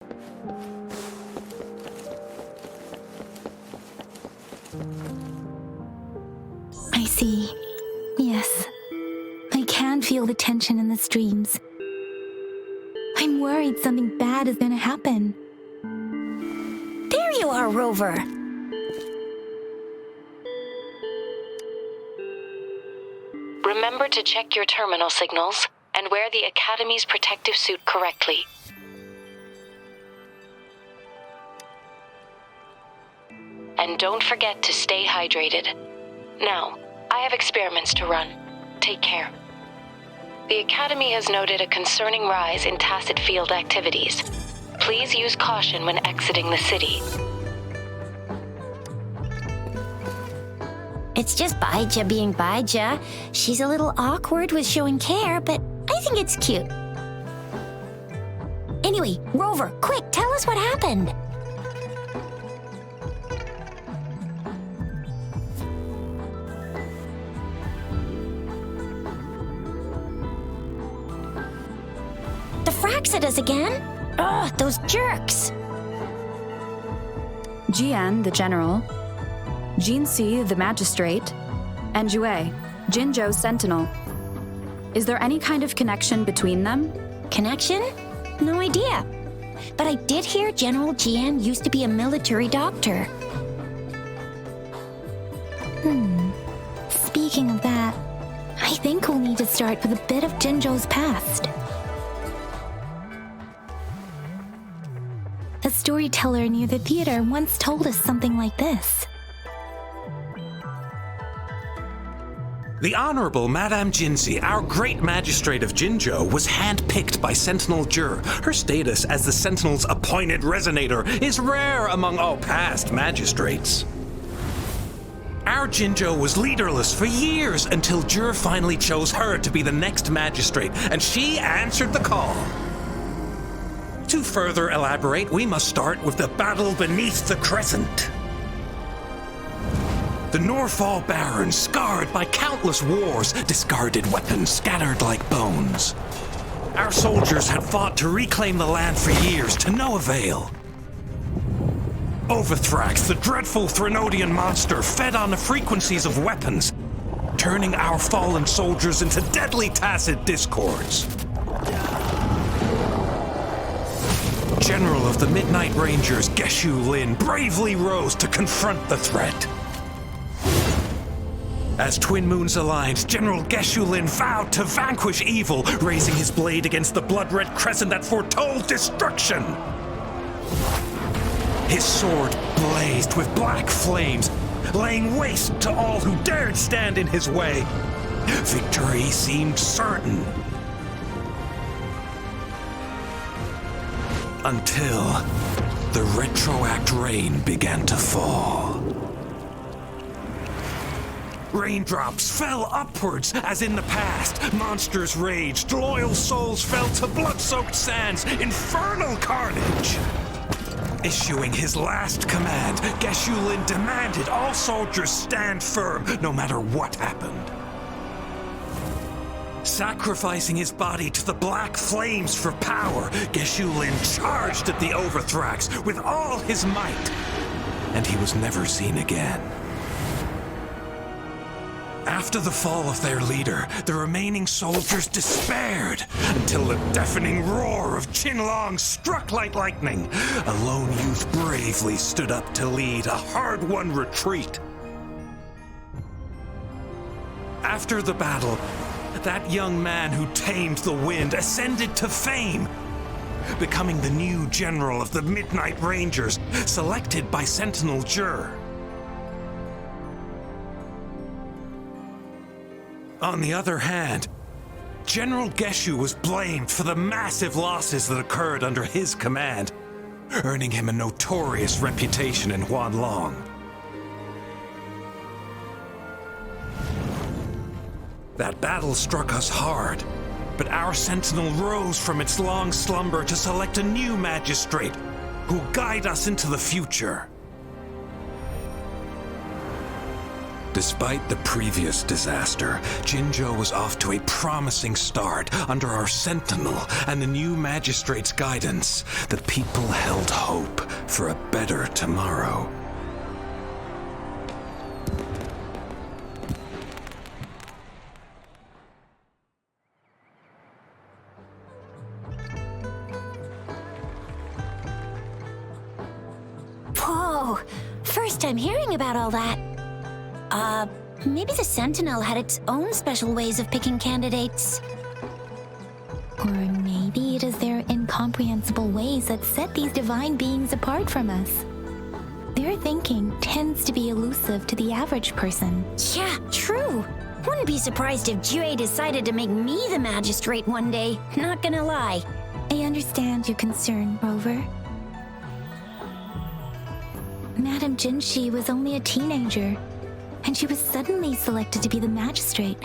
I see. Yes. I can feel the tension in the streams. I'm worried something bad is gonna happen. There you are, Rover. Remember to check your terminal signals and wear the Academy's protective suit correctly. And don't forget to stay hydrated. Now, I have experiments to run. Take care. The Academy has noted a concerning rise in tacit field activities. Please use caution when exiting the city. It's just Baija being Baija. She's a little awkward with showing care, but I think it's cute. Anyway, Rover, quick, tell us what happened. The Fraxidas again? Ugh, those jerks! Jian, the general, Jinsi, the magistrate, and Jue, Jinzhou's sentinel. Is there any kind of connection between them? Connection? No idea. But I did hear General Jian used to be a military doctor. Speaking of that, I think we'll need to start with a bit of Jinzhou's past. A storyteller near the theater once told us something like this. The Honorable Madame Jinzi, our great magistrate of Jinzhou, was handpicked by Sentinel Jur. Her status as the Sentinel's appointed resonator is rare among all past magistrates. Our Jinzhou was leaderless for years until Jur finally chose her to be the next magistrate, and she answered the call. To further elaborate, we must start with the battle beneath the crescent. The Norfall Barons, scarred by countless wars, discarded weapons scattered like bones. Our soldiers had fought to reclaim the land for years, to no avail. Overthrax, the dreadful Threnodian monster, fed on the frequencies of weapons, turning our fallen soldiers into deadly tacit discords. General of the Midnight Rangers, Geshu Lin, bravely rose to confront the threat. As Twin Moons aligned, General Geshu Lin vowed to vanquish evil, raising his blade against the blood-red crescent that foretold destruction. His sword blazed with black flames, laying waste to all who dared stand in his way. Victory seemed certain. Until the retroact rain began to fall. Raindrops fell upwards as in the past. Monsters raged, loyal souls fell to blood-soaked sands, infernal carnage. Issuing his last command, Geshu Lin demanded all soldiers stand firm, no matter what happened. Sacrificing his body to the black flames for power, Geshu Lin charged at the Overthrax with all his might, and he was never seen again. After the fall of their leader, the remaining soldiers despaired until the deafening roar of Qinlong struck like lightning. A lone youth bravely stood up to lead a hard-won retreat. After the battle, that young man who tamed the wind ascended to fame, becoming the new general of the Midnight Rangers, selected by Sentinel Jur. On the other hand, General Geshu was blamed for the massive losses that occurred under his command, earning him a notorious reputation in Huanlong. That battle struck us hard, but our sentinel rose from its long slumber to select a new magistrate who'll guide us into the future. Despite the previous disaster, Jinzhou was off to a promising start under our Sentinel and the new Magistrate's guidance. The people held hope for a better tomorrow. Whoa, first time hearing about all that. Maybe the Sentinel had its own special ways of picking candidates. Or maybe it is their incomprehensible ways that set these divine beings apart from us. Their thinking tends to be elusive to the average person. Yeah, true. Wouldn't be surprised if Jue decided to make me the magistrate one day, not gonna lie. I understand your concern, Rover. Madame Jinshi was only a teenager, and she was suddenly selected to be the magistrate.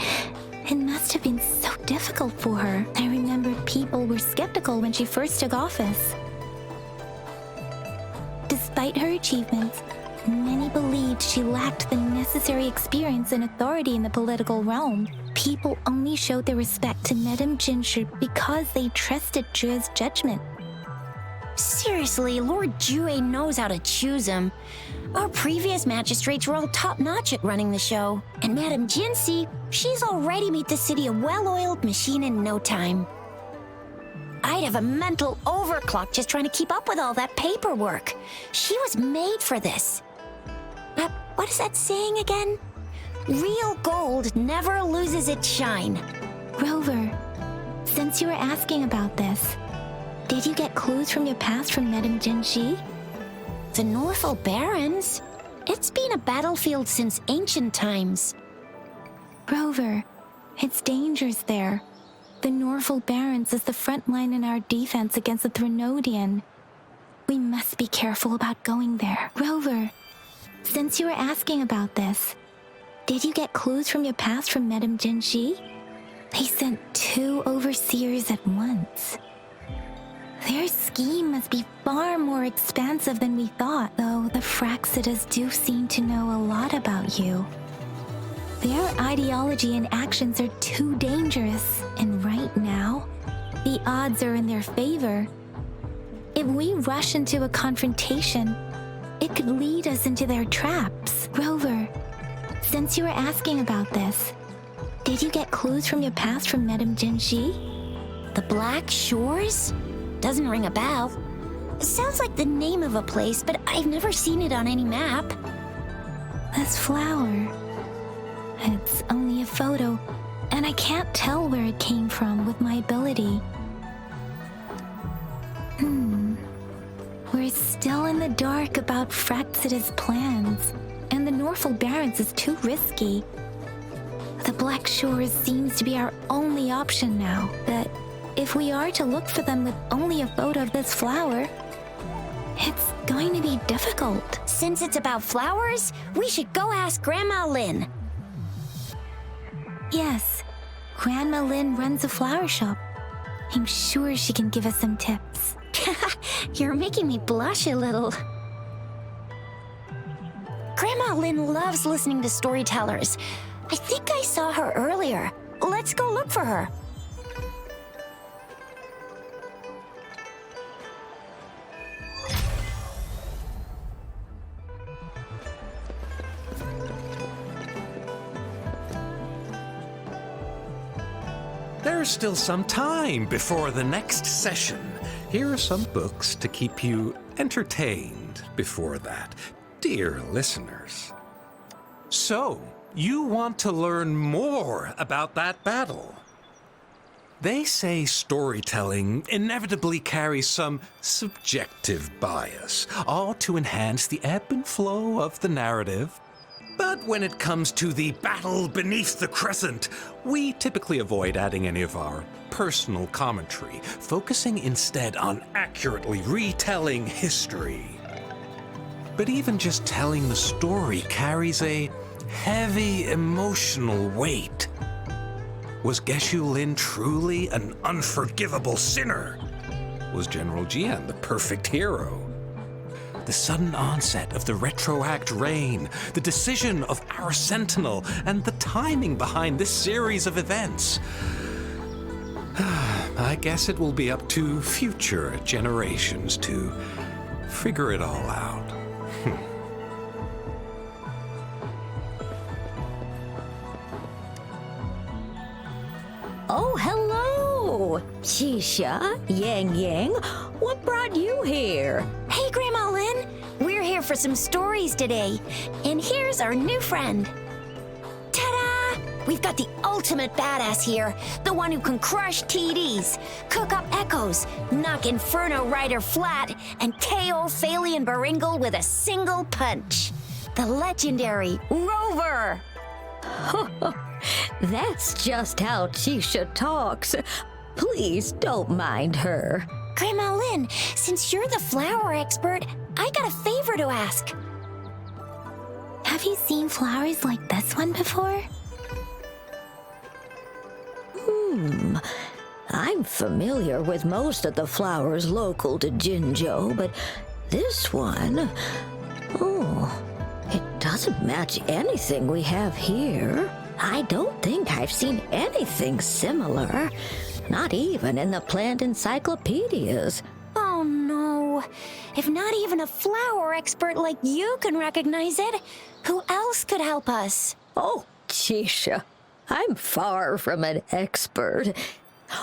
It must have been so difficult for her. I remember people were skeptical when she first took office. Despite her achievements, many believed she lacked the necessary experience and authority in the political realm. People only showed their respect to Madame Jinshi because they trusted Jue's judgment. Seriously, Lord Jue knows how to choose him. Our previous magistrates were all top-notch at running the show. And Madame Jinsi, she's already made the city a well-oiled machine in no time. I'd have a mental overclock just trying to keep up with all that paperwork. She was made for this. What is that saying again? Real gold never loses its shine. Rover, since you were asking about this, did you get clues from your past from Madame Jinshi? The Norfolk Barrens? It's been a battlefield since ancient times. Rover, it's dangerous there. The Norfolk Barrens is the front line in our defense against the Threnodian. We must be careful about going there. Rover, since you were asking about this, did you get clues from your past from Madame Jinshi? They sent 2 overseers at once. Their scheme must be far more expansive than we thought, though the Fraxidas do seem to know a lot about you. Their ideology and actions are too dangerous, and right now, the odds are in their favor. If we rush into a confrontation, it could lead us into their traps. Rover, since you were asking about this, did you get clues from your past from Madame Jinshi? The Black Shores? Doesn't ring a bell. Sounds like the name of a place, but I've never seen it on any map. This flower. It's only a photo, and I can't tell where it came from with my ability. We're still in the dark about Fraxida's plans, and the Norfolk Barrens is too risky. The Black Shores seems to be our only option now, but if we are to look for them with only a photo of this flower, it's going to be difficult. Since it's about flowers, we should go ask Grandma Lynn. Yes, Grandma Lynn runs a flower shop. I'm sure she can give us some tips. You're making me blush a little. Grandma Lynn loves listening to storytellers. I think I saw her earlier. Let's go look for her. There's still some time before the next session. Here are some books to keep you entertained before that, dear listeners. So, you want to learn more about that battle? They say storytelling inevitably carries some subjective bias, all to enhance the ebb and flow of the narrative. But when it comes to the battle beneath the crescent, we typically avoid adding any of our personal commentary, focusing instead on accurately retelling history. But even just telling the story carries a heavy emotional weight. Was Geshu Lin truly an unforgivable sinner? Was General Jian the perfect hero? The sudden onset of the retroact rain, the decision of our sentinel, and the timing behind this series of events. I guess it will be up to future generations to figure it all out. Oh, hello! Shisha, Yang Yang, what brought you here? Hey, Grandma Lynn. We're here for some stories today. And here's our new friend. Ta-da! We've got the ultimate badass here. The one who can crush TDs, cook up echoes, knock Inferno Rider flat, and KO Phalian Baringle with a single punch. The legendary Rover. That's just how Shisha talks. Please don't mind her. Grandma Lynn, since you're the flower expert, I got a favor to ask. Have you seen flowers like this one before? I'm familiar with most of the flowers local to Jinzhou, but this one, it doesn't match anything we have here. I don't think I've seen anything similar, not even in the plant encyclopedias. Oh no. If not even a flower expert like you can recognize it, who else could help us? Oh, Shisha, I'm far from an expert.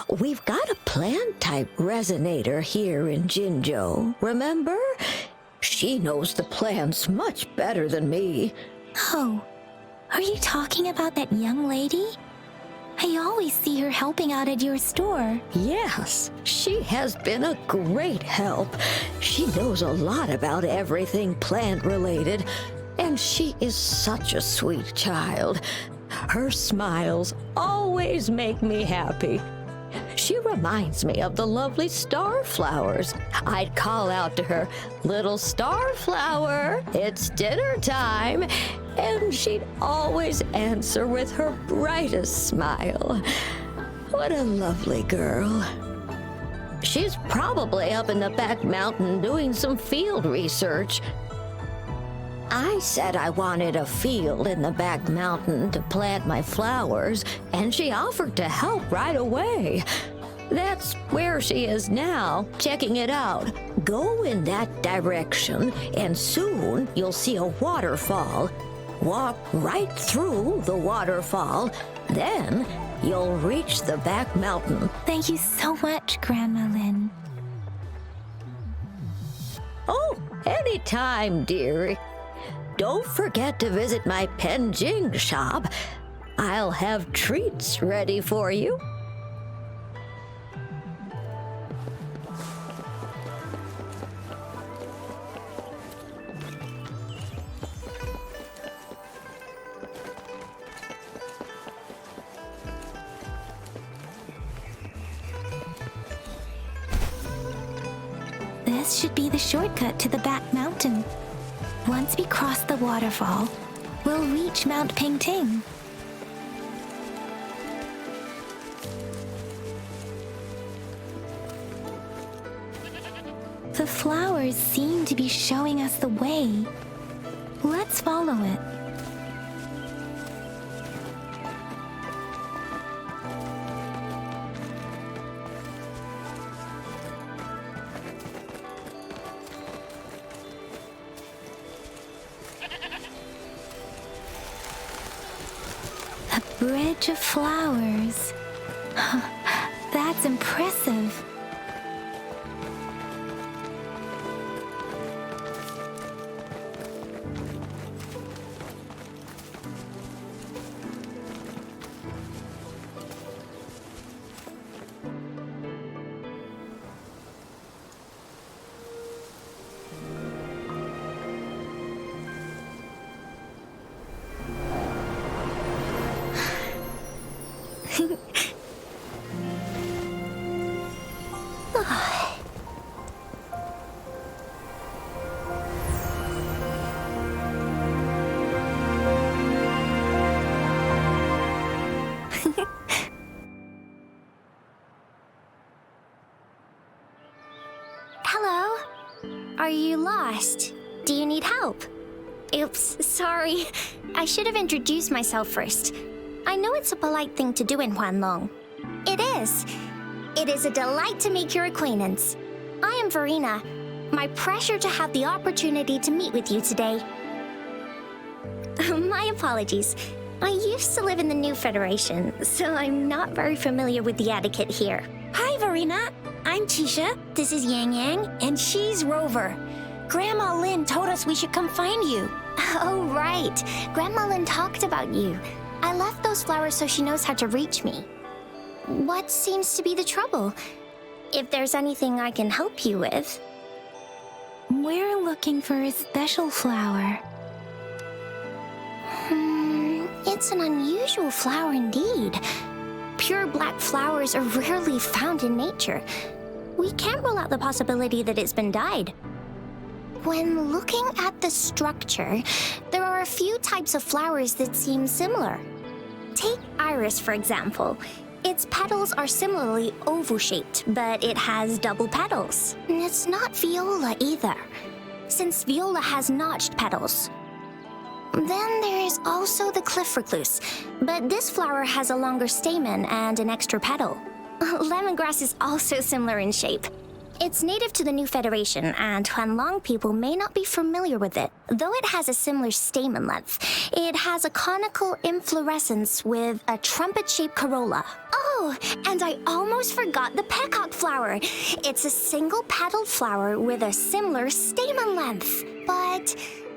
We've got a plant-type resonator here in Jinzhou, remember? She knows the plants much better than me. Oh, are you talking about that young lady? I always see her helping out at your store. Yes, she has been a great help. She knows a lot about everything plant-related, and she is such a sweet child. Her smiles always make me happy. She reminds me of the lovely starflowers. I'd call out to her, "Little starflower, it's dinner time," and she'd always answer with her brightest smile. What a lovely girl. She's probably up in the back mountain doing some field research. I said I wanted a field in the back mountain to plant my flowers, and she offered to help right away. That's where she is now, checking it out. Go in that direction, and soon you'll see a waterfall. Walk right through the waterfall, then you'll reach the back mountain. Thank you so much, Grandma Lynn. Oh, anytime, dearie. Don't forget to visit my Penjing shop. I'll have treats ready for you. This should be the shortcut to the back mountain. Once we cross the waterfall, we'll reach Mount Pingting. The flowers seem to be showing us the way. Let's follow it. Bridge of flowers. That's impressive. Are you lost? Do you need help? Oops, sorry. I should have introduced myself first. I know it's a polite thing to do in Huanlong. It is. It is a delight to make your acquaintance. I am Verena. My pleasure to have the opportunity to meet with you today. My apologies. I used to live in the New Federation, so I'm not very familiar with the etiquette here. Hi, Verena. I'm Tisha. This is Yang Yang, and she's Rover. Grandma Lynn told us we should come find you. Oh, right. Grandma Lynn talked about you. I left those flowers so she knows how to reach me. What seems to be the trouble? If there's anything I can help you with. We're looking for a special flower. It's an unusual flower indeed. Pure black flowers are rarely found in nature. We can't rule out the possibility that it's been dyed. When looking at the structure, there are a few types of flowers that seem similar. Take iris, for example. Its petals are similarly oval-shaped, but it has double petals. And it's not viola either, since viola has notched petals. Then there is also the cliff recluse, but this flower has a longer stamen and an extra petal. Lemongrass is also similar in shape. It's native to the New Federation, and Huanlong people may not be familiar with it. Though it has a similar stamen length, it has a conical inflorescence with a trumpet-shaped corolla. Oh, and I almost forgot the peacock flower. It's a single-petaled flower with a similar stamen length. But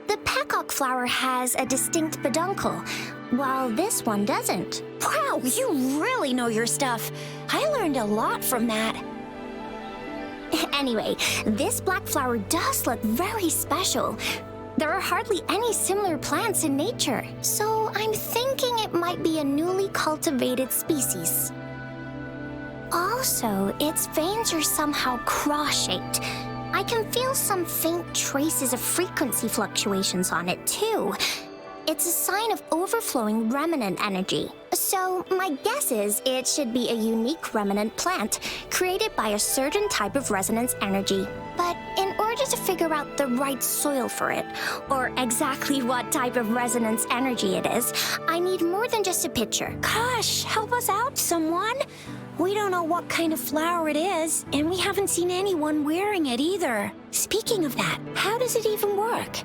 the peacock flower has a distinct peduncle, while this one doesn't. Wow, you really know your stuff. I learned a lot from that. Anyway, this black flower does look very special. There are hardly any similar plants in nature, so I'm thinking it might be a newly cultivated species. Also, its veins are somehow cross-shaped. I can feel some faint traces of frequency fluctuations on it, too. It's a sign of overflowing remnant energy. So, my guess is it should be a unique remnant plant created by a certain type of resonance energy. But in order to figure out the right soil for it, or exactly what type of resonance energy it is, I need more than just a picture. Gosh, help us out, someone! We don't know what kind of flower it is, and we haven't seen anyone wearing it either. Speaking of that, how does it even work?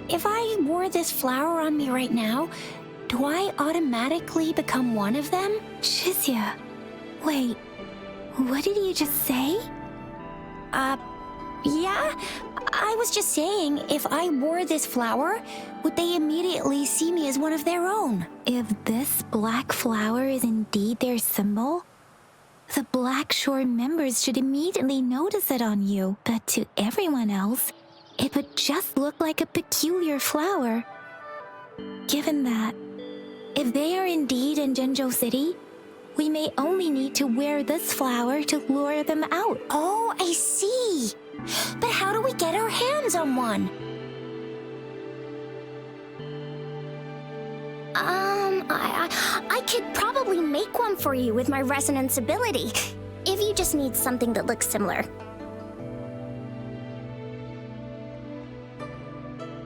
If I wore this flower on me right now, do I automatically become one of them? Shizia, wait, what did you just say? Yeah? I was just saying, if I wore this flower, would they immediately see me as one of their own? If this black flower is indeed their symbol, the Black Shore members should immediately notice it on you, but to everyone else, it would just look like a peculiar flower. Given that, if they are indeed in Jinzhou City, we may only need to wear this flower to lure them out. Oh, I see. But how do we get our hands on one? I could probably make one for you with my resonance ability, if you just need something that looks similar.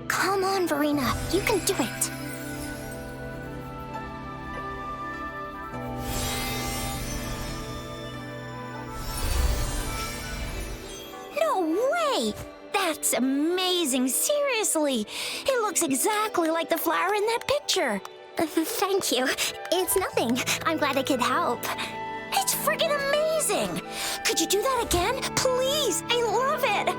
Come on, Verena, you can do it. No way! That's amazing, seriously! It looks exactly like the flower in that picture. Thank you. It's nothing. I'm glad I could help. It's friggin' amazing! Could you do that again? Please! I love it!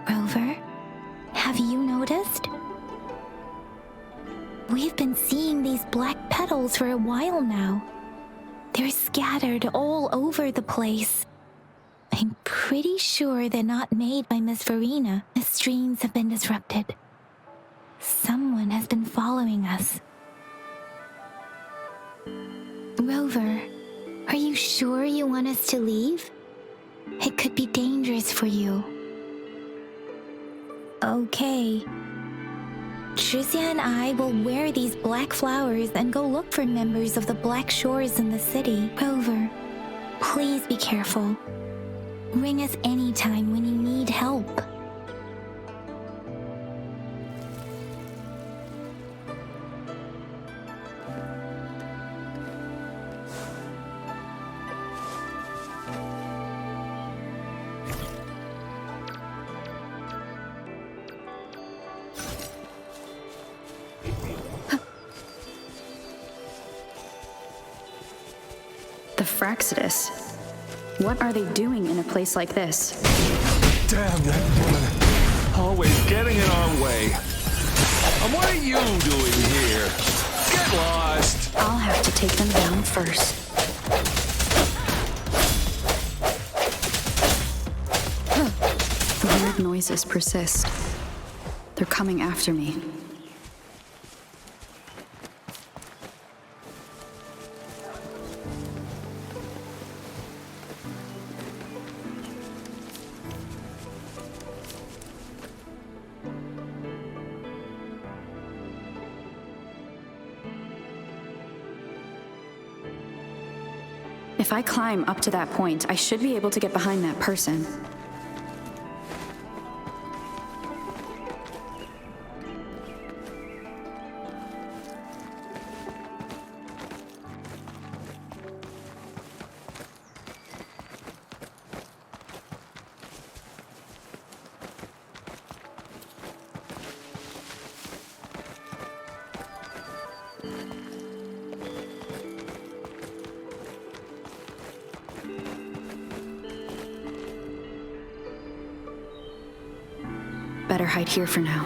Rover, have you noticed? We've been seeing these black petals for a while now. They're scattered all over the place. I'm pretty sure they're not made by Miss Verena. The streams have been disrupted. Someone has been following us. Rover, are you sure you want us to leave? It could be dangerous for you. Okay. Tricia and I will wear these black flowers and go look for members of the Black Shores in the city. Rover, please be careful. Ring us anytime when you need help. The Fraxidus. What are they doing in a place like this? Damn that woman. Always getting in our way. And what are you doing here? Get lost! I'll have to take them down first. The weird noises persist. They're coming after me. If I climb up to that point, I should be able to get behind that person. Better hide here for now.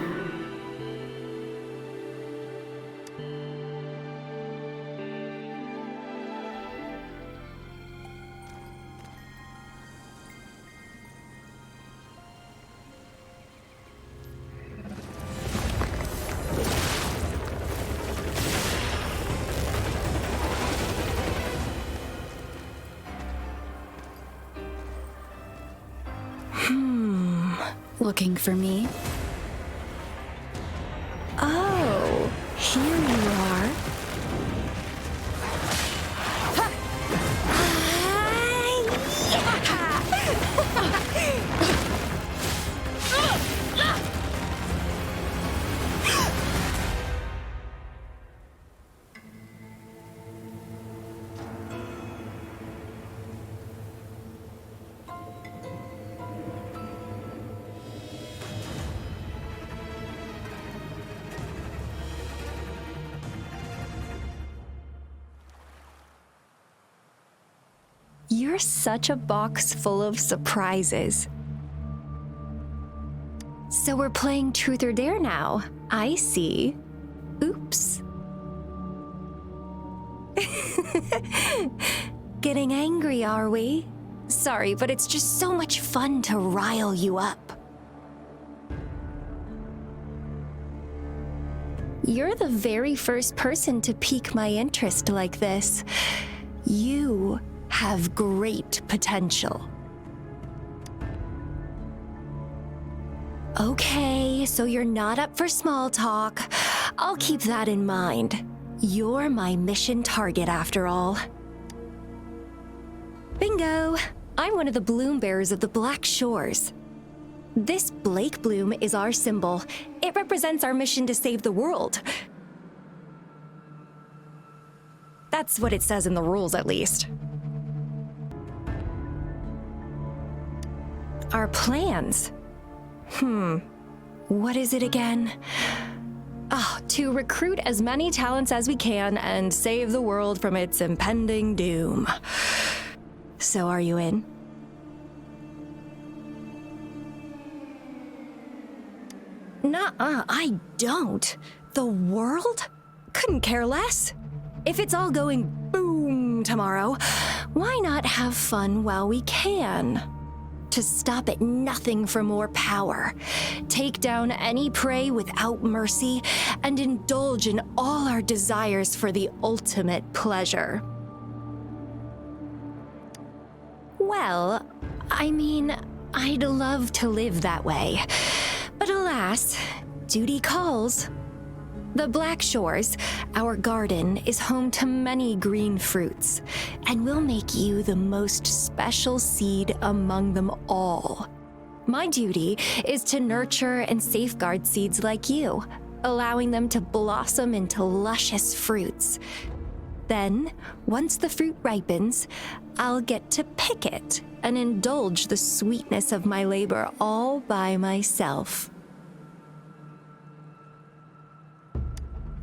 Looking for me? Oh, here you are. You're such a box full of surprises. So we're playing Truth or Dare now. I see. Oops. Getting angry, are we? Sorry, but it's just so much fun to rile you up. You're the very first person to pique my interest like this. You have great potential. Okay, so you're not up for small talk. I'll keep that in mind. You're my mission target after all. Bingo! I'm one of the bloom bearers of the Black Shores. This Blake bloom is our symbol. It represents our mission to save the world. That's what it says in the rules, at least. Our plans? What is it again? To recruit as many talents as we can and save the world from its impending doom. So are you in? Nuh-uh, I don't. The world? Couldn't care less. If it's all going boom tomorrow, why not have fun while we can? To stop at nothing for more power, take down any prey without mercy, and indulge in all our desires for the ultimate pleasure. Well, I mean, I'd love to live that way. But alas, duty calls. The Black Shores, our garden, is home to many green fruits, and will make you the most special seed among them all. My duty is to nurture and safeguard seeds like you, allowing them to blossom into luscious fruits. Then, once the fruit ripens, I'll get to pick it and indulge the sweetness of my labor all by myself.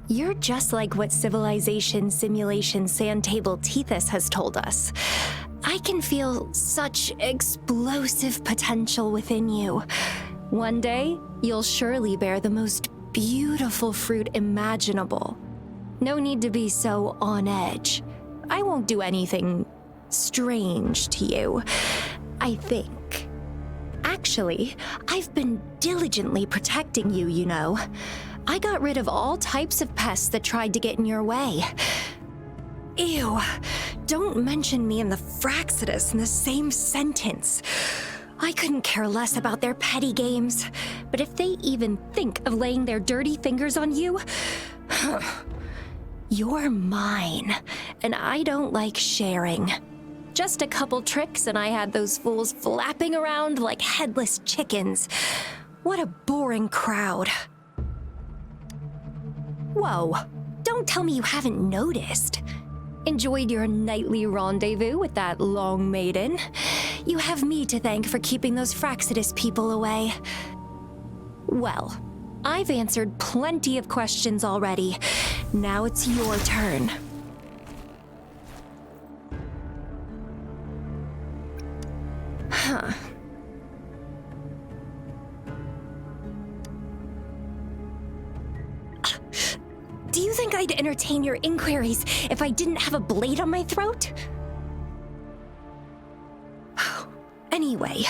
You're just like what Civilization Simulation Sandtable Tethys has told us. I can feel such explosive potential within you. One day, you'll surely bear the most beautiful fruit imaginable. No need to be so on edge. I won't do anything strange to you, I think. Actually, I've been diligently protecting you, you know. I got rid of all types of pests that tried to get in your way. Ew, don't mention me and the Fraxidus in the same sentence. I couldn't care less about their petty games, but if they even think of laying their dirty fingers on you, you're mine, and I don't like sharing. Just a couple tricks and I had those fools flapping around like headless chickens. What a boring crowd. Whoa, don't tell me you haven't noticed. Enjoyed your nightly rendezvous with that long maiden. You have me to thank for keeping those Fraxidus people away. Well, I've answered plenty of questions already. Now it's your turn. Huh. Do you think I'd entertain your inquiries if I didn't have a blade on my throat? Anyway,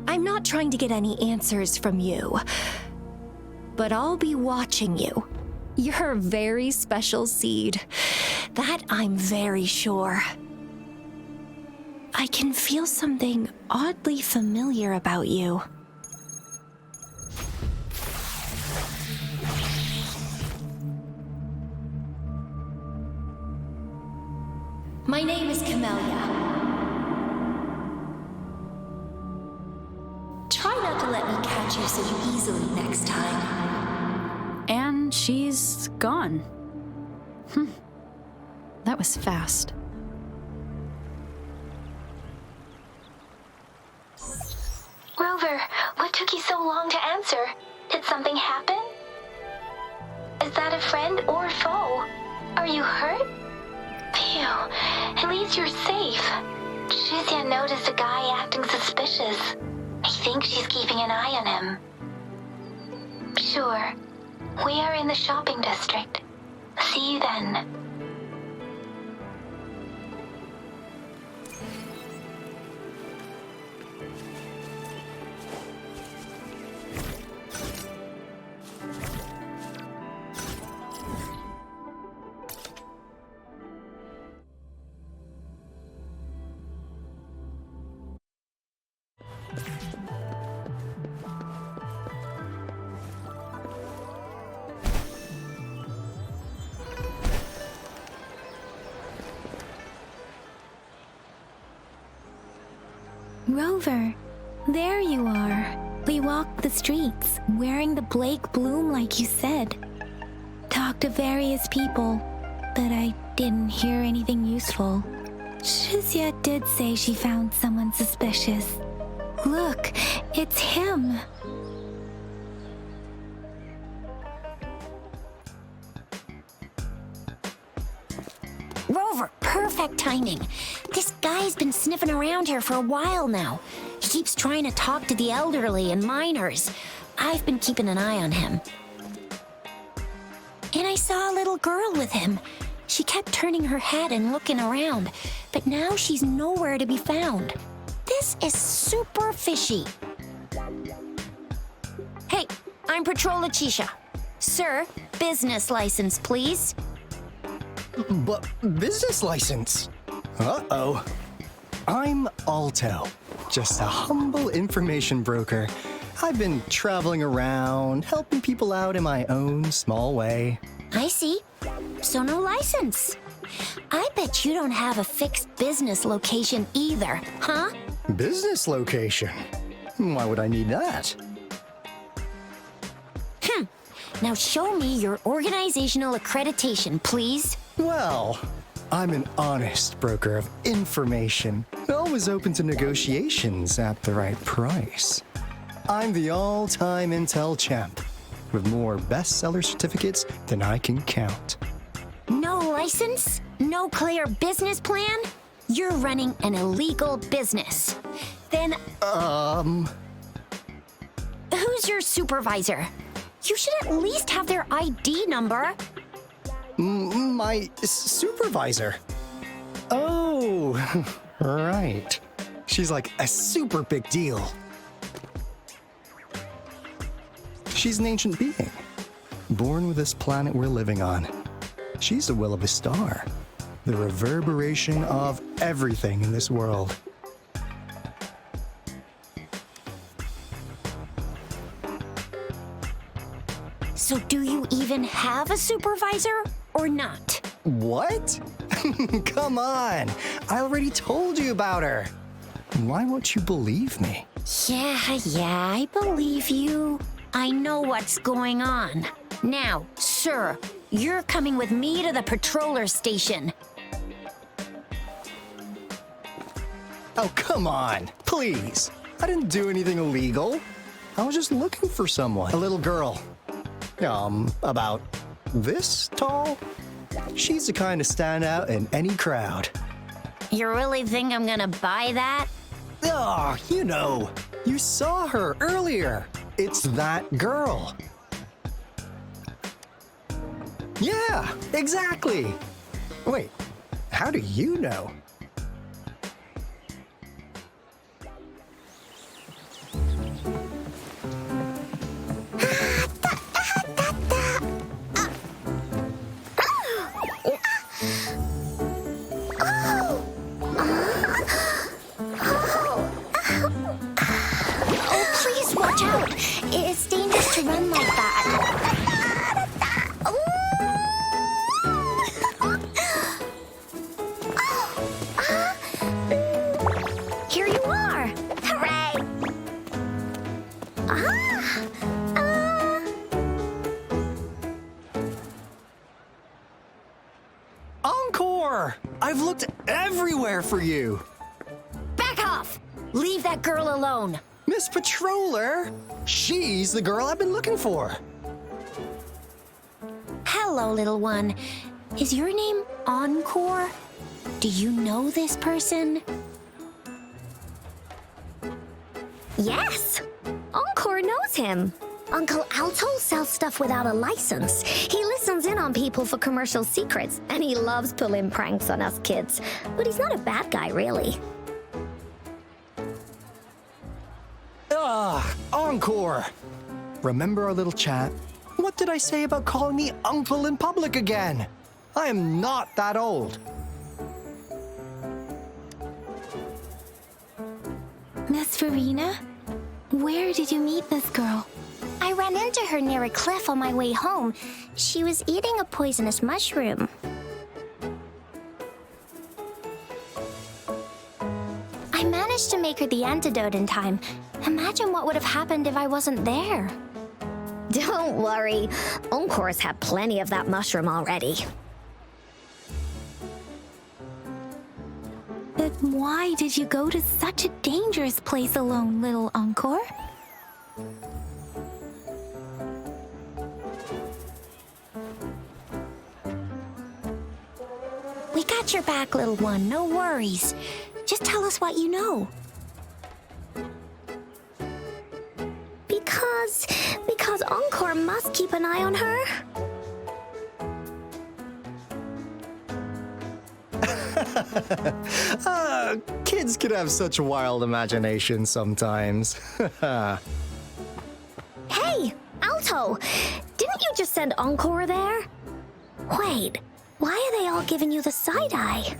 I'm not trying to get any answers from you, but I'll be watching you. You're a very special seed. That I'm very sure. I can feel something oddly familiar about you. My name is Camellia. Try not to let me catch you so easily next time. And she's gone. That was fast. Rover, what took you so long to answer? Did something happen? Is that a friend or foe? Are you hurt? Phew, at least you're safe. Shizia noticed a guy acting suspicious. I think she's keeping an eye on him. Sure. We are in the shopping district. See you then. Rover, there you are. We walked the streets, wearing the Blake bloom like you said. Talked to various people, but I didn't hear anything useful. Shizia did say she found someone suspicious. Look, it's him. Rover, perfect timing. This guy's been sniffing around here for a while now. He keeps trying to talk to the elderly and minors. I've been keeping an eye on him. And I saw a little girl with him. She kept turning her head and looking around, but now she's nowhere to be found. This is super fishy. Hey, I'm Patrol Letitia. Sir, business license, please. But business license? Uh-oh. I'm Alto, just a humble information broker. I've been traveling around, helping people out in my own small way. I see. So no license. I bet you don't have a fixed business location either, huh? Business location? Why would I need that? Now show me your organizational accreditation, please. Well, I'm an honest broker of information, always open to negotiations at the right price. I'm the all-time Intel champ, with more bestseller certificates than I can count. No license? No clear business plan? You're running an illegal business. Then, who's your supervisor? You should at least have their ID number. My supervisor? Oh, right. She's like a super big deal. She's an ancient being, born with this planet we're living on. She's the will of a star, the reverberation of everything in this world. So do you even have a supervisor or not? What? Come on, I already told you about her. Why won't you believe me? Yeah, I believe you. I know what's going on. Now, sir, you're coming with me to the patroller station. Oh, come on, please. I didn't do anything illegal. I was just looking for someone. A little girl. About this tall? She's the kind to stand out in any crowd. You really think I'm gonna buy that? Oh, you saw her earlier. It's that girl. Yeah, exactly. Wait, how do you know? It's dangerous to run like that. Here you are! Hooray! Encore! I've looked everywhere for you. Back off! Leave that girl alone. Miss Patroller! She's the girl I've been looking for. Hello, little one. Is your name Encore? Do you know this person? Yes! Encore knows him. Uncle Alto sells stuff without a license. He listens in on people for commercial secrets, and he loves pulling pranks on us kids. But he's not a bad guy, really. Encore! Remember our little chat? What did I say about calling me uncle in public again? I am not that old. Miss Verena? Where did you meet this girl? I ran into her near a cliff on my way home. She was eating a poisonous mushroom. I managed to make her the antidote in time. Imagine what would have happened if I wasn't there. Don't worry. Encore's had plenty of that mushroom already. But why did you go to such a dangerous place alone, little Encore? We got your back, little one. No worries. Just tell us what you know. Because Encore must keep an eye on her. Kids can have such wild imaginations sometimes. Hey, Alto! Didn't you just send Encore there? Wait, why are they all giving you the side eye?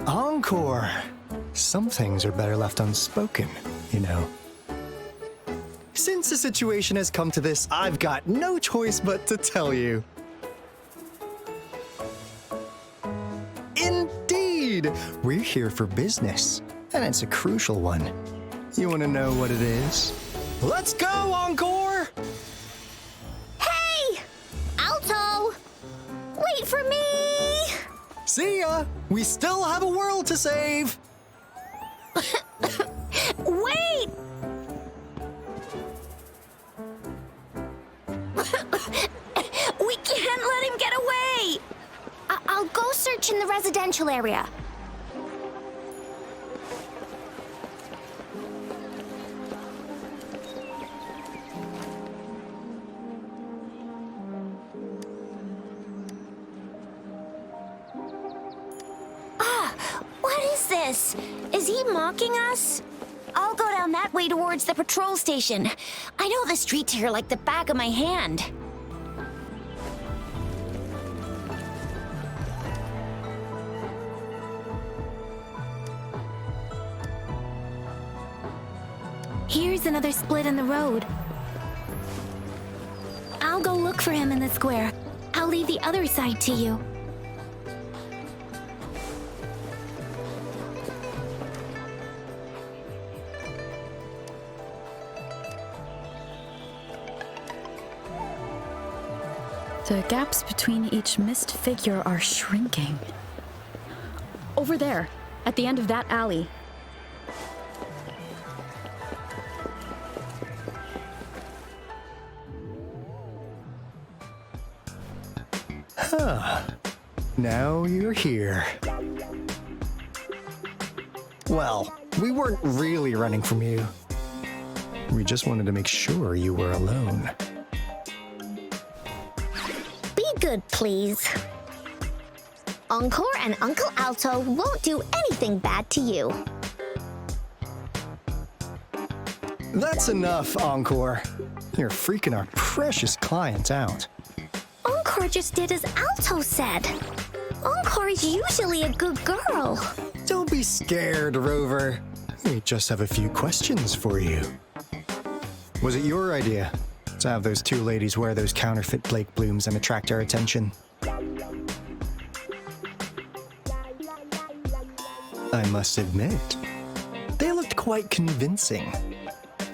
Encore. Some things are better left unspoken, you know. Since the situation has come to this, I've got no choice but to tell you. Indeed! We're here for business, and it's a crucial one. You want to know what it is? Let's go, Encore! Hey! Alto! Wait for me! See ya! We still have a world to save! Wait! We can't let him get away! I'll go search in the residential area. What is this? Is he mocking us? I'll go down that way towards the patrol station. I know the streets here like the back of my hand. Here's another split in the road. I'll go look for him in the square. I'll leave the other side to you. The gaps between each missed figure are shrinking. Over there, at the end of that alley. Now you're here. Well, we weren't really running from you. We just wanted to make sure you were alone. Be good, please. Encore and Uncle Alto won't do anything bad to you. That's enough, Encore. You're freaking our precious client out. Encore just did as Alto said. Encore is usually a good girl. Don't be scared, Rover. We just have a few questions for you. Was it your idea to have those two ladies wear those counterfeit Blake blooms and attract our attention? I must admit, they looked quite convincing.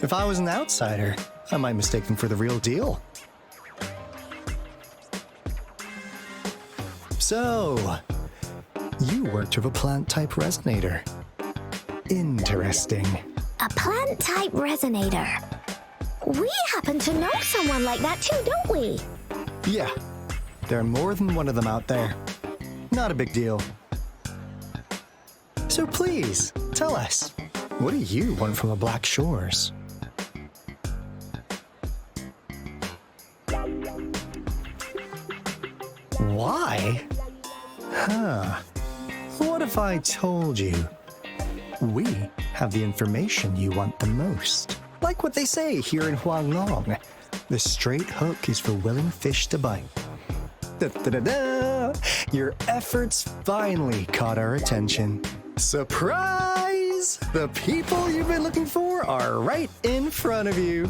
If I was an outsider, I might mistake them for the real deal. So, you worked with a plant-type resonator. Interesting. A plant-type resonator. We happen to know someone like that too, don't we? Yeah, there are more than one of them out there. Not a big deal. So please, tell us, what do you want from the Black Shores? Why? What if I told you we have the information you want the most? Like what they say here in Huanglong, the straight hook is for willing fish to bite. Da-da-da-da! Your efforts finally caught our attention. Surprise! The people you've been looking for are right in front of you.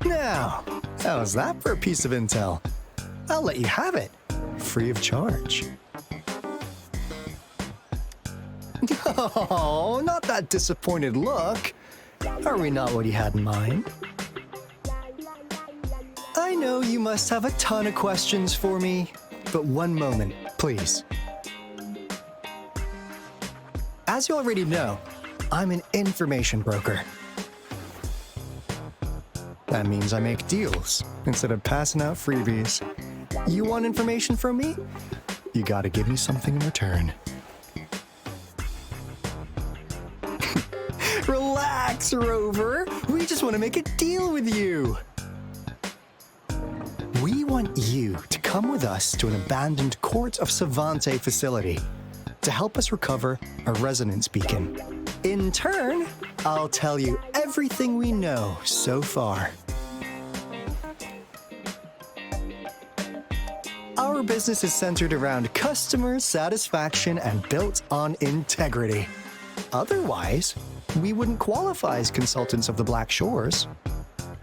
Now, how's that for a piece of intel? I'll let you have it, free of charge. Oh, not that disappointed look. Are we not what you had in mind? I know you must have a ton of questions for me, but one moment, please. As you already know, I'm an information broker. That means I make deals instead of passing out freebies. You want information from me? You gotta give me something in return. Relax, Rover. We just want to make a deal with you. We want you to come with us to an abandoned Court of Savante facility to help us recover a resonance beacon. In turn, I'll tell you everything we know so far. Our Our business is centered around customer satisfaction and built on integrity. Otherwise, we wouldn't qualify as consultants of the Black Shores.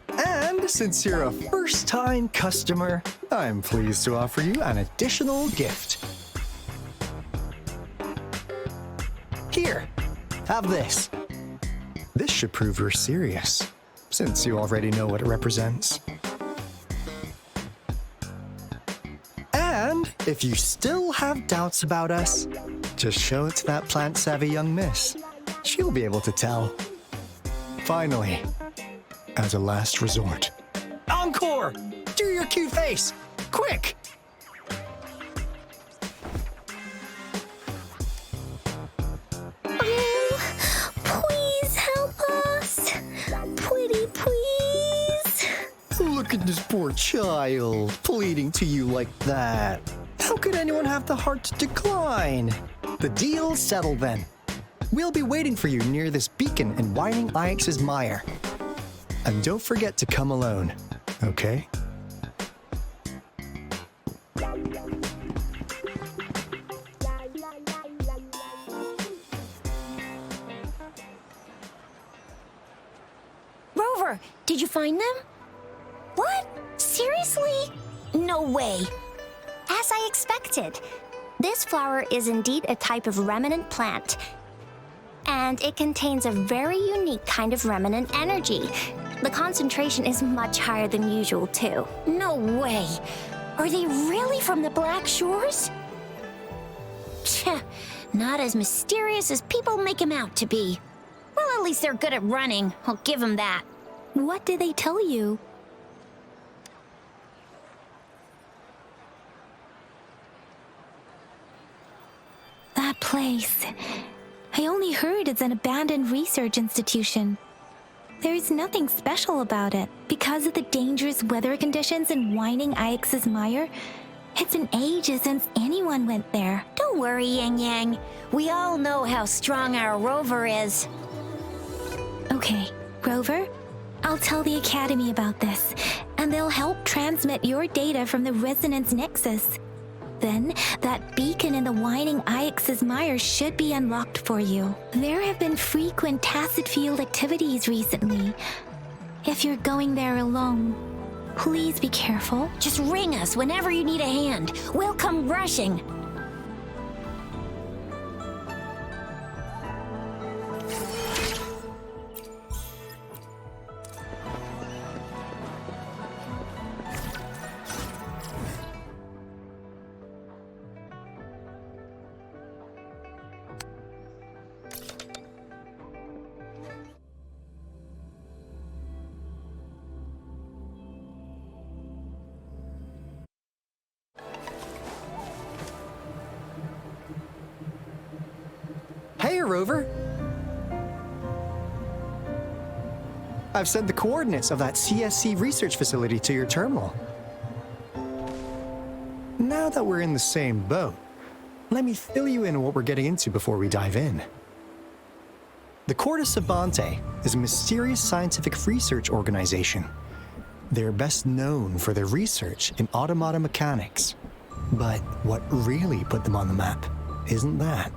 And since you're a first-time customer, I'm pleased to offer you an additional gift. Here, have this. This should prove you're serious, since you already know what it represents. And if you still have doubts about us, just show it to that plant-savvy young miss. She'll be able to tell. Finally, as a last resort. Encore! Do your cute face! Quick! Oh, please help us. Pretty please. Look at this poor child, pleading to you like that. How could anyone have the heart to decline? The deal's settled then. We'll be waiting for you near this beacon in Whining Ix's mire. And don't forget to come alone, okay? Rover, did you find them? What? Seriously? No way. As I expected, this flower is indeed a type of remnant plant. And it contains a very unique kind of remnant energy. The concentration is much higher than usual, too. No way. Are they really from the Black Shores? Tch, not as mysterious as people make them out to be. Well, at least they're good at running. I'll give them that. What did they tell you? That place. I only heard it's an abandoned research institution. There is nothing special about it. Because of the dangerous weather conditions in Whining Ix's mire, it's been ages since anyone went there. Don't worry, Yang Yang. We all know how strong our Rover is. Okay, Rover, I'll tell the Academy about this, and they'll help transmit your data from the Resonance Nexus. Then, that beacon in the Whining Ix's mire should be unlocked for you. There have been frequent tacit field activities recently. If you're going there alone, please be careful. Just ring us whenever you need a hand. We'll come rushing. Hey, Rover! I've sent the coordinates of that CSC research facility to your terminal. Now that we're in the same boat, let me fill you in on what we're getting into before we dive in. The Corte Savante is a mysterious scientific research organization. They're best known for their research in automata mechanics. But what really put them on the map isn't that.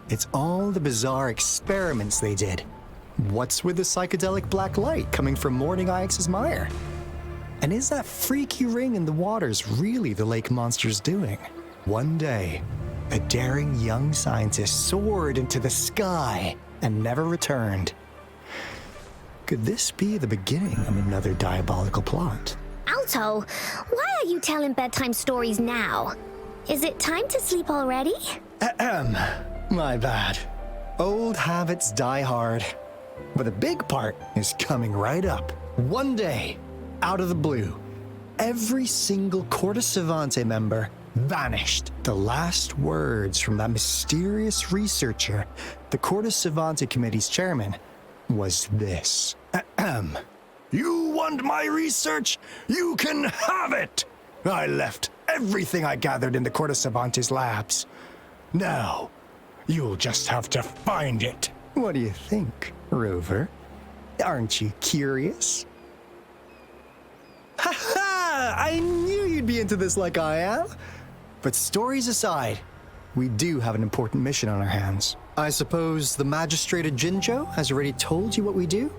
It's all the bizarre experiments they did. What's with the psychedelic black light coming from Morning Ix's mire? And is that freaky ring in the waters really the lake monster's doing? One day, a daring young scientist soared into the sky and never returned. Could this be the beginning of another diabolical plot? Alto, why are you telling bedtime stories now? Is it time to sleep already? Ahem. My bad. Old habits die hard. But the big part is coming right up. One day, out of the blue, every single Corte Savante member vanished. The last words from that mysterious researcher, the Corte Savante Committee's chairman, was this. Ahem. You want my research? You can have it! I left everything I gathered in the Corte Savante's labs. Now, you'll just have to find it. What do you think, Rover? Aren't you curious? Ha ha! I knew you'd be into this like I am. But stories aside, we do have an important mission on our hands. I suppose the Magistrate of Jinzhou has already told you what we do?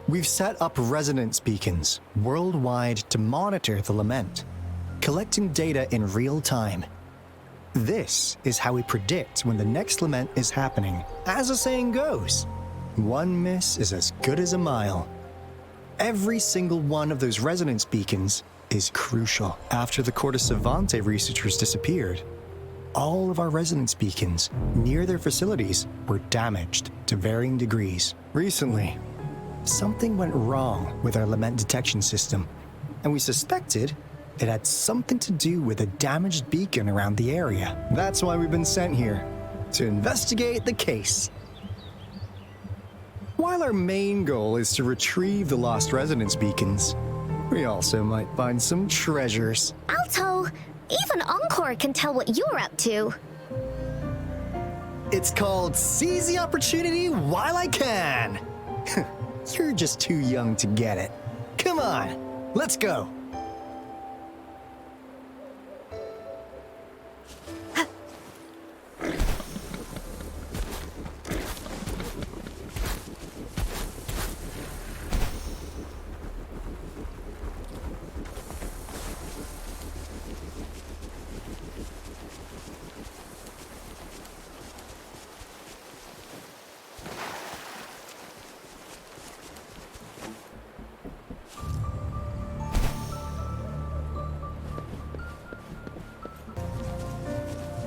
We've set up resonance beacons worldwide to monitor the lament, collecting data in real time. This is how we predict when the next lament is happening. As the saying goes, one miss is as good as a mile. Every single one of those resonance beacons is crucial. After the Court of Savante researchers disappeared, all of our resonance beacons near their facilities were damaged to varying degrees. Recently, something went wrong with our lament detection system, and we suspected it had something to do with a damaged beacon around the area. That's why we've been sent here, to investigate the case. While our main goal is to retrieve the lost resonance beacons, we also might find some treasures. Alto, even Encore can tell what you're up to. It's called Seize the Opportunity While I Can. You're just too young to get it. Come on, let's go.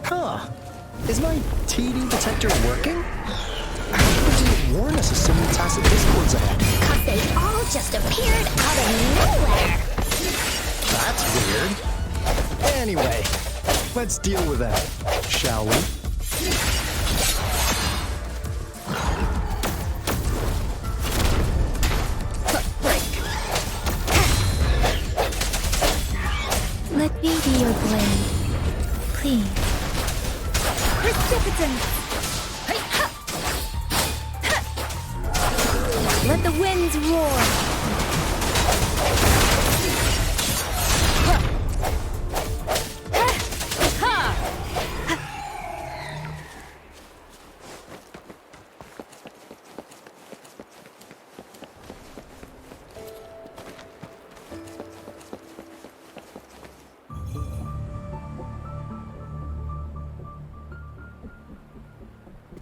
Huh. Is my TD detector working? How did it warn us of so many tacit discords ahead? 'Cause they all just appeared out of nowhere. That's weird. Anyway, let's deal with that, shall we? Let me be your blade. Please. Precipitance! Let the winds roar!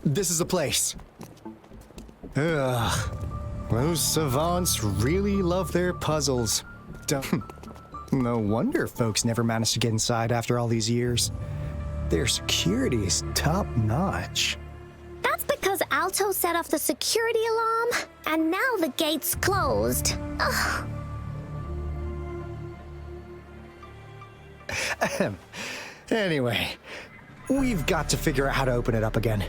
This is the place. Ugh. Those savants really love their puzzles. No wonder folks never managed to get inside after all these years. Their security is top-notch. That's because Alto set off the security alarm, and now the gate's closed. Ugh. Anyway, we've got to figure out how to open it up again.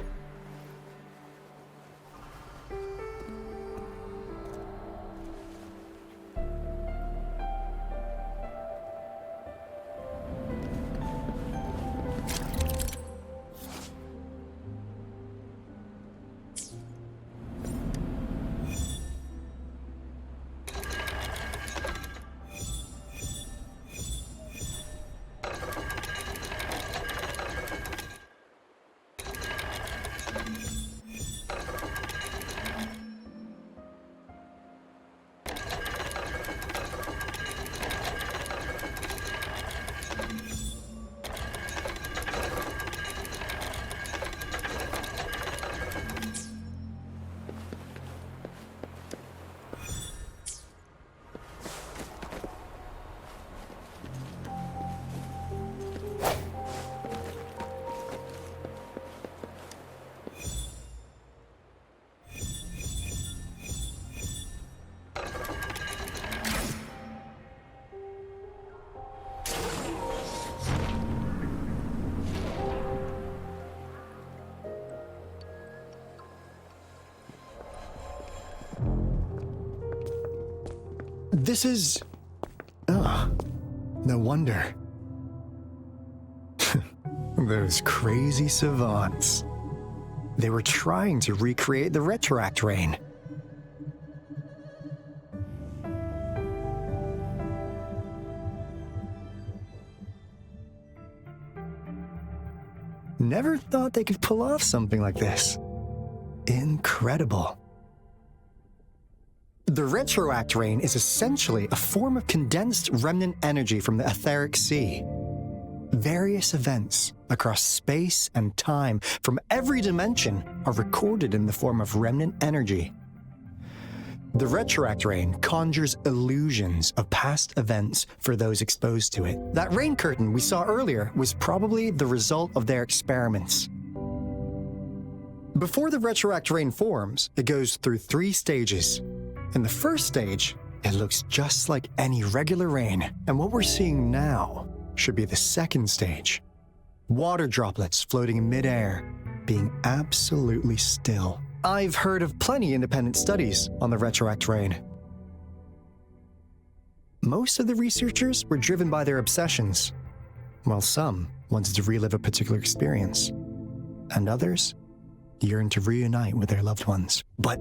This is... Oh, no wonder. Those crazy savants. They were trying to recreate the Retroact Rain. Never thought they could pull off something like this. Incredible. The retroact rain is essentially a form of condensed remnant energy from the etheric sea. Various events across space and time from every dimension are recorded in the form of remnant energy. The retroact rain conjures illusions of past events for those exposed to it. That rain curtain we saw earlier was probably the result of their experiments. Before the retroact rain forms, it goes through 3 stages. In the first stage, it looks just like any regular rain, and what we're seeing now should be the second stage. Water droplets floating in midair, being absolutely still. I've heard of plenty independent studies on the retroact rain. Most of the researchers were driven by their obsessions, while some wanted to relive a particular experience, and others yearned to reunite with their loved ones. But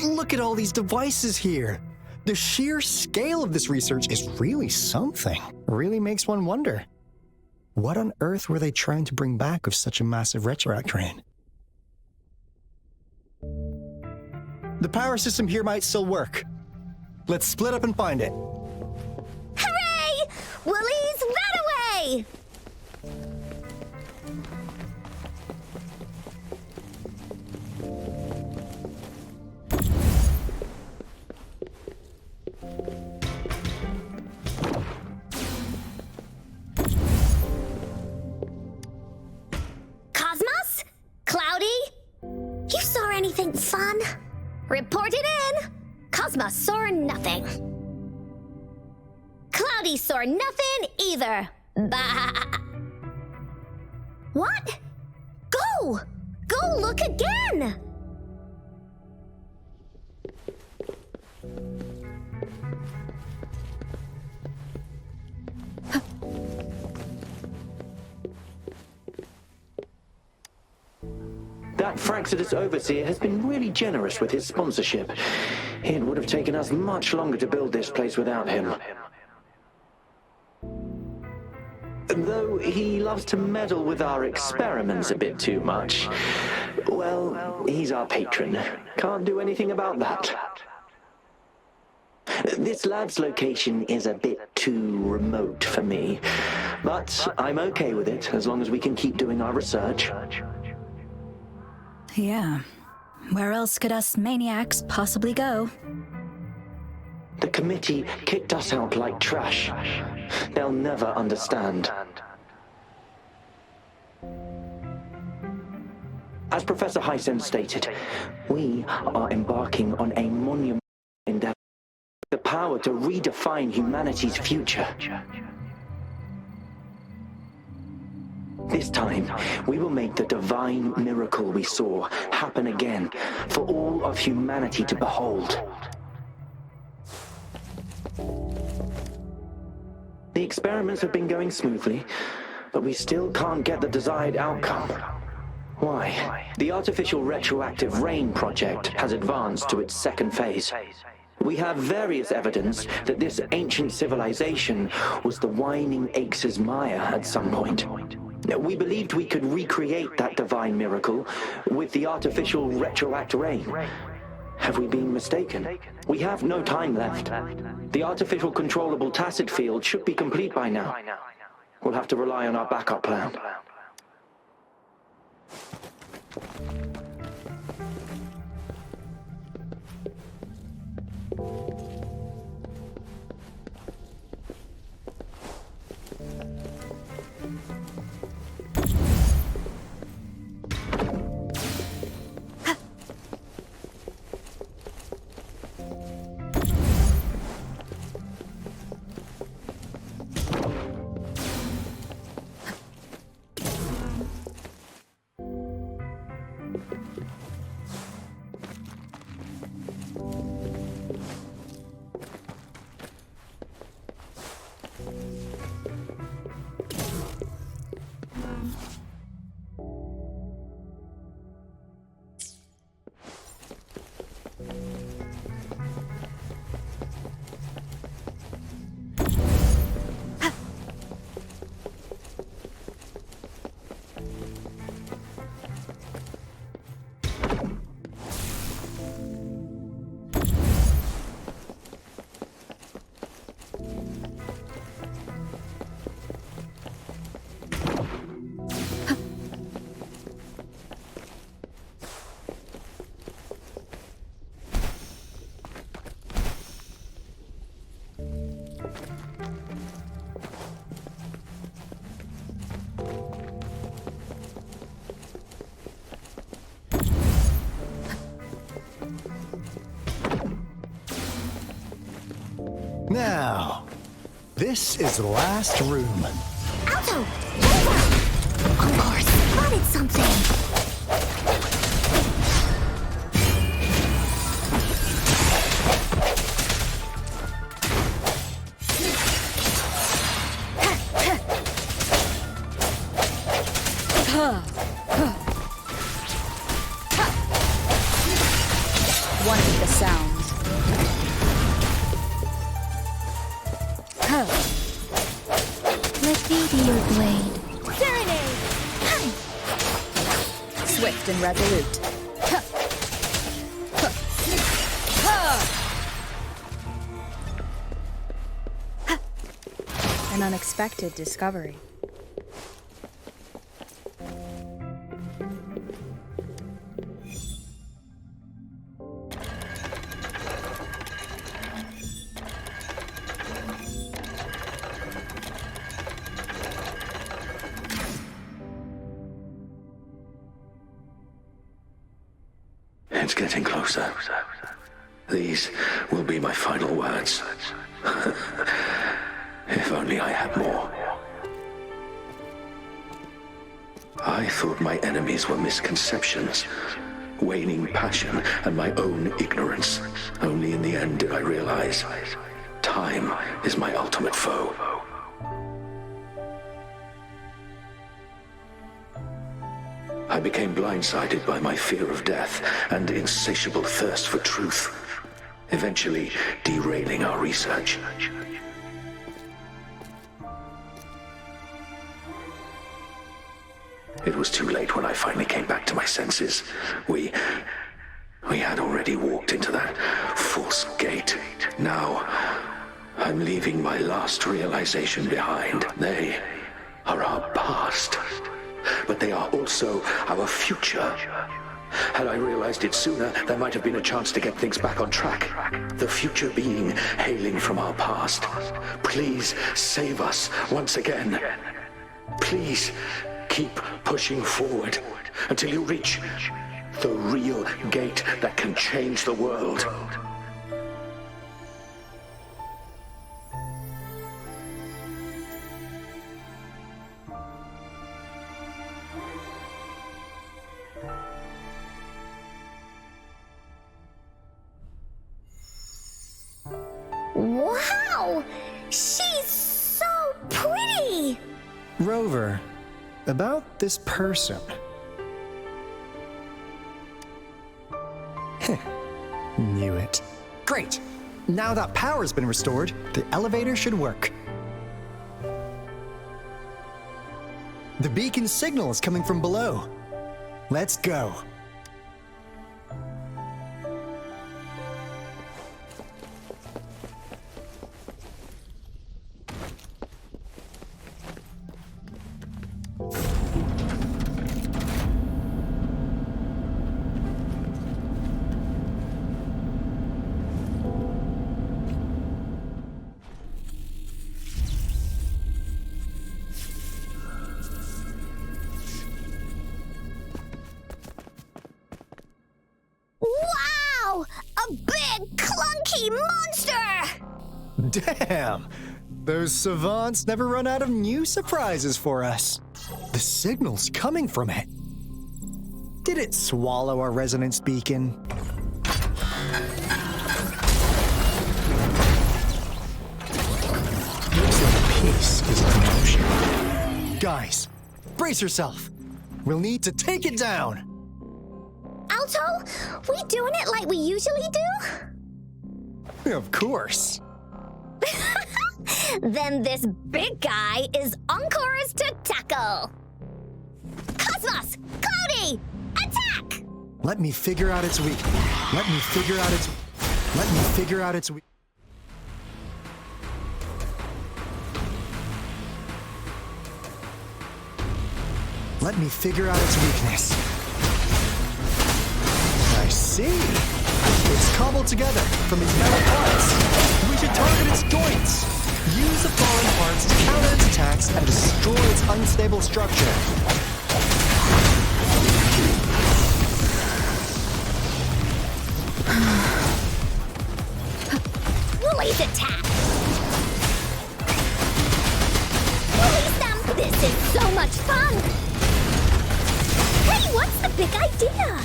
look at all these devices here. The sheer scale of this research is really something. Really makes one wonder. What on earth were they trying to bring back with such a massive retroact rain? The power system here might still work. Let's split up and find it. Hooray! Woolies, run away! Cosmos? Cloudy? You saw anything fun? Report it in! Cosmos saw nothing. Cloudy saw nothing either. Bah! What? Go! Go look again! That Fraxidus Overseer has been really generous with his sponsorship. It would have taken us much longer to build this place without him. Though he loves to meddle with our experiments a bit too much. Well, he's our patron. Can't do anything about that. This lab's location is a bit too remote for me, but I'm okay with it as long as we can keep doing our research. Yeah. Where else could us maniacs possibly go? The committee kicked us out like trash. They'll never understand. As Professor Hysen stated, we are embarking on a monumental endeavor. The power to redefine humanity's future. This time, we will make the divine miracle we saw happen again for all of humanity to behold. The experiments have been going smoothly, but we still can't get the desired outcome. Why? The artificial retroactive rain project has advanced to its second phase. We have various evidence that this ancient civilization was the Whining Aches' Maya at some point. We believed we could recreate that divine miracle with the artificial retroact rain. Have we been mistaken? We have no time left. The artificial controllable tacit field should be complete by now. We'll have to rely on our backup plan. Now, this is the last room. Alto! Over! Encore spotted something! One of the sounds. Let me be your blade. Serenade! Swift and resolute. An unexpected discovery. It's getting closer. These will be my final words. If only I had more. I thought my enemies were misconceptions, waning passion, and my own ignorance. Only in the end did I realize time is my ultimate foe. I became blindsided by my fear of death and insatiable thirst for truth, eventually derailing our research. It was too late when I finally came back to my senses. We had already walked into that false gate. Now, I'm leaving my last realization behind. They are our past, but they are also our future. Had I realized it sooner, there might have been a chance to get things back on track. The future being hailing from our past. Please save us once again. Please keep pushing forward until you reach the real gate that can change the world. Wow! She's so pretty! Rover, about this person. Knew it. Great! Now that power's been restored, the elevator should work. The beacon signal is coming from below. Let's go. Wow! A big, clunky monster! Damn! Those savants never run out of new surprises for us. The signal's coming from it. Did it swallow our resonance beacon? Looks like a piece is in motion. Guys, brace yourself. We'll need to take it down. Alto, we doing it like we usually do? Of course. Then this big guy is Encore's to tackle. Cosmos! Cloudy! Attack! Let me figure out its weakness. Let me figure out its weakness. Let me figure out its weakness. I see. It's cobbled together from these metal parts. We should target its joints. Use the fallen parts to counter its attacks and destroy its unstable structure. Release attack! This is so much fun! Hey, what's the big idea?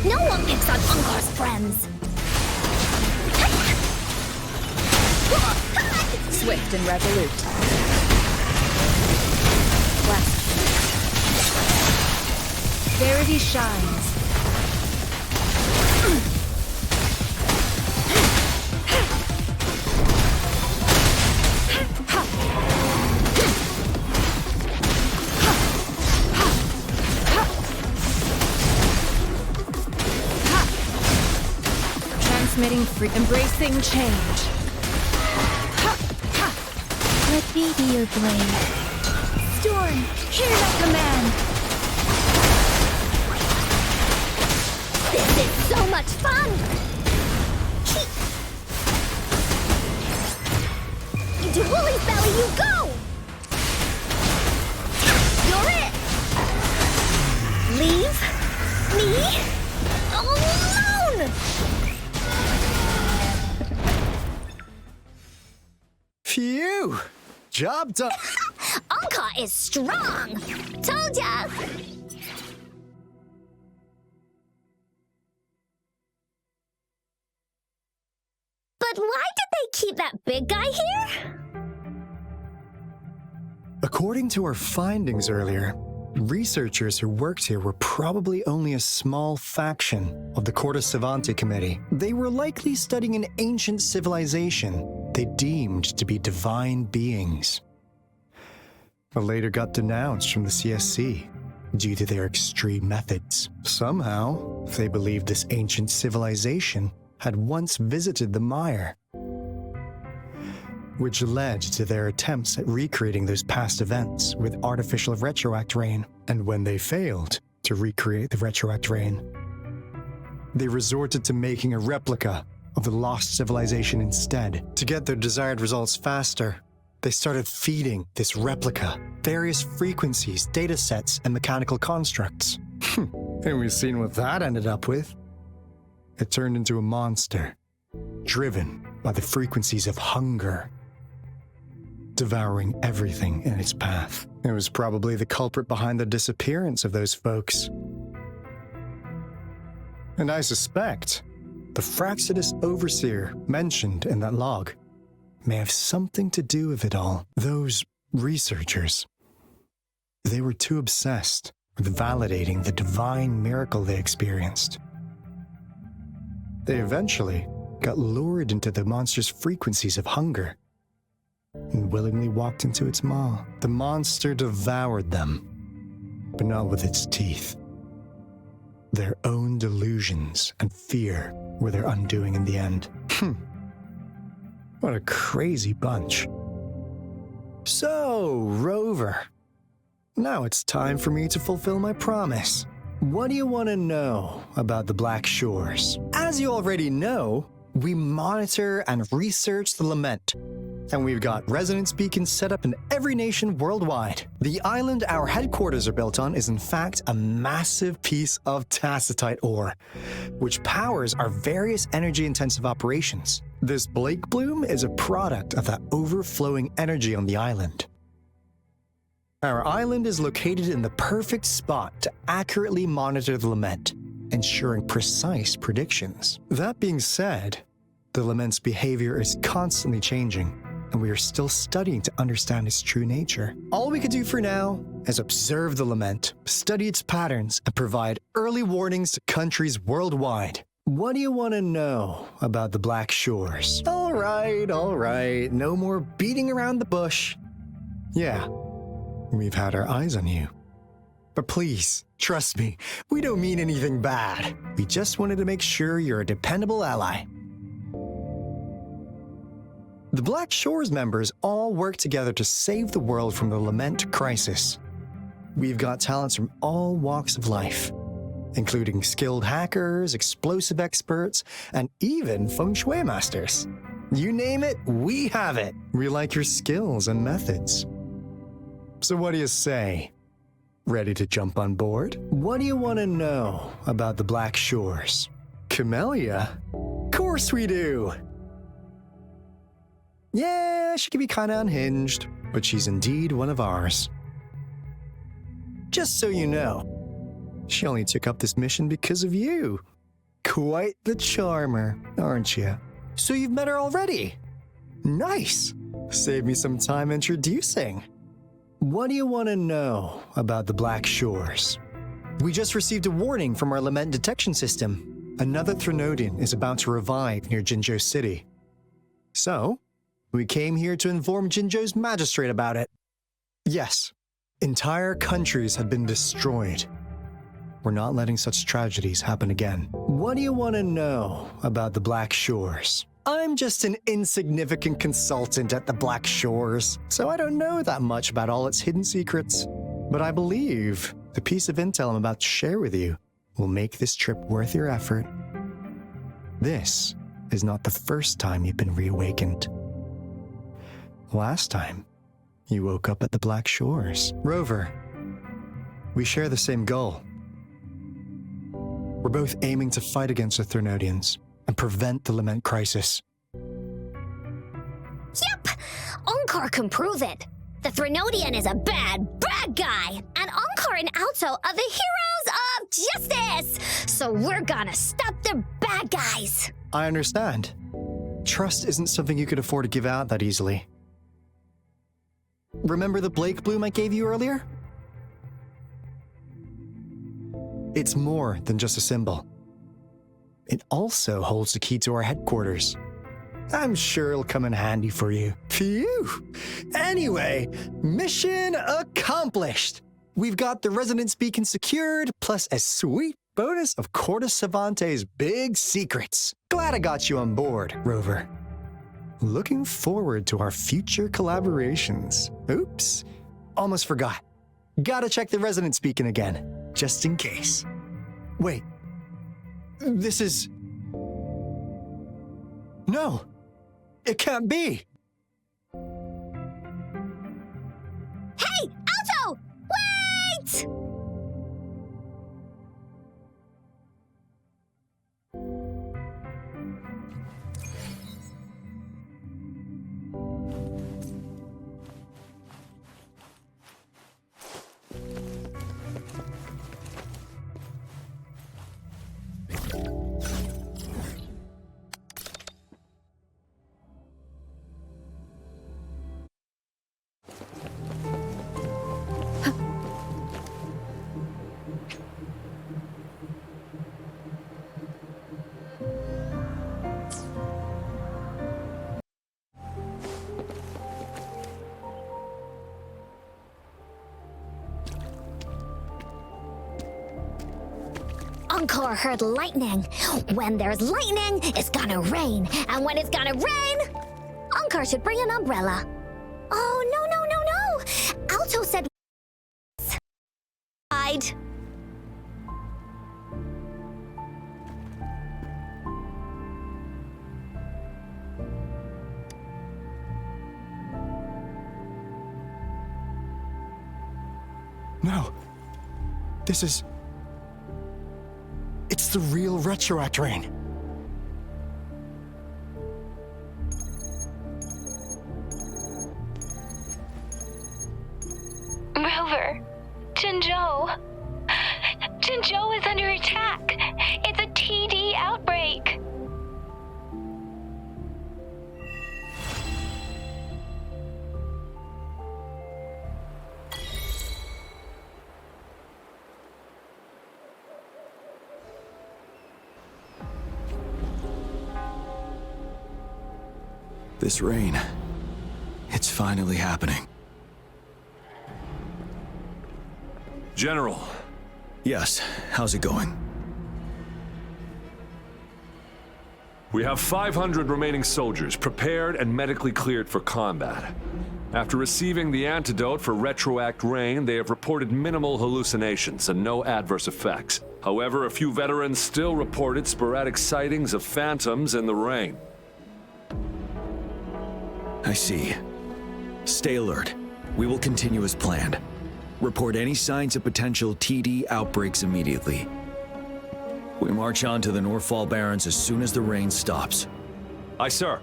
No one picks on Ungar's friends. Swift and resolute. Left. Verity shines. Transmitting free, embracing change. Let me be your blade. Storm, hear my command. This is so much fun! Into Woolly's belly you go! You're it! Leave me alone! Phew! Job done. Anka is strong! Told ya! But why did they keep that big guy here? According to our findings earlier, researchers who worked here were probably only a small faction of the Corte Savante Committee. They were likely studying an ancient civilization they deemed to be divine beings, but later got denounced from the CSC due to their extreme methods. Somehow, they believed this ancient civilization had once visited the mire, which led to their attempts at recreating those past events with artificial retroact rain. And when they failed to recreate the retroact rain, they resorted to making a replica of the lost civilization instead. To get their desired results faster, they started feeding this replica various frequencies, data sets, and mechanical constructs. And we've seen what that ended up with. It turned into a monster, driven by the frequencies of hunger, devouring everything in its path. It was probably the culprit behind the disappearance of those folks. And I suspect the Fraxidus Overseer mentioned in that log may have something to do with it all. Those researchers, they were too obsessed with validating the divine miracle they experienced. They eventually got lured into the monster's frequencies of hunger and willingly walked into its maw. The monster devoured them, but not with its teeth. Their own delusions and fear were their undoing in the end. What a crazy bunch. So, Rover, now it's time for me to fulfill my promise. What do you want to know about the Black Shores? As you already know, we monitor and research the Lament, and we've got resonance beacons set up in every nation worldwide. The island our headquarters are built on is in fact a massive piece of tacitite ore, which powers our various energy-intensive operations. This Blake Bloom is a product of that overflowing energy on the island. Our island is located in the perfect spot to accurately monitor the Lament, ensuring precise predictions. That being said, the Lament's behavior is constantly changing, and we are still studying to understand its true nature. All we can do for now is observe the Lament, study its patterns, and provide early warnings to countries worldwide. What do you want to know about the Black Shores? All right, no more beating around the bush. Yeah, we've had our eyes on you. But please, trust me, we don't mean anything bad. We just wanted to make sure you're a dependable ally. The Black Shores members all work together to save the world from the Lament crisis. We've got talents from all walks of life, including skilled hackers, explosive experts, and even feng shui masters. You name it, we have it. We like your skills and methods. So what do you say? Ready to jump on board? What do you want to know about the Black Shores? Camellia? course we do. Yeah, she can be kinda unhinged, but she's indeed one of ours. Just so you know, she only took up this mission because of you. Quite the charmer, aren't you? So you've met her already? Nice. Save me some time introducing. What do you want to know about the Black Shores? We just received a warning from our lament detection system. Another Threnodian is about to revive near Jinzhou City. So, we came here to inform Jinzhou's magistrate about it. Yes, entire countries have been destroyed. We're not letting such tragedies happen again. What do you want to know about the Black Shores? I'm just an insignificant consultant at the Black Shores, so I don't know that much about all its hidden secrets. But I believe the piece of intel I'm about to share with you will make this trip worth your effort. This is not the first time you've been reawakened. Last time, you woke up at the Black Shores. Rover, we share the same goal. We're both aiming to fight against the Threnodians and prevent the Lament crisis. Yep! Onkar can prove it. The Threnodian is a bad, bad guy, and Onkar and Alto are the heroes of justice! So we're gonna stop the bad guys! I understand. Trust isn't something you could afford to give out that easily. Remember the Blake bloom I gave you earlier? It's more than just a symbol. It also holds the key to our headquarters. I'm sure it'll come in handy for you. Phew! Anyway, mission accomplished! We've got the resonance beacon secured, plus a sweet bonus of Corda Savante's big secrets. Glad I got you on board, Rover. Looking forward to our future collaborations. Oops, almost forgot. Gotta check the resonance beacon again, just in case. Wait, this is... No, it can't be. Hey, Alto! Wait! Onkar heard lightning. When there's lightning, it's gonna rain. And when it's gonna rain, Onkar should bring an umbrella. Oh, no. Alto said... I'd... No, this is... It's the real Retroact Rain. Rover, Jinzhou. Jinzhou is under attack. It's a TD outbreak. This rain, it's finally happening. General. Yes, how's it going? We have 500 remaining soldiers prepared and medically cleared for combat. After receiving the antidote for Retroact Rain, they have reported minimal hallucinations and no adverse effects. However, a few veterans still reported sporadic sightings of phantoms in the rain. I see. Stay alert. We will continue as planned. Report any signs of potential TD outbreaks immediately. We march on to the Northfall Barrens as soon as the rain stops. Aye, sir.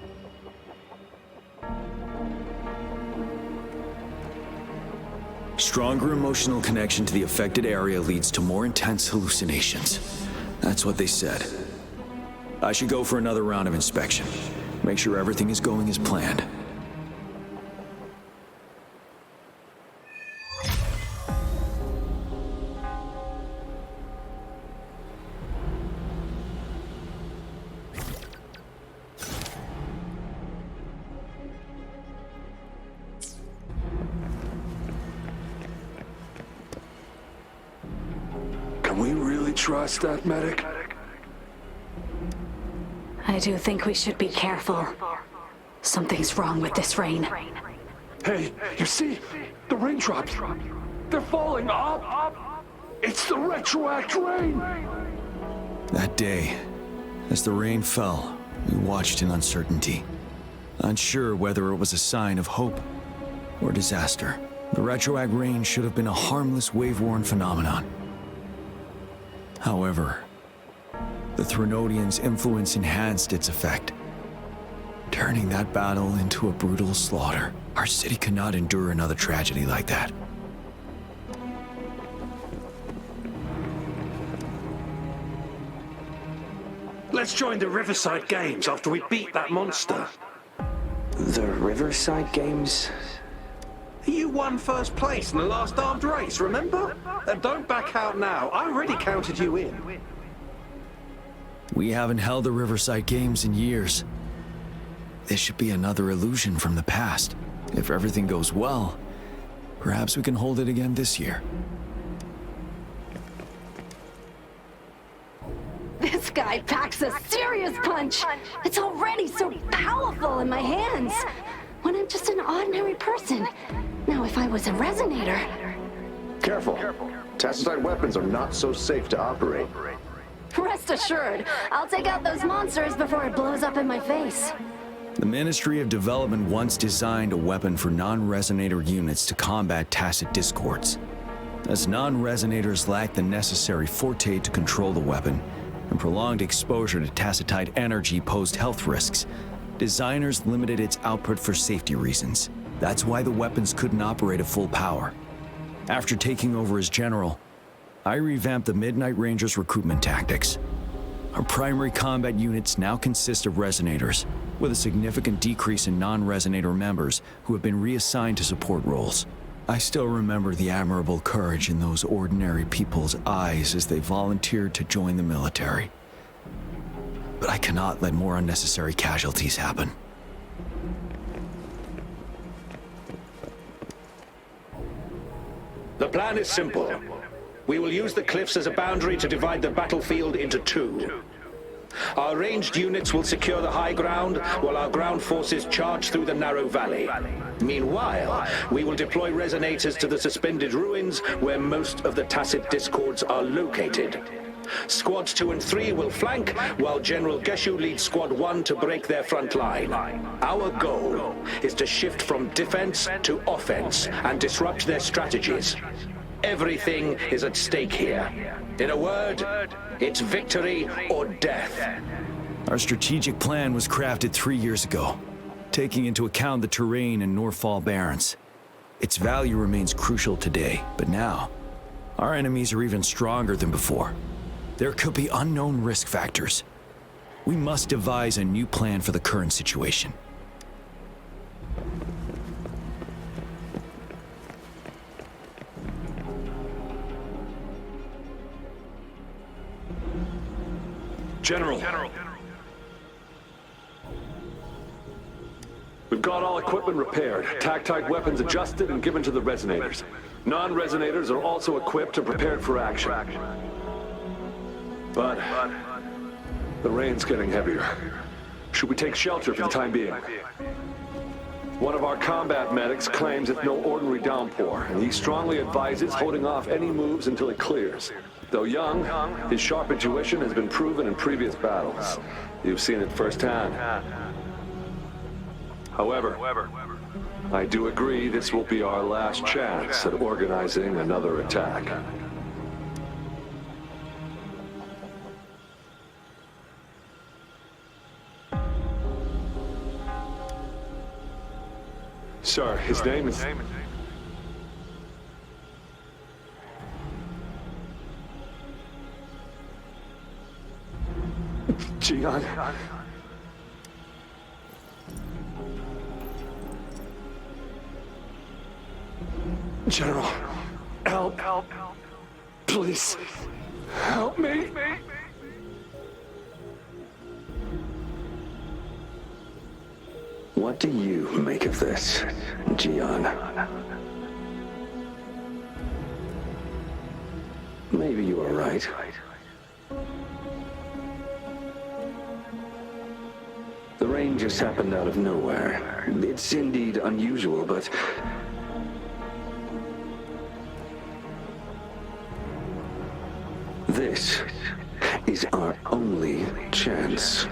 Stronger emotional connection to the affected area leads to more intense hallucinations. That's what they said. I should go for another round of inspection. Make sure everything is going as planned. Can we really trust that medic? I do think we should be careful. Something's wrong with this rain. Hey, you see? The raindrops. They're falling up. It's the retroact rain. That day, as the rain fell, we watched in uncertainty, unsure whether it was a sign of hope or disaster. The retroact rain should have been a harmless wave-worn phenomenon. However, the Threnodians' influence enhanced its effect, turning that battle into a brutal slaughter. Our city could not endure another tragedy like that. Let's join the Riverside Games after we beat that monster. The Riverside Games? You won first place in the last armed race, remember? Don't back out now. I already counted you in. We haven't held the Riverside Games in years. This should be another illusion from the past. If everything goes well, perhaps we can hold it again this year. This guy packs a serious punch. It's already so powerful in my hands. When I'm just an ordinary person. Now, if I was a resonator... Careful. Tacitite weapons are not so safe to operate. Rest assured, I'll take out those monsters before it blows up in my face. The Ministry of Development once designed a weapon for non-resonator units to combat tacit discords. As non-resonators lack the necessary forte to control the weapon, and prolonged exposure to tacitite energy posed health risks, designers limited its output for safety reasons. That's why the weapons couldn't operate at full power. After taking over as general, I revamped the Midnight Rangers' recruitment tactics. Our primary combat units now consist of resonators, with a significant decrease in non-resonator members who have been reassigned to support roles. I still remember the admirable courage in those ordinary people's eyes as they volunteered to join the military. But I cannot let more unnecessary casualties happen. The plan is simple. We will use the cliffs as a boundary to divide the battlefield into two. Our ranged units will secure the high ground, while our ground forces charge through the narrow valley. Meanwhile, we will deploy resonators to the suspended ruins, where most of the tacit discords are located. Squads 2 and 3 will flank, while General Geshu leads Squad 1 to break their front line. Our goal is to shift from defense to offense and disrupt their strategies. Everything is at stake here. In a word, it's victory or death. Our strategic plan was crafted 3 years ago, taking into account the terrain in Northfall Barrens. Its value remains crucial today, but now, our enemies are even stronger than before. There could be unknown risk factors. We must devise a new plan for the current situation. General. We've got all equipment repaired, tactite weapons adjusted and given to the resonators. Non-resonators are also equipped and prepared for action. But the rain's getting heavier. Should we take shelter for the time being? One of our combat medics claims it's no ordinary downpour, and he strongly advises holding off any moves until it clears. Though young, his sharp intuition has been proven in previous battles. You've seen it firsthand. However, I do agree this will be our last chance at organizing another attack. Sir, his name is... Gian. General, help. Please, help me. What do you make of this, Gian? Maybe you are right. The rain just happened out of nowhere. It's indeed unusual, but... this is our only chance.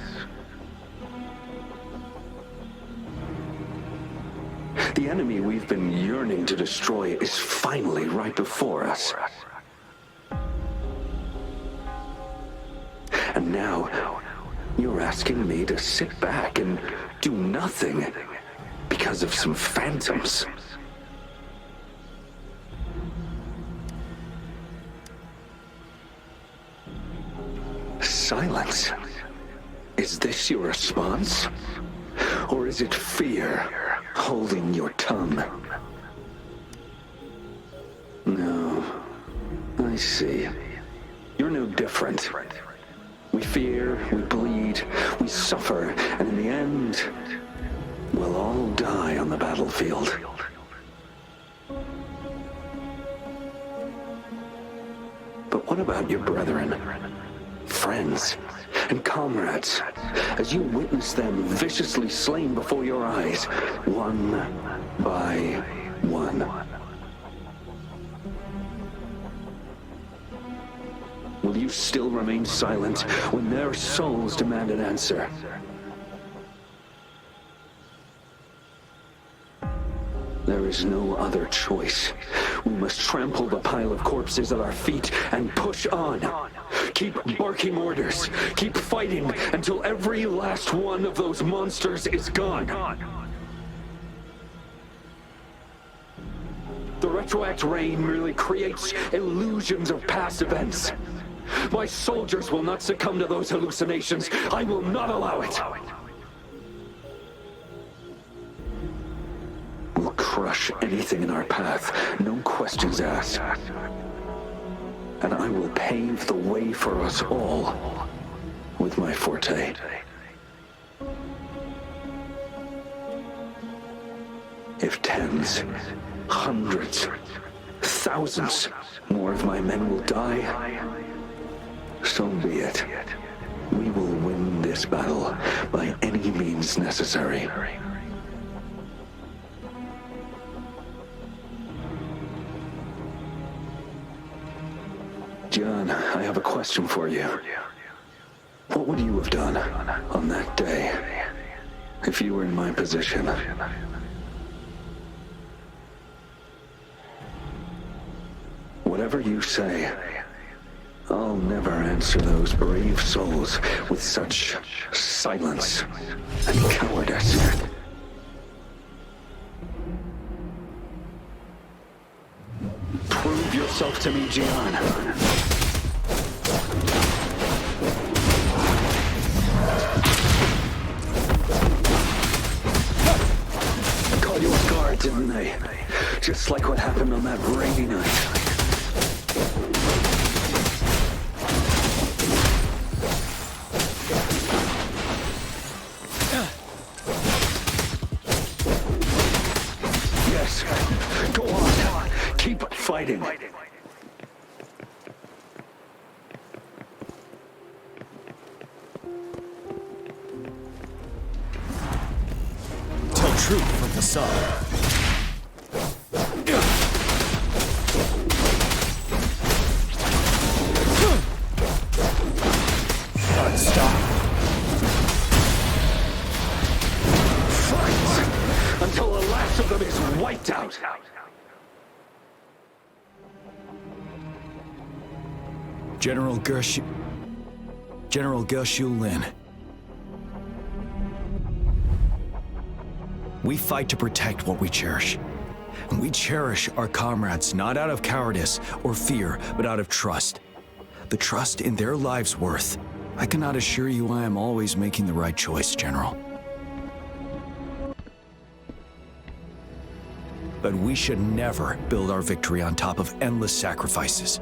The enemy we've been yearning to destroy is finally right before us. And now, you're asking me to sit back and do nothing because of some phantoms. Silence. Is this your response? Or is it fear holding your tongue? No. I see. You're no different. We fear, we bleed, we suffer, and in the end, we'll all die on the battlefield. But what about your brethren, friends, and comrades, as you witness them viciously slain before your eyes, one by one? Will you still remain silent when their souls demand an answer? There is no other choice. We must trample the pile of corpses at our feet and push on. Keep barking orders. Keep fighting until every last one of those monsters is gone. The retroact rain merely creates illusions of past events. My soldiers will not succumb to those hallucinations. I will not allow it. We'll crush anything in our path, no questions asked. And I will pave the way for us all with my forte. If tens, hundreds, thousands more of my men will die, so be it. We will win this battle by any means necessary. John, I have a question for you. What would you have done on that day if you were in my position? Whatever you say, I'll never answer those brave souls with such silence and cowardice. Prove yourself to me, Gian. Caught you off guard, didn't they? Just like what happened on that rainy night. Fighting. Tell truth from the sun. Stop. Fight until the last of them is wiped out. General Gershu Lin. We fight to protect what we cherish. And we cherish our comrades not out of cowardice or fear, but out of trust. The trust in their lives' worth. I cannot assure you I am always making the right choice, General. But we should never build our victory on top of endless sacrifices.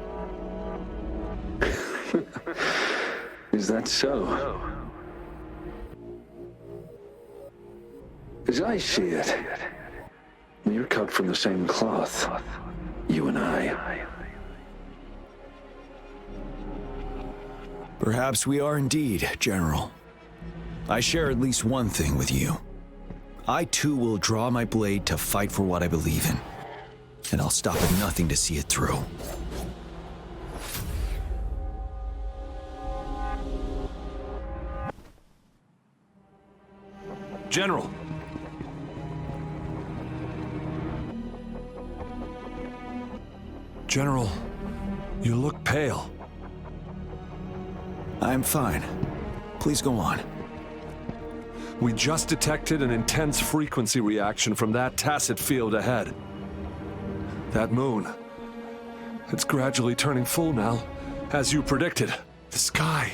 Is that so? As I see it, we're cut from the same cloth, you and I. Perhaps we are indeed, General. I share at least one thing with you. I too will draw my blade to fight for what I believe in. And I'll stop at nothing to see it through. General! General, you look pale. I'm fine. Please go on. We just detected an intense frequency reaction from that tacit field ahead. That moon, it's gradually turning full now, as you predicted. The sky,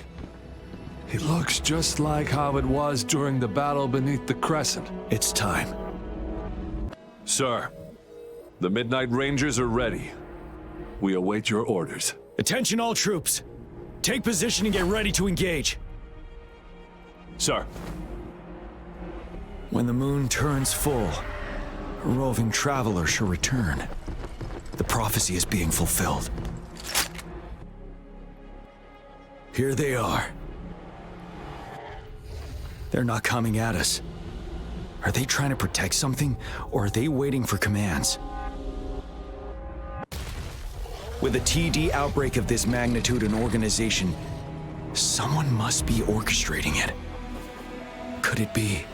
it looks just like how it was during the battle beneath the crescent. It's time. Sir, the Midnight Rangers are ready. We await your orders. Attention all troops. Take position and get ready to engage. Sir. When the moon turns full, a roving traveler shall return. The prophecy is being fulfilled. Here they are. They're not coming at us. Are they trying to protect something, or are they waiting for commands? With a TD outbreak of this magnitude and organization, someone must be orchestrating it. Could it be?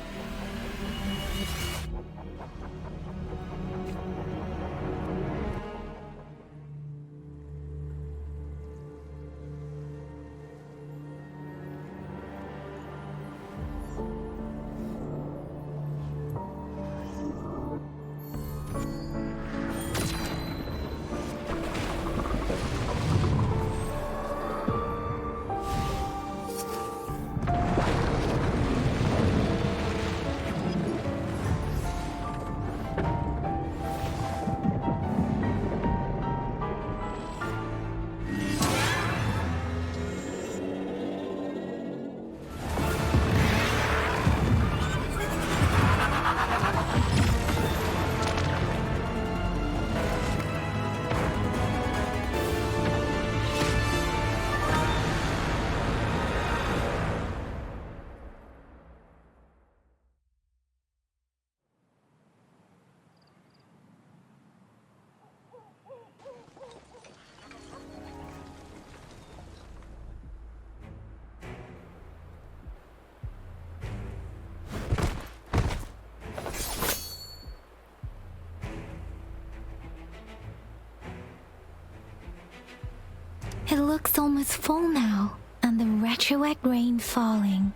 It looks almost full now, and the retroact rain falling.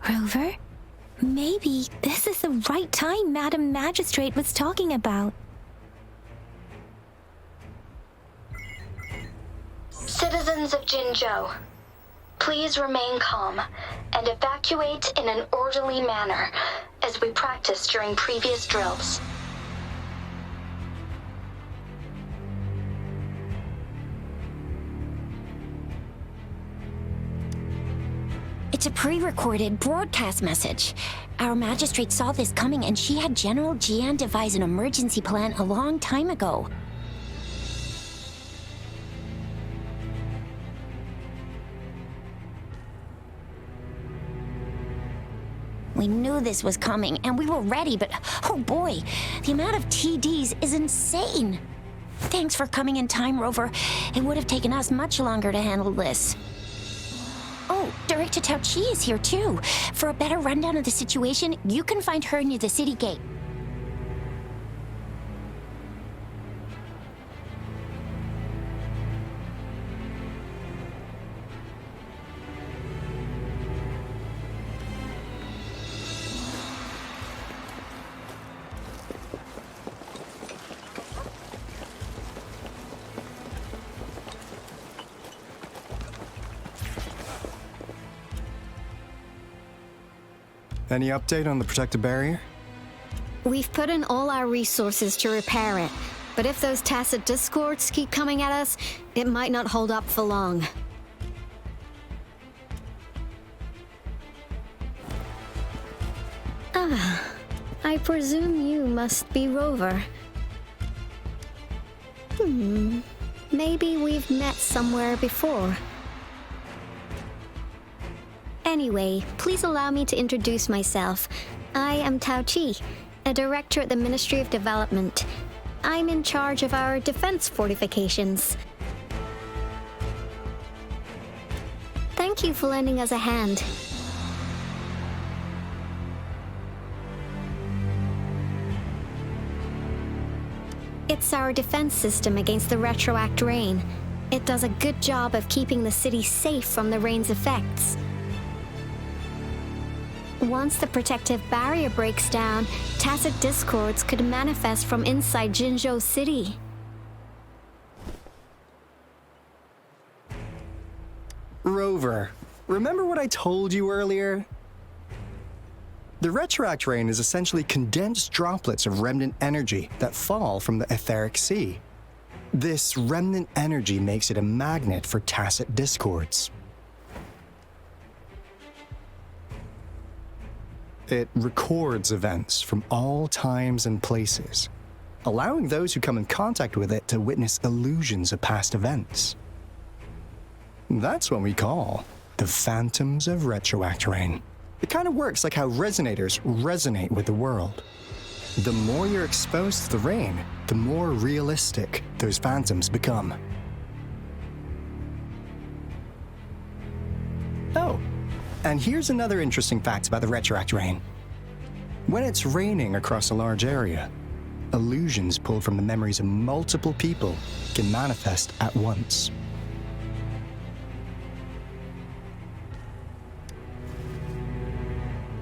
Rover, maybe this is the right time Madam Magistrate was talking about. Citizens of Jinzhou, please remain calm and evacuate in an orderly manner, as we practiced during previous drills. It's a pre-recorded broadcast message. Our magistrate saw this coming and she had General Jian devise an emergency plan a long time ago. We knew this was coming and we were ready, but oh boy, the amount of TDs is insane. Thanks for coming in time, Rover. It would have taken us much longer to handle this. Oh, Director Tao Chi is here too. For a better rundown of the situation, you can find her near the city gate. Any update on the protective barrier? We've put in all our resources to repair it, but if those tacit discords keep coming at us, it might not hold up for long. I presume you must be Rover. Maybe we've met somewhere before. Anyway, please allow me to introduce myself. I am Tao Chi, a director at the Ministry of Development. I'm in charge of our defense fortifications. Thank you for lending us a hand. It's our defense system against the retroact rain. It does a good job of keeping the city safe from the rain's effects. Once the protective barrier breaks down, tacit discords could manifest from inside Jinzhou City. Rover, remember what I told you earlier? The retroact rain is essentially condensed droplets of remnant energy that fall from the etheric sea. This remnant energy makes it a magnet for tacit discords. It records events from all times and places, allowing those who come in contact with it to witness illusions of past events. That's what we call the phantoms of retroact rain. It kind of works like how resonators resonate with the world. The more you're exposed to the rain, the more realistic those phantoms become. Oh, and here's another interesting fact about the retroact rain. When it's raining across a large area, illusions pulled from the memories of multiple people can manifest at once.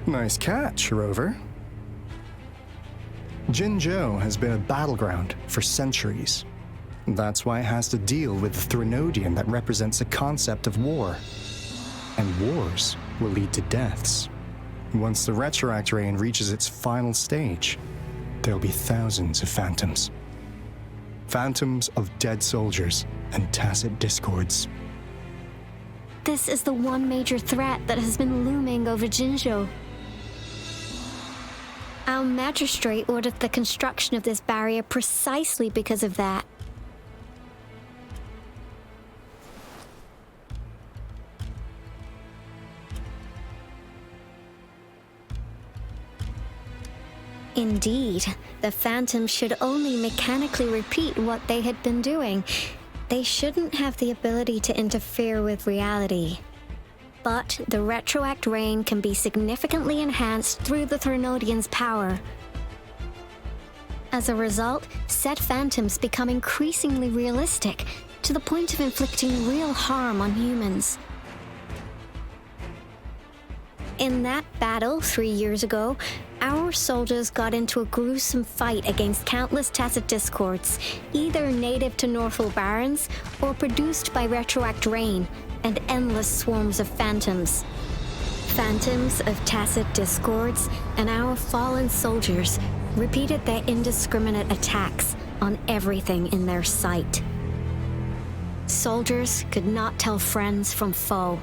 Nice catch, Rover. Jinzhou has been a battleground for centuries. That's why it has to deal with the Threnodian that represents the concept of war. And wars will lead to deaths. Once the retroact rain reaches its final stage, there'll be thousands of phantoms. Phantoms of dead soldiers and tacit discords. This is the one major threat that has been looming over Jinzhou. Our magistrate ordered the construction of this barrier precisely because of that. Indeed, the Phantoms should only mechanically repeat what they had been doing. They shouldn't have the ability to interfere with reality. But the retroact rain can be significantly enhanced through the Threnodian's power. As a result, said phantoms become increasingly realistic, to the point of inflicting real harm on humans. In that battle 3 years ago, our soldiers got into a gruesome fight against countless tacit discords, either native to Northwell Barrens or produced by retroact rain, and endless swarms of phantoms. Phantoms of tacit discords and our fallen soldiers repeated their indiscriminate attacks on everything in their sight. Soldiers could not tell friends from foe.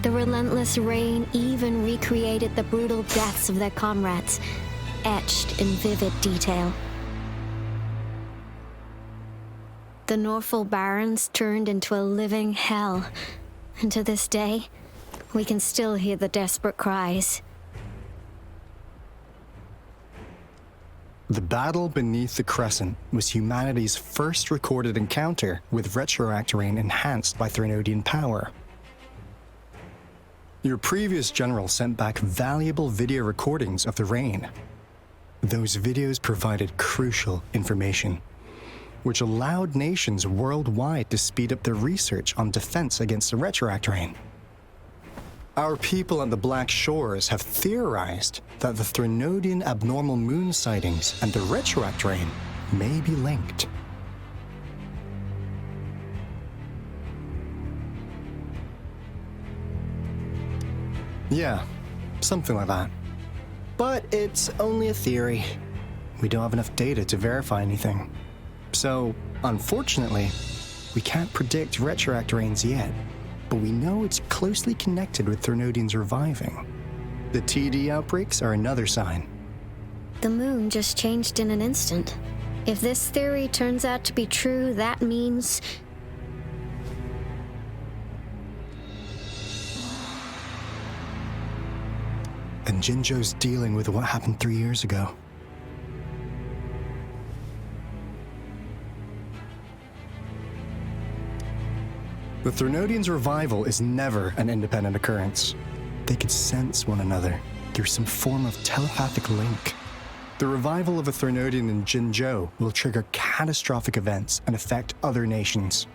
The relentless rain even recreated the brutal deaths of their comrades, etched in vivid detail. The Northwell Barrens turned into a living hell, and to this day, we can still hear the desperate cries. The battle beneath the Crescent was humanity's first recorded encounter with retroact rain enhanced by Threnodian power. Your previous general sent back valuable video recordings of the rain. Those videos provided crucial information, which allowed nations worldwide to speed up their research on defense against the retroact rain. Our people at the Black Shores have theorized that the Threnodian abnormal moon sightings and the retroact rain may be linked. Yeah, something like that. But it's only a theory. We don't have enough data to verify anything. So, unfortunately, we can't predict retroact rains yet, but we know it's closely connected with Threnodians reviving. The TD outbreaks are another sign. The moon just changed in an instant. If this theory turns out to be true, that means... And Jinzhou's dealing with what happened 3 years ago. The Threnodians' revival is never an independent occurrence. They could sense one another through some form of telepathic link. The revival of a Threnodian in Jinzhou will trigger catastrophic events and affect other nations.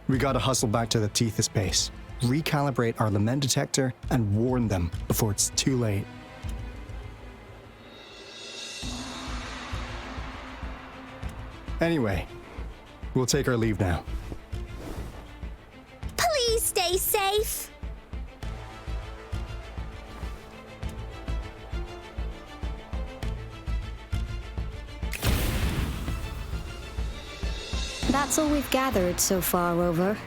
We gotta hustle back to the Tethys base, recalibrate our lament detector, and warn them before it's too late. Anyway, we'll take our leave now. Please stay safe. That's all we've gathered so far, Rover.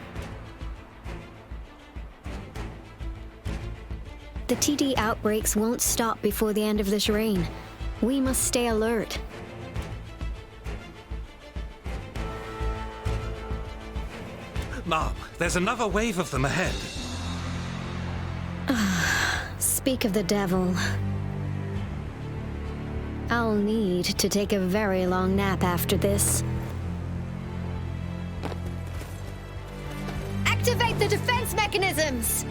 The TD outbreaks won't stop before the end of this reign. We must stay alert. Mom, there's another wave of them ahead. Speak of the devil. I'll need to take a very long nap after this. Activate the defense mechanisms!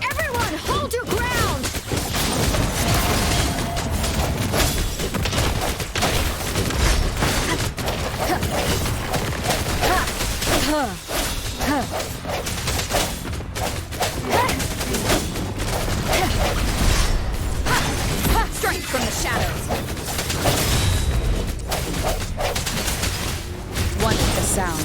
Everyone, hold your ground! Strike from the shadows. One with the sound.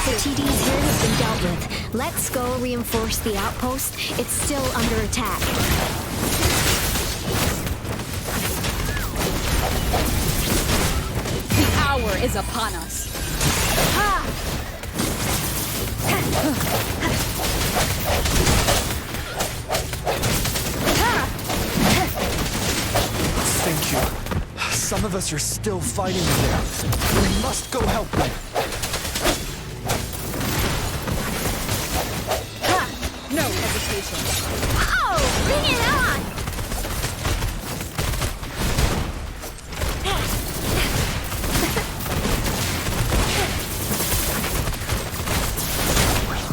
The TD's here has been dealt with. Let's go reinforce the outpost. It's still under attack. The hour is upon us. Thank you. Some of us are still fighting there. We must go help them. No hesitation. Oh, bring it on!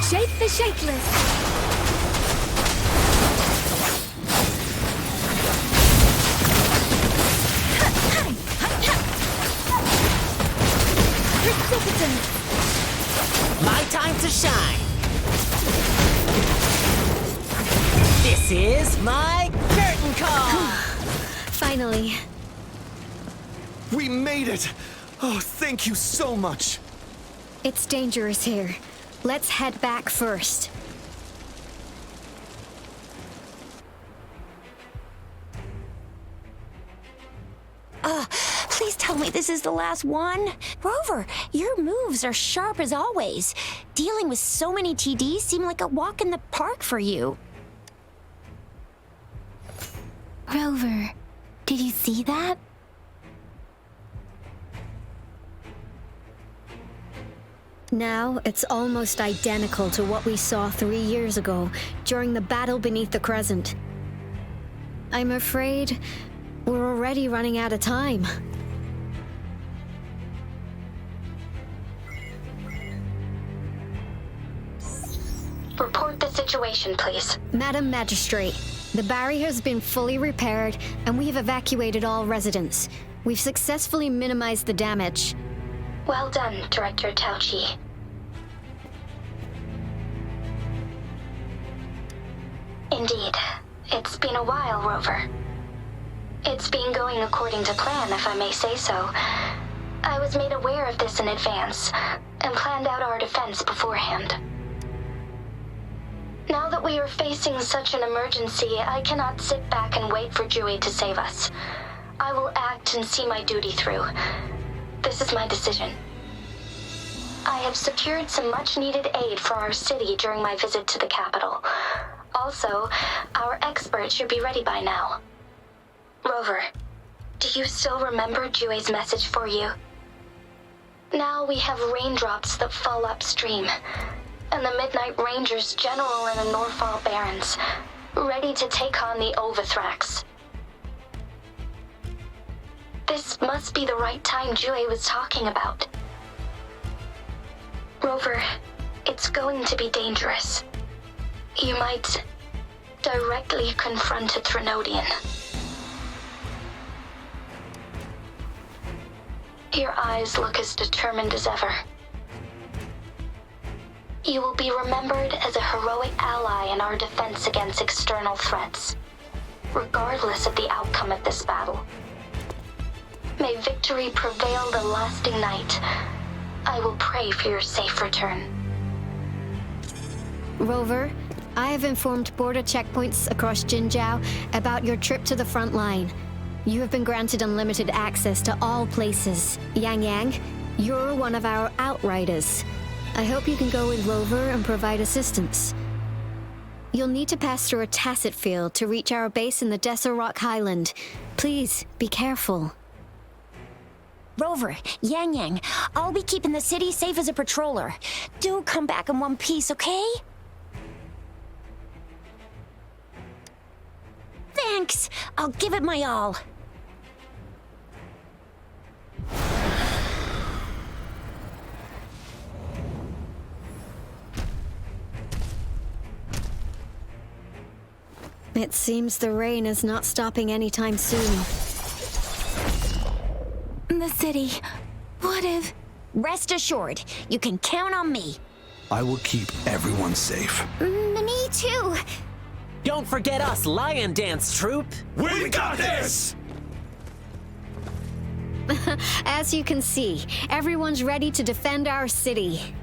Shake the shakeless. My time to shine. This is my curtain call. Finally. We made it! Oh, thank you so much. It's dangerous here. Let's head back first. Please tell me this is the last one. Rover, your moves are sharp as always. Dealing with so many TDs seem like a walk in the park for you. Rover, did you see that? Now it's almost identical to what we saw 3 years ago during the battle beneath the Crescent. I'm afraid we're already running out of time. Report the situation, please. Madam Magistrate, the barrier has been fully repaired and we have evacuated all residents. We've successfully minimized the damage. Well done, Director Tauchi. Indeed. It's been a while, Rover. It's been going according to plan, if I may say so. I was made aware of this in advance, and planned out our defense beforehand. Now that we are facing such an emergency, I cannot sit back and wait for Dewey to save us. I will act and see my duty through. This is my decision. I have secured some much-needed aid for our city during my visit to the capital. Also, our expert should be ready by now. Rover, do you still remember Dewey's message for you? Now we have raindrops that fall upstream, and the Midnight Rangers General in the Norfall Barrens, ready to take on the Overthrax. This must be the right time Dewey was talking about. Rover, it's going to be dangerous. You might directly confront a Threnodian. Your eyes look as determined as ever. You will be remembered as a heroic ally in our defense against external threats, regardless of the outcome of this battle. May victory prevail the lasting night. I will pray for your safe return. Rover, I have informed border checkpoints across Jinzhou about your trip to the front line. You have been granted unlimited access to all places. Yang Yang, you're one of our outriders. I hope you can go with Rover and provide assistance. You'll need to pass through a tacit field to reach our base in the Desert Rock Highland. Please, be careful. Rover, Yang Yang, I'll be keeping the city safe as a patroller. Do come back in one piece, okay? Thanks. I'll give it my all. It seems the rain is not stopping anytime soon. The city. What if... Rest assured, you can count on me. I will keep everyone safe. Me too. Don't forget us, Lion Dance Troop. We got this! As you can see, everyone's ready to defend our city.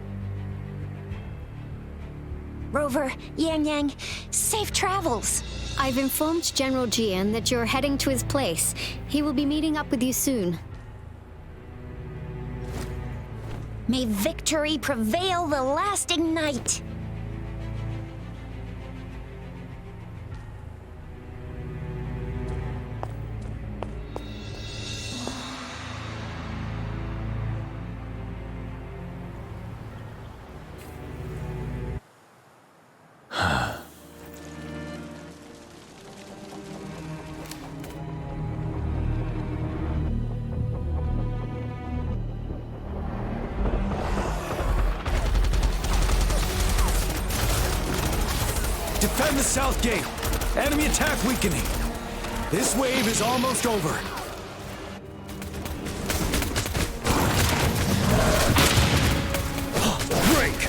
Rover, Yang Yang, safe travels. I've informed General Jian that you're heading to his place. He will be meeting up with you soon. May victory prevail the lasting night. Defend the south gate. Enemy attack weakening. This wave is almost over. Break!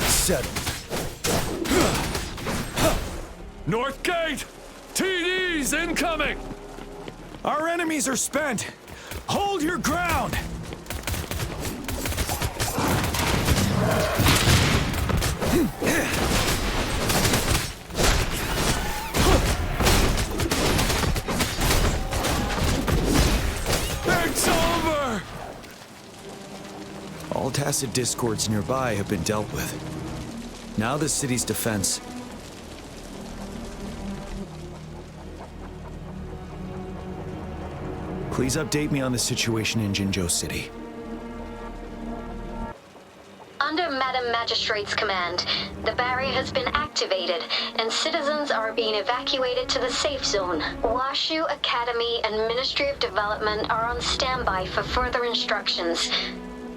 Settle. North Gate! TDs incoming! Our enemies are spent. Hold your ground! It's over! Tacit discords nearby have been dealt with. Now the city's defense. Please update me on the situation in Jinzhou City. Under Madam Magistrate's command, the barrier has been activated, and citizens are being evacuated to the safe zone. Washu Academy and Ministry of Development are on standby for further instructions.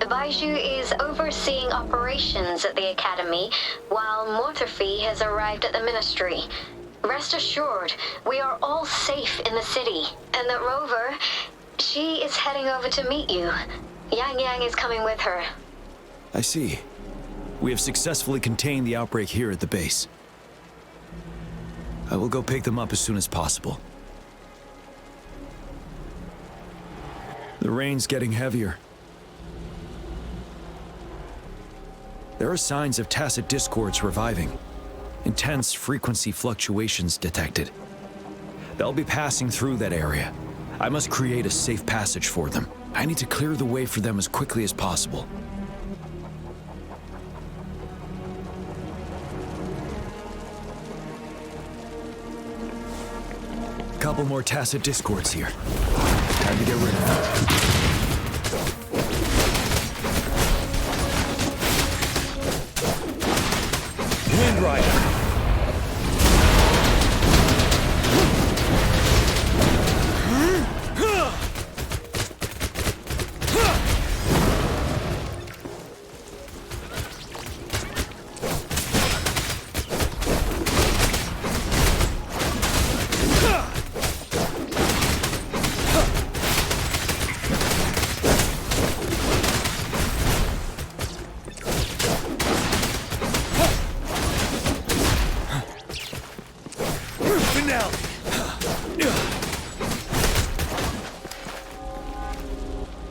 Baiju is overseeing operations at the Academy, while Mortherfee has arrived at the Ministry. Rest assured, we are all safe in the city, and that Rover, she is heading over to meet you. Yang Yang is coming with her. I see. We have successfully contained the outbreak here at the base. I will go pick them up as soon as possible. The rain's getting heavier. There are signs of tacit discords reviving. Intense frequency fluctuations detected. They'll be passing through that area. I must create a safe passage for them. I need to clear the way for them as quickly as possible. Couple more tacit discords here. Time to get rid of them. Wind Rider!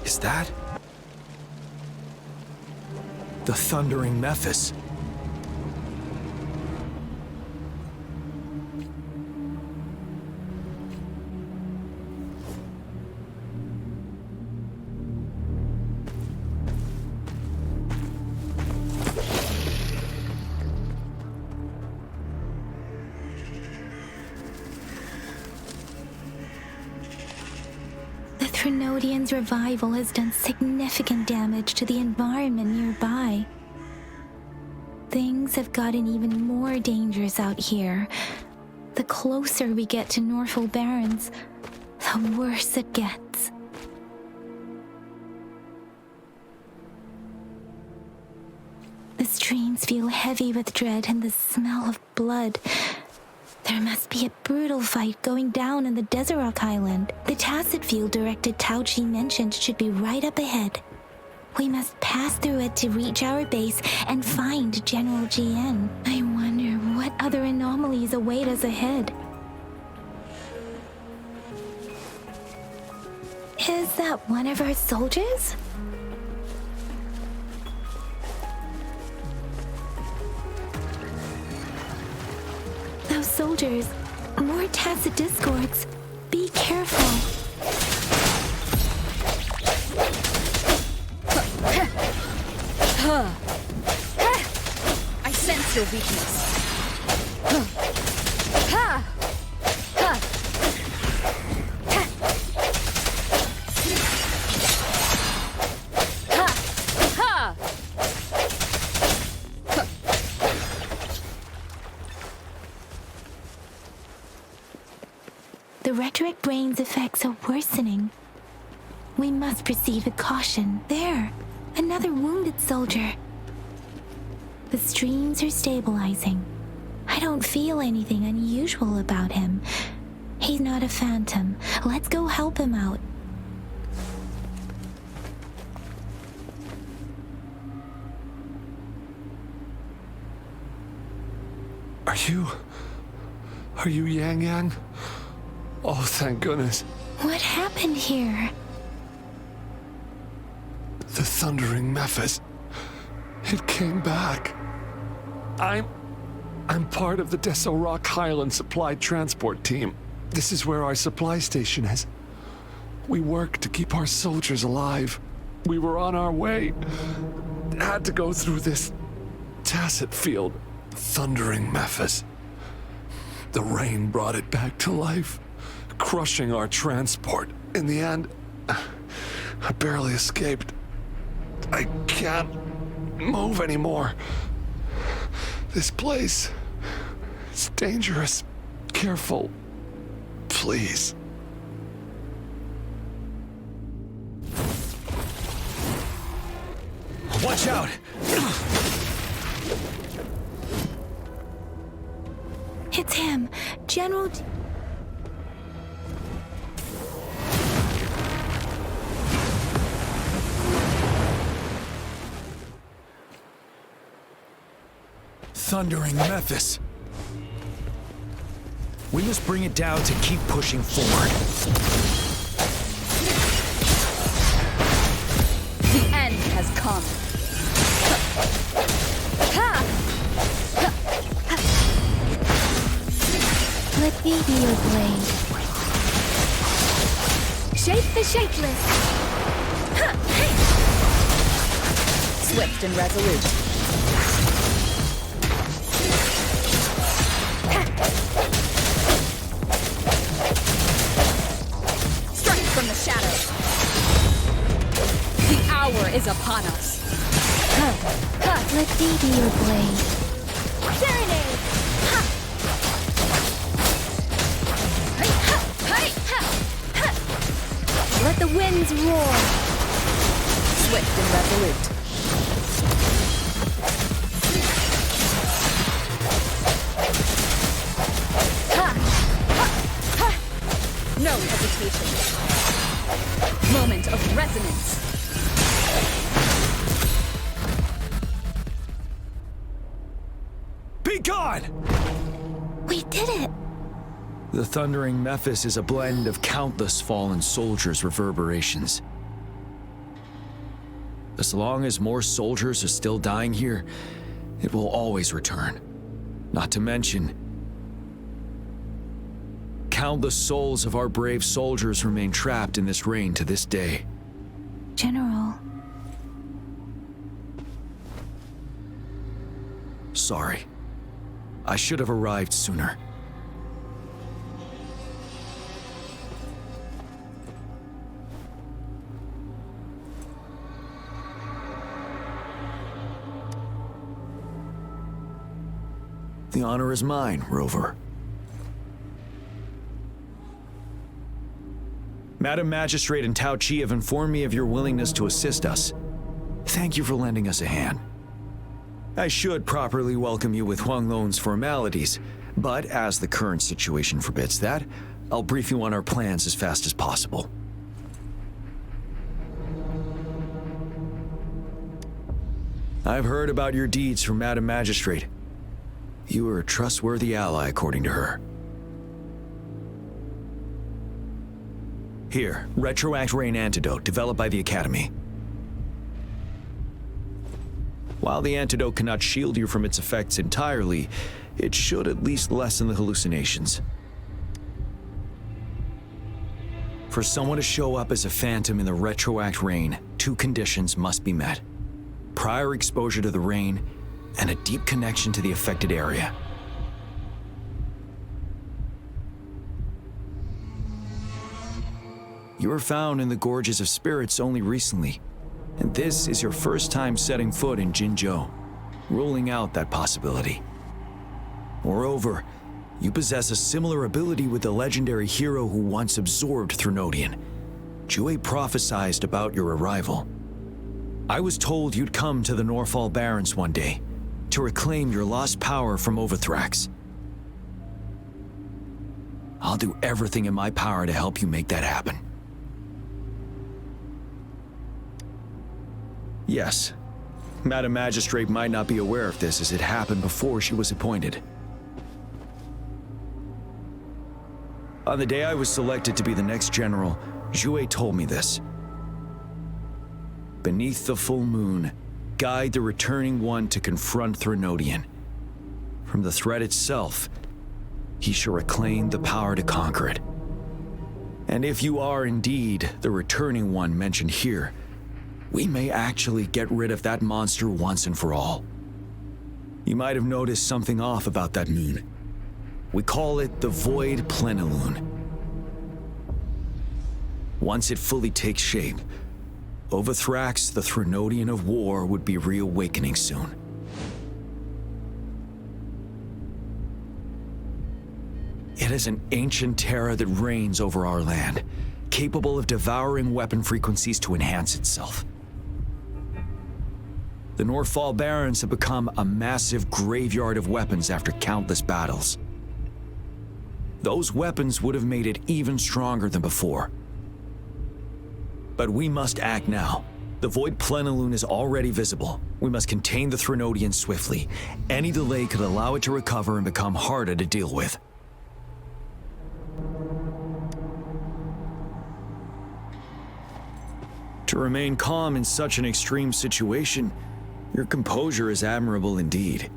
Is that the thundering Mephis? Trinodian's revival has done significant damage to the environment nearby. Things have gotten even more dangerous out here. The closer we get to Norfolk Barrens, the worse it gets. The streams feel heavy with dread and the smell of blood. There must be a brutal fight going down in the Desert Island. The tacit field directed Tao Chi mentioned should be right up ahead. We must pass through it to reach our base and find General GN. I wonder what other anomalies await us ahead. Is that one of our soldiers? Those soldiers, more tacit discords. Be careful. I sense your weakness. The rhetoric brain's effects are worsening. We must proceed with caution. There, another wounded soldier. The streams are stabilizing. I don't feel anything unusual about him. He's not a phantom. Let's go help him out. Are you Yang Yang? Oh, thank goodness. What happened here? The thundering Mephis. It came back. I'm part of the Deso Rock Highland Supply Transport Team. This is where our supply station is. We work to keep our soldiers alive. We were on our way. had to go through this tacit field, thundering Memphis. The rain brought it back to life, crushing our transport. In the end, I barely escaped. I can't move anymore. This place, it's dangerous. Careful, please. Watch out! It's him, General. Thundering Memphis. We must bring it down to keep pushing forward. The end has come. Let me be your blade. Shape the shapeless. Swift and resolute. Strike from the shadows. The hour is upon us. Let me be your blade. Serenade! Let the winds roar. Swift and resolute. No hesitation. Moment of resonance. Be gone! We did it! The thundering Memphis is a blend of countless fallen soldiers' reverberations. As long as more soldiers are still dying here, it will always return. Not to mention, countless souls of our brave soldiers remain trapped in this rain to this day. General. Sorry. I should have arrived sooner. The honor is mine, Rover. Madam Magistrate and Tao Chi have informed me of your willingness to assist us. Thank you for lending us a hand. I should properly welcome you with Huang Lon's formalities, but as the current situation forbids that, I'll brief you on our plans as fast as possible. I've heard about your deeds from Madam Magistrate. You are a trustworthy ally, according to her. Here, Retroact Rain Antidote, developed by the Academy. While the antidote cannot shield you from its effects entirely, it should at least lessen the hallucinations. For someone to show up as a phantom in the Retroact Rain, 2 conditions must be met. Prior exposure to the rain, and a deep connection to the affected area. You were found in the Gorges of Spirits only recently, and this is your first time setting foot in Jinzhou, ruling out that possibility. Moreover, you possess a similar ability with the legendary hero who once absorbed Threnodian. Jue prophesied about your arrival. I was told you'd come to the Norfall Barrens one day, to reclaim your lost power from Overthrax. I'll do everything in my power to help you make that happen. Yes, Madam Magistrate might not be aware of this as it happened before she was appointed. On the day I was selected to be the next general, Jue told me this. Beneath the full moon, guide the returning one to confront Threnodian. From the threat itself, he shall reclaim the power to conquer it. And if you are indeed the returning one mentioned here, we may actually get rid of that monster once and for all. You might have noticed something off about that moon. We call it the Void Plenilune. Once it fully takes shape, Overthrax, the Threnodian of War, would be reawakening soon. It is an ancient terror that reigns over our land, capable of devouring weapon frequencies to enhance itself. The Northfall Barrens have become a massive graveyard of weapons after countless battles. Those weapons would have made it even stronger than before. But we must act now. The Void Plenilune is already visible. We must contain the Threnodian swiftly. Any delay could allow it to recover and become harder to deal with. To remain calm in such an extreme situation, your composure is admirable indeed.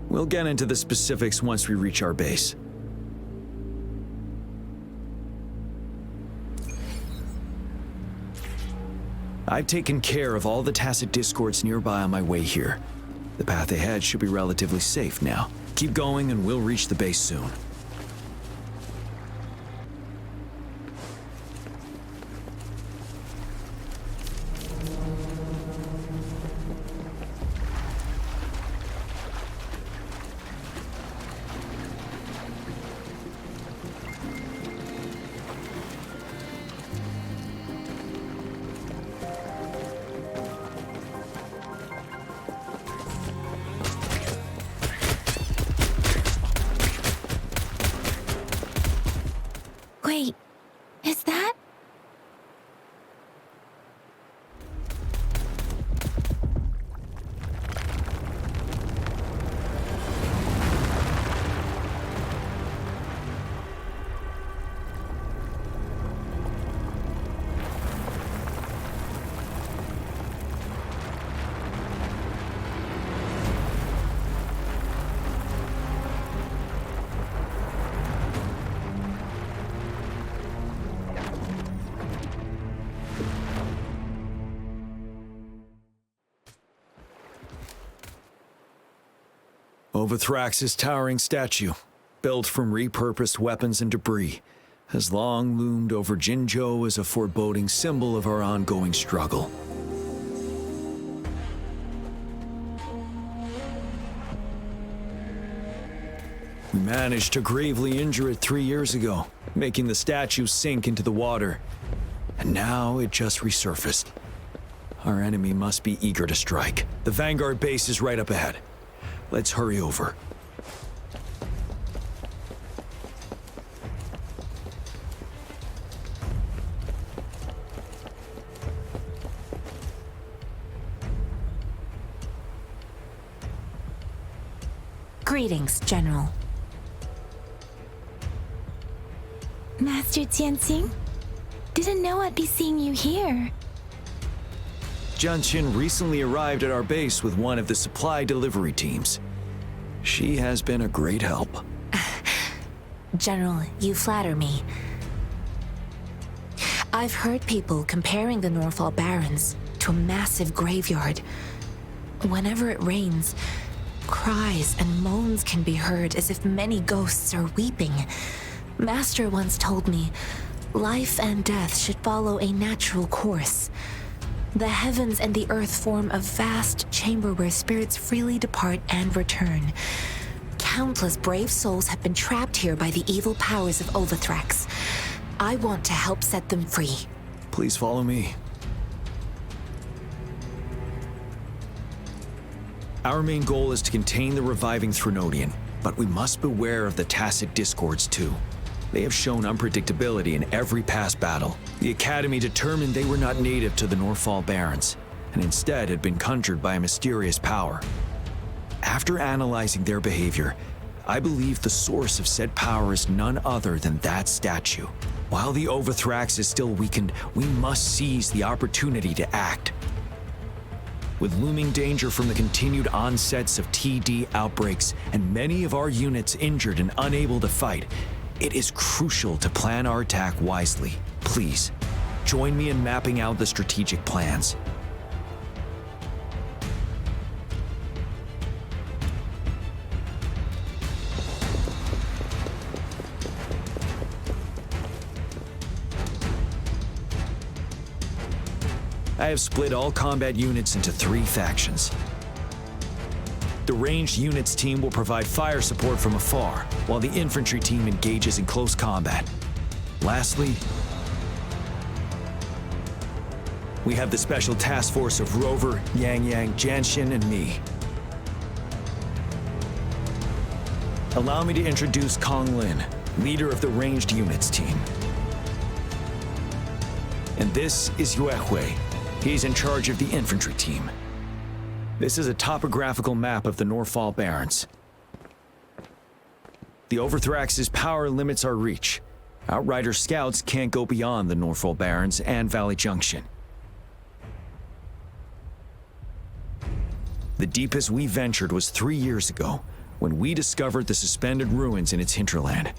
We'll get into the specifics once we reach our base. I've taken care of all the tacit discords nearby on my way here. The path ahead should be relatively safe now. Keep going and we'll reach the base soon. Wait, is that? Overthrax's towering statue, built from repurposed weapons and debris, has long loomed over Jinzhou as a foreboding symbol of our ongoing struggle. We managed to gravely injure it 3 years ago, making the statue sink into the water. And now it just resurfaced. Our enemy must be eager to strike. The Vanguard base is right up ahead. Let's hurry over. Greetings, General. Master Jianxing? Didn't know I'd be seeing you here. Jianqin recently arrived at our base with one of the supply delivery teams. She has been a great help. General, you flatter me. I've heard people comparing the Northfall Barrens to a massive graveyard. Whenever it rains, cries and moans can be heard as if many ghosts are weeping. Master once told me, life and death should follow a natural course. The heavens and the earth form a vast chamber where spirits freely depart and return. Countless brave souls have been trapped here by the evil powers of Overthrax. I want to help set them free. Please follow me. Our main goal is to contain the reviving Threnodian, but we must beware of the tacit discords too. They have shown unpredictability in every past battle. The Academy determined they were not native to the Northfall Barrens, and instead had been conjured by a mysterious power. After analyzing their behavior, I believe the source of said power is none other than that statue. While the Overthrax is still weakened, we must seize the opportunity to act. With looming danger from the continued onsets of TD outbreaks and many of our units injured and unable to fight, it is crucial to plan our attack wisely. Please, Join me in mapping out the strategic plans. I have split all combat units into 3 factions. The ranged units team will provide fire support from afar, while the infantry team engages in close combat. Lastly, we have the special task force of Rover, Yang Yang, Janshin, and me. Allow me to introduce Kong Lin, leader of the ranged units team. And this is Yue Hui. He's in charge of the infantry team. This is a topographical map of the Norfall Barrens. The Overthrax's power limits our reach. Outrider scouts can't go beyond the Norfall Barrens and Valley Junction. The deepest we ventured was 3 years ago, when we discovered the suspended ruins in its hinterland.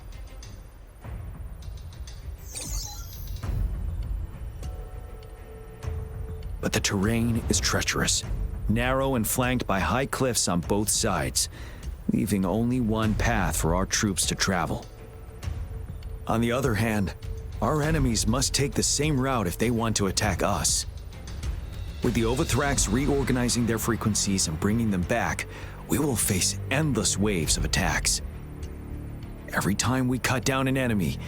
But the terrain is treacherous, narrow and flanked by high cliffs on both sides, leaving only one path for our troops to travel. On the other hand, our enemies must take the same route if they want to attack us. With the Overthrax reorganizing their frequencies and bringing them back, we will face endless waves of attacks. Every time we cut down an enemy,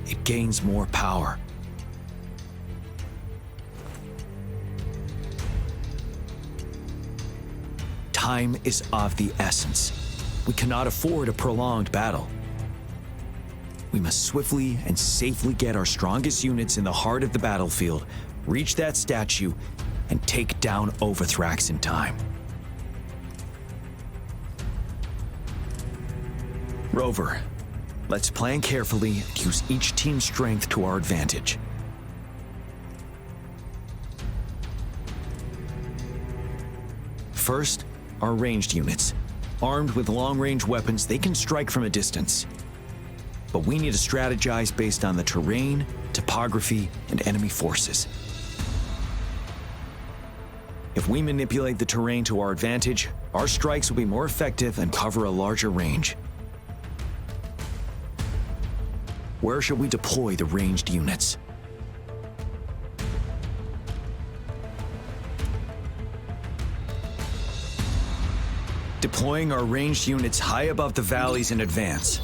it gains more power. Time is of the essence. We cannot afford a prolonged battle. We must swiftly and safely get our strongest units in the heart of the battlefield, reach that statue, and take down Overthrax in time. Rover, let's plan carefully and use each team's strength to our advantage. First, our ranged units. Armed with long-range weapons, they can strike from a distance. But we need to strategize based on the terrain, topography, and enemy forces. If we manipulate the terrain to our advantage, our strikes will be more effective and cover a larger range. Where should we deploy the ranged units? Deploying our ranged units high above the valleys in advance.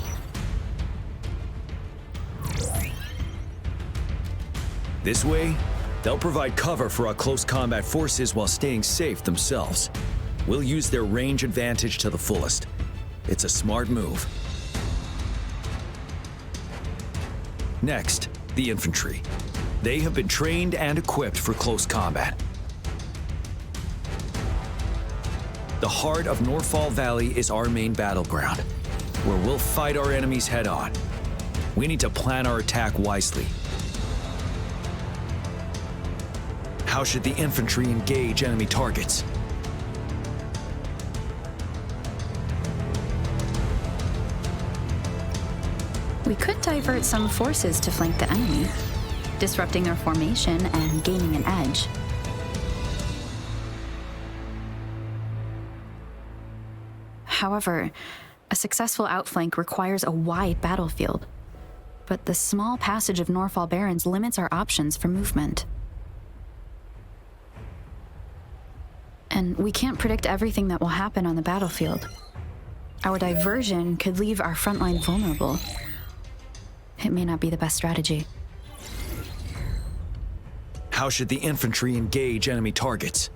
This way, they'll provide cover for our close combat forces while staying safe themselves. We'll use their range advantage to the fullest. It's a smart move. Next, the infantry. They have been trained and equipped for close combat. The heart of Norfall Valley is our main battleground, where we'll fight our enemies head-on. We need to plan our attack wisely. How should the infantry engage enemy targets? We could divert some forces to flank the enemy, disrupting their formation and gaining an edge. However, a successful outflank requires a wide battlefield, but the small passage of Norfall Barrens limits our options for movement. And we can't predict everything that will happen on the battlefield. Our diversion could leave our front line vulnerable. It may not be the best strategy. How should the infantry engage enemy targets?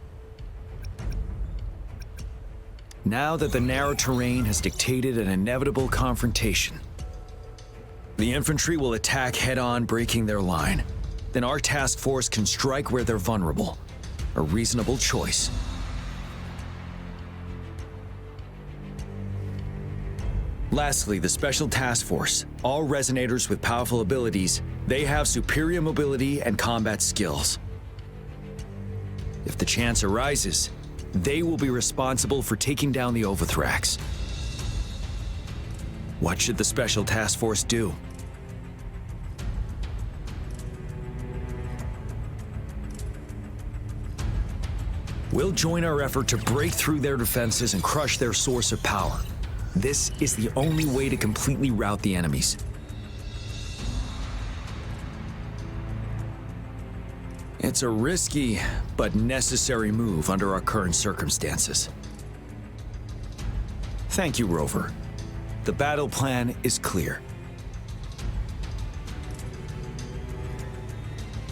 Now that the narrow terrain has dictated an inevitable confrontation, the infantry will attack head-on, breaking their line. Then our task force can strike where they're vulnerable. A reasonable choice. Lastly, the Special Task Force. All resonators with powerful abilities, they have superior mobility and combat skills. If the chance arises, they will be responsible for taking down the Overthrax. What should the Special Task Force do? We'll join our effort to break through their defenses and crush their source of power. This is the only way to completely rout the enemies. It's a risky, but necessary move under our current circumstances. Thank you, Rover. The battle plan is clear.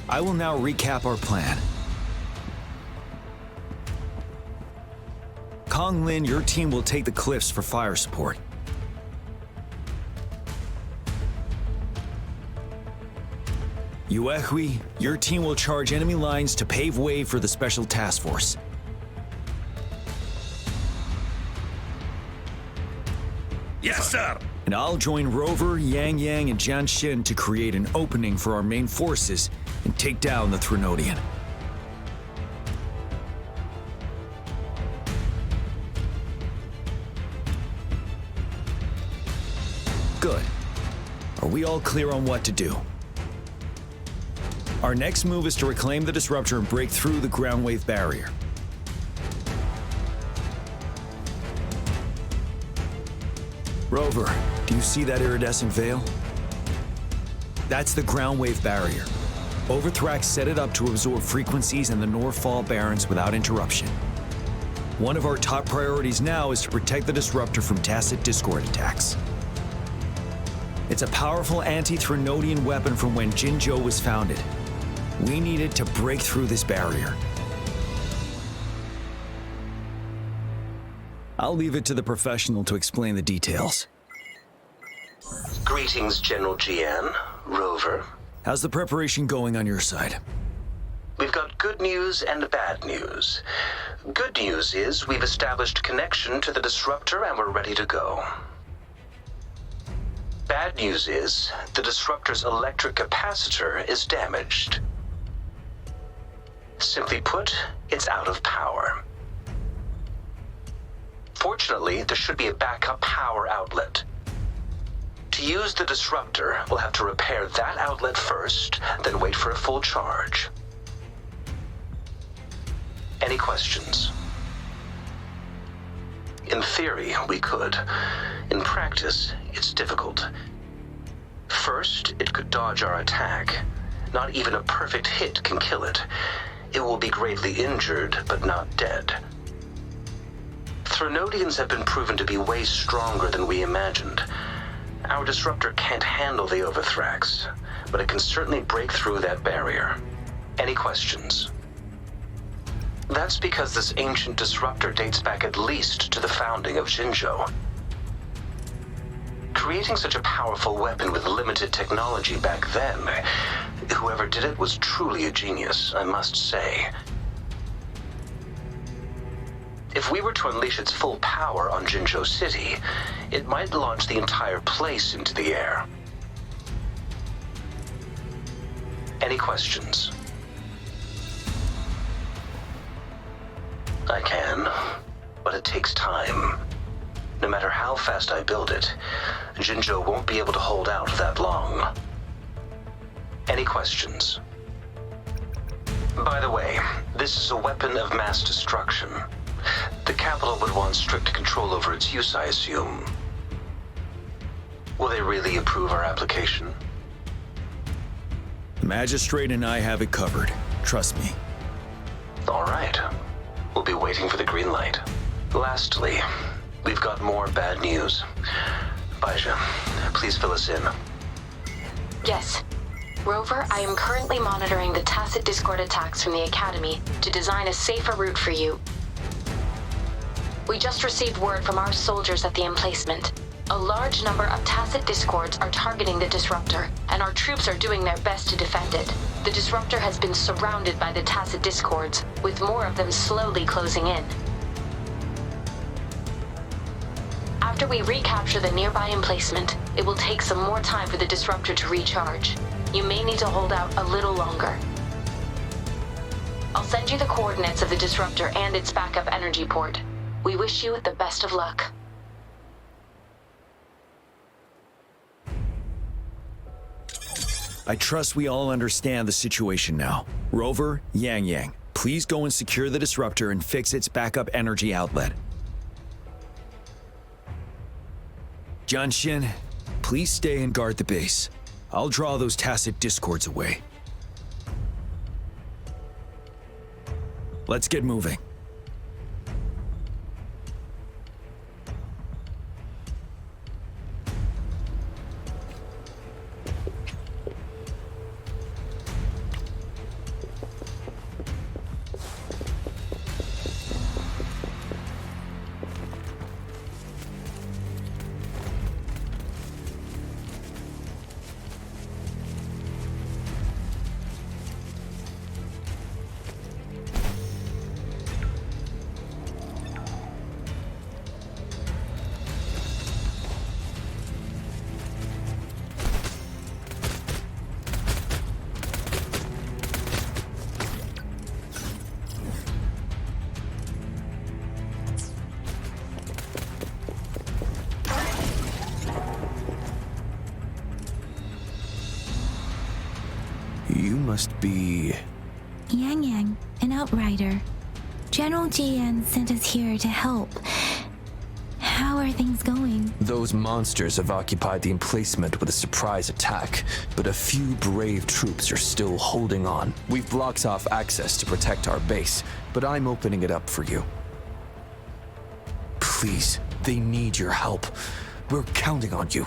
I will now recap our plan. Kong Lin, your team will take the cliffs for fire support. Yuehui, your team will charge enemy lines to pave way for the special task force. Yes, sir! And I'll join Rover, Yang Yang, and Jian Xin to create an opening for our main forces and take down the Threnodian. Good. Are we all clear on what to do? Our next move is to reclaim the disruptor and break through the ground wave barrier. Rover, do you see that iridescent veil? That's the ground wave barrier. Overthrax set it up to absorb frequencies in the Northfall Barrens without interruption. One of our top priorities now is to protect the disruptor from tacit discord attacks. It's a powerful anti-Threnodian weapon from when Jinzhou was founded. We need it to break through this barrier. I'll leave it to the professional to explain the details. Greetings, General Jian, Rover. How's the preparation going on your side? We've got good news and bad news. Good news is we've established connection to the disruptor and we're ready to go. Bad news is the disruptor's electric capacitor is damaged. Simply put, it's out of power. Fortunately, there should be a backup power outlet. To use the disruptor, we'll have to repair that outlet first, then wait for a full charge. Any questions? In theory, we could. In practice, it's difficult. First, it could dodge our attack. Not even a perfect hit can kill it. It will be gravely injured, but not dead. Threnodians have been proven to be way stronger than we imagined. Our disruptor can't handle the Overthrax, but it can certainly break through that barrier. Any questions? That's because this ancient disruptor dates back at least to the founding of Jinzhou. Creating such a powerful weapon with limited technology back then, whoever did it was truly a genius, I must say. If we were to unleash its full power on Jinzhou City, it might launch the entire place into the air. Any questions? I can, but it takes time. No matter how fast I build it, Jinzhou won't be able to hold out that long. Any questions? By the way, this is a weapon of mass destruction. The capital would want strict control over its use, I assume. Will they really approve our application? The magistrate and I have it covered. Trust me. All right. We'll be waiting for the green light. Lastly, we've got more bad news. Baija, please fill us in. Yes. Rover, I am currently monitoring the tacit discord attacks from the Academy to design a safer route for you. We just received word from our soldiers at the emplacement. A large number of tacit discords are targeting the disruptor, and our troops are doing their best to defend it. The disruptor has been surrounded by the tacit discords, with more of them slowly closing in. After we recapture the nearby emplacement, it will take some more time for the disruptor to recharge. You may need to hold out a little longer. I'll send you the coordinates of the disruptor and its backup energy port. We wish you the best of luck. I trust we all understand the situation now. Rover, Yang Yang, please go and secure the disruptor and fix its backup energy outlet. John Shin, please stay and guard the base. I'll draw those tacit discords away. Let's get moving. You must be... Yang Yang, an outrider. General GN sent us here to help. How are things going? Those monsters have occupied the emplacement with a surprise attack, but a few brave troops are still holding on. We've blocked off access to protect our base, but I'm opening it up for you. Please, they need your help. We're counting on you.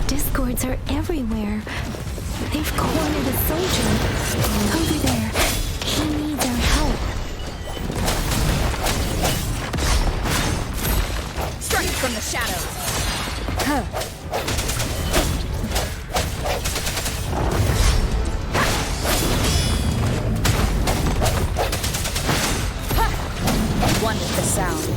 Discords are everywhere. They've cornered a soldier. Over there. He needs our help. Strike from the shadows. One with the sound.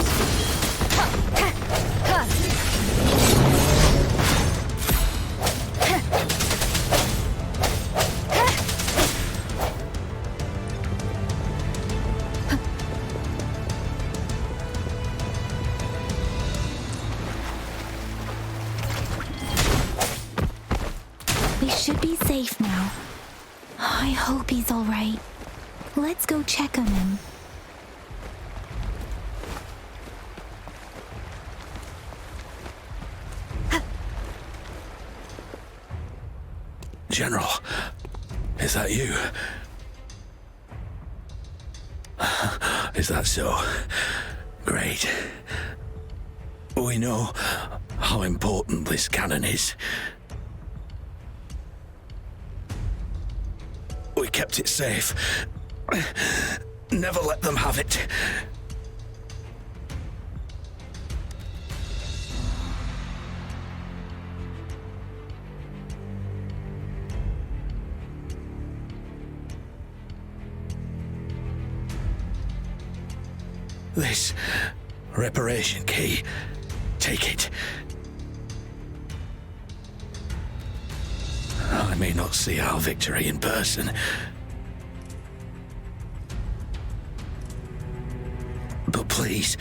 We should be safe now. I hope he's all right. Let's go check on him. General, is that you? Is that so? Great. We know how important this cannon is. We kept it safe. Never let them have it. This reparation key, take it. I may not see our victory in person, but please,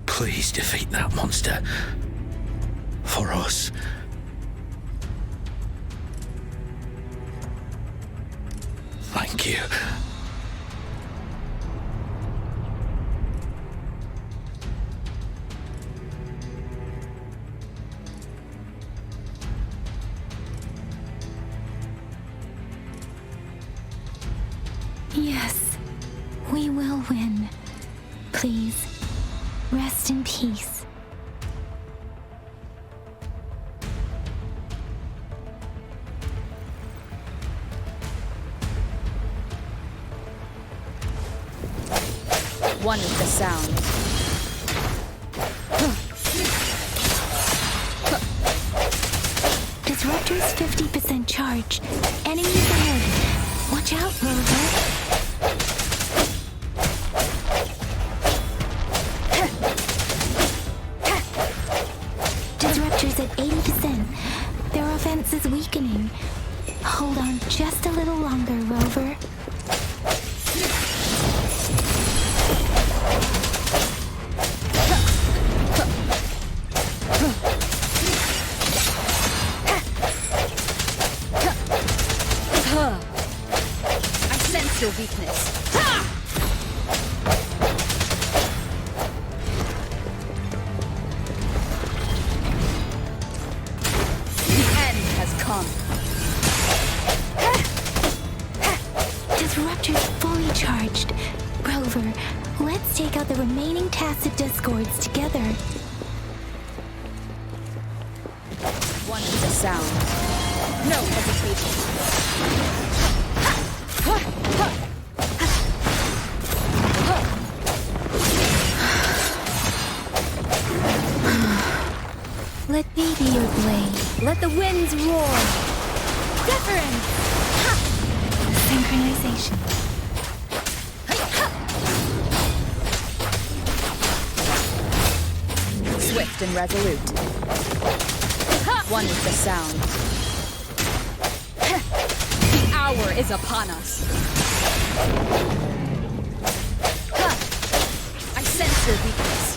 please defeat that monster for us. Thank you. Yes, we will win. Please, rest in peace. One with the sound. Disruptor's 50% charge. Enemies ahead. Watch out, Rover. offense is weakening. Hold on just a little longer, Rover. I sense your weakness. Disruptor's fully charged. Rover, let's take out the remaining tacit discords together. One with the sound. No hesitation. Let me be your blade. Let the winds roar. Deference! Synchronization. Swift and resolute. One with the sound. The hour is upon us. I sense your weakness.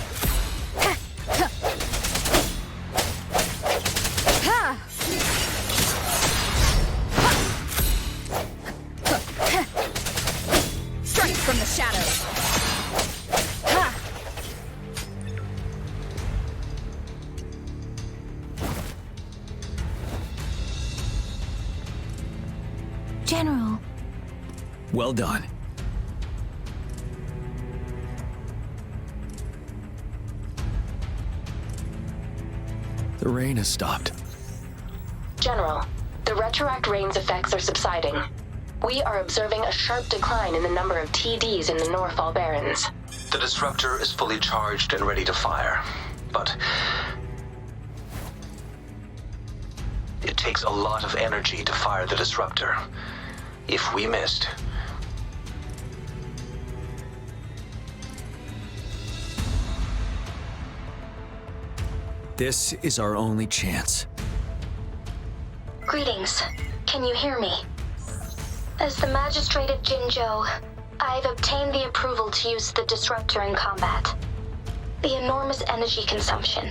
Strike from the shadows. General. Well done. The rain has stopped. General, the retroact rain's effects are subsiding. We are observing a sharp decline in the number of TDs in the Norfall Barrens. The disruptor is fully charged and ready to fire, but it takes a lot of energy to fire the disruptor. If we missed, this is our only chance. Greetings. Can you hear me? As the Magistrate of Jinzhou, I've obtained the approval to use the disruptor in combat. The enormous energy consumption,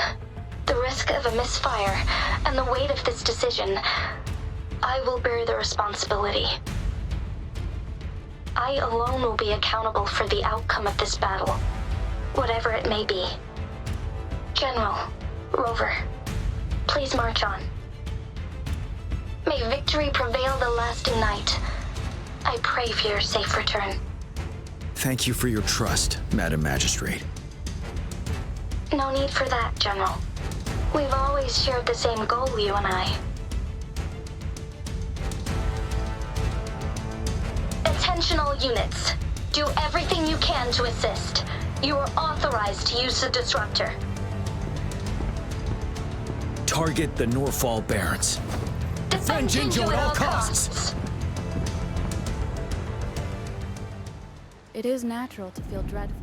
the risk of a misfire, and the weight of this decision, I will bear the responsibility. I alone will be accountable for the outcome of this battle, whatever it may be. General, Rover, please march on. May victory prevail the lasting night. I pray for your safe return. Thank you for your trust, Madam Magistrate. No need for that, General. We've always shared the same goal, you and I. Attention all units. Do everything you can to assist. You are authorized to use the disruptor. Target the Norfall Barrens. Defend Jinzhou at all costs. It is natural to feel dreadful.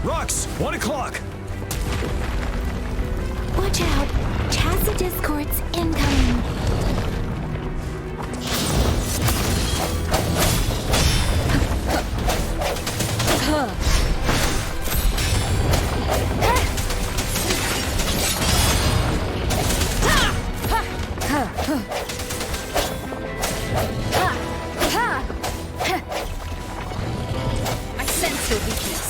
Rux, 1 o'clock! Watch out! Tacit discords incoming! I sense your weakness.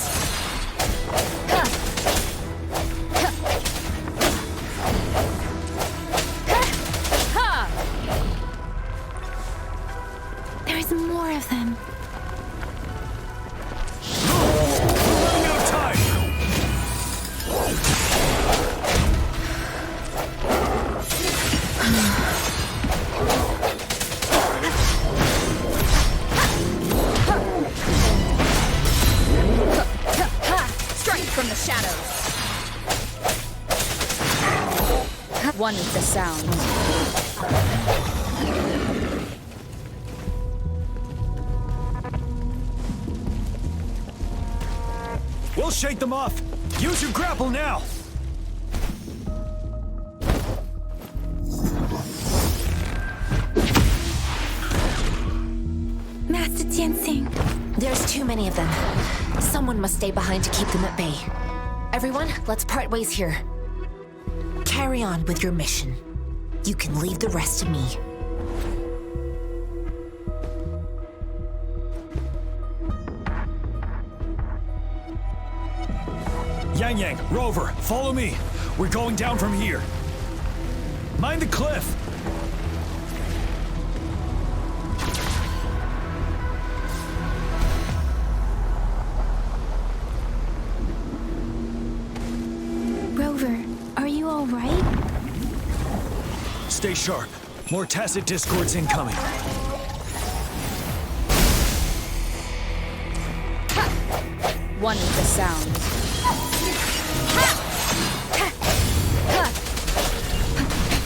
One with the sound. We'll shake them off. Use your grapple now. Master Jianxing. There's too many of them. Someone must stay behind to keep them at bay. Everyone, let's part ways here. Carry on with your mission. You can leave the rest to me. Yang, Rover, follow me. We're going down from here. Mind the cliff. Rover, are you all right? Stay sharp. More tacit discords incoming. One with the sound.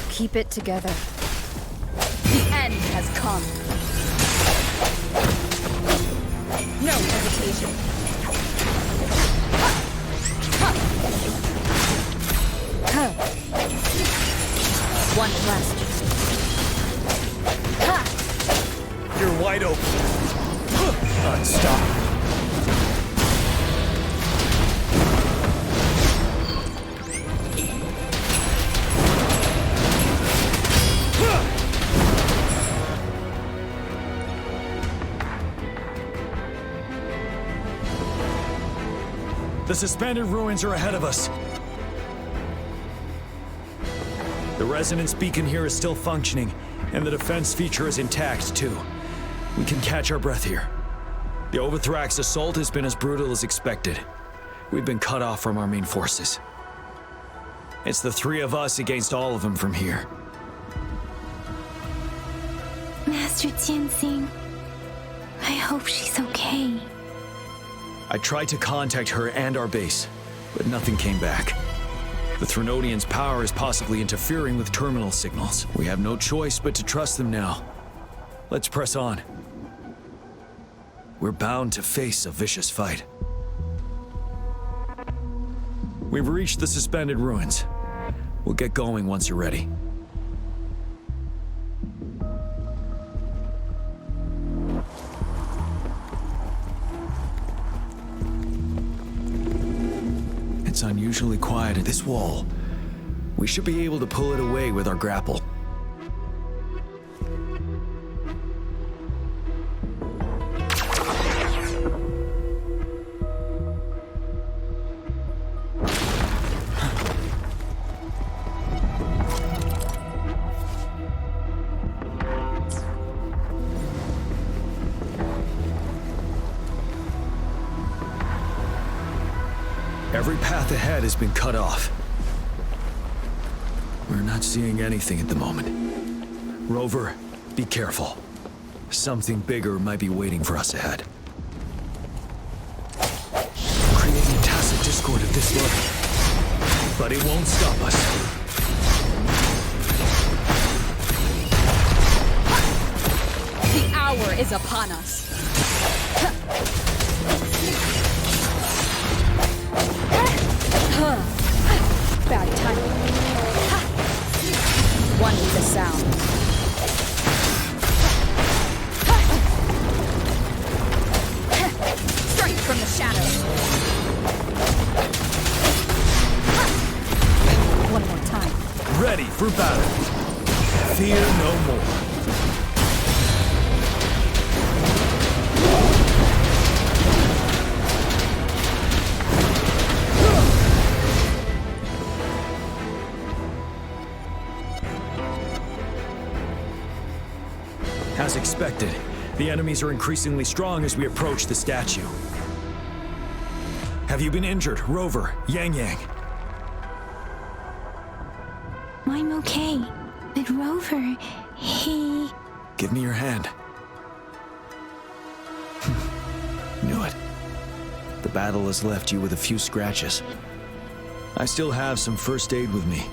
Keep it together. The end has come. No hesitation. One left. You're wide open. Unstoppable. The suspended ruins are ahead of us. The resonance beacon here is still functioning, and the defense feature is intact, too. We can catch our breath here. The Overthrax assault has been as brutal as expected. We've been cut off from our main forces. It's the three of us against all of them from here. Master Jianxing, I hope she's okay. I tried to contact her and our base, but nothing came back. The Threnodians' power is possibly interfering with terminal signals. We have no choice but to trust them now. Let's press on. We're bound to face a vicious fight. We've reached the suspended ruins. We'll get going once you're ready. It's unusually quiet at this wall. We should be able to pull it away with our grapple. Every path ahead has been cut off. We're not seeing anything at the moment. Rover, be careful. Something bigger might be waiting for us ahead. Creating a tacit discord at this level. But it won't stop us. The hour is upon us. Bad timing. One with the sound. Straight from the shadows. One more time. Ready for battle. Fear no more. As expected, the enemies are increasingly strong as we approach the statue. Have you been injured, Rover, Yang? I'm okay. But Rover, he... Give me your hand. Knew it. The battle has left you with a few scratches. I still have some first aid with me.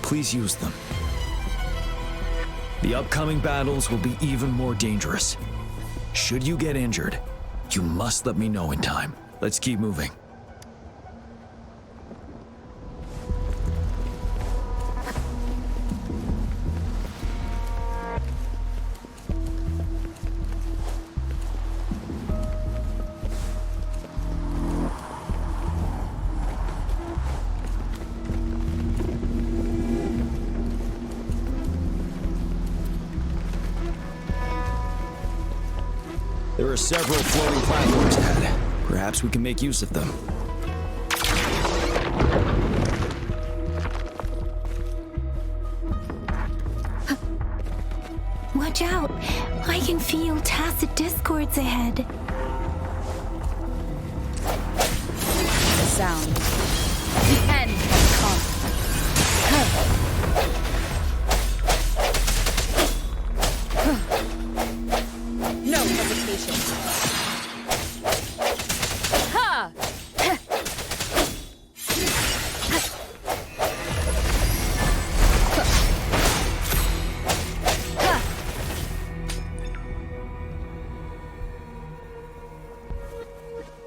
Please use them. The upcoming battles will be even more dangerous. Should you get injured, you must let me know in time. Let's keep moving. There are several floating platforms ahead. Perhaps we can make use of them. Watch out! I can feel tacit discords ahead. The sound. The end has come. No hesitation. Ha!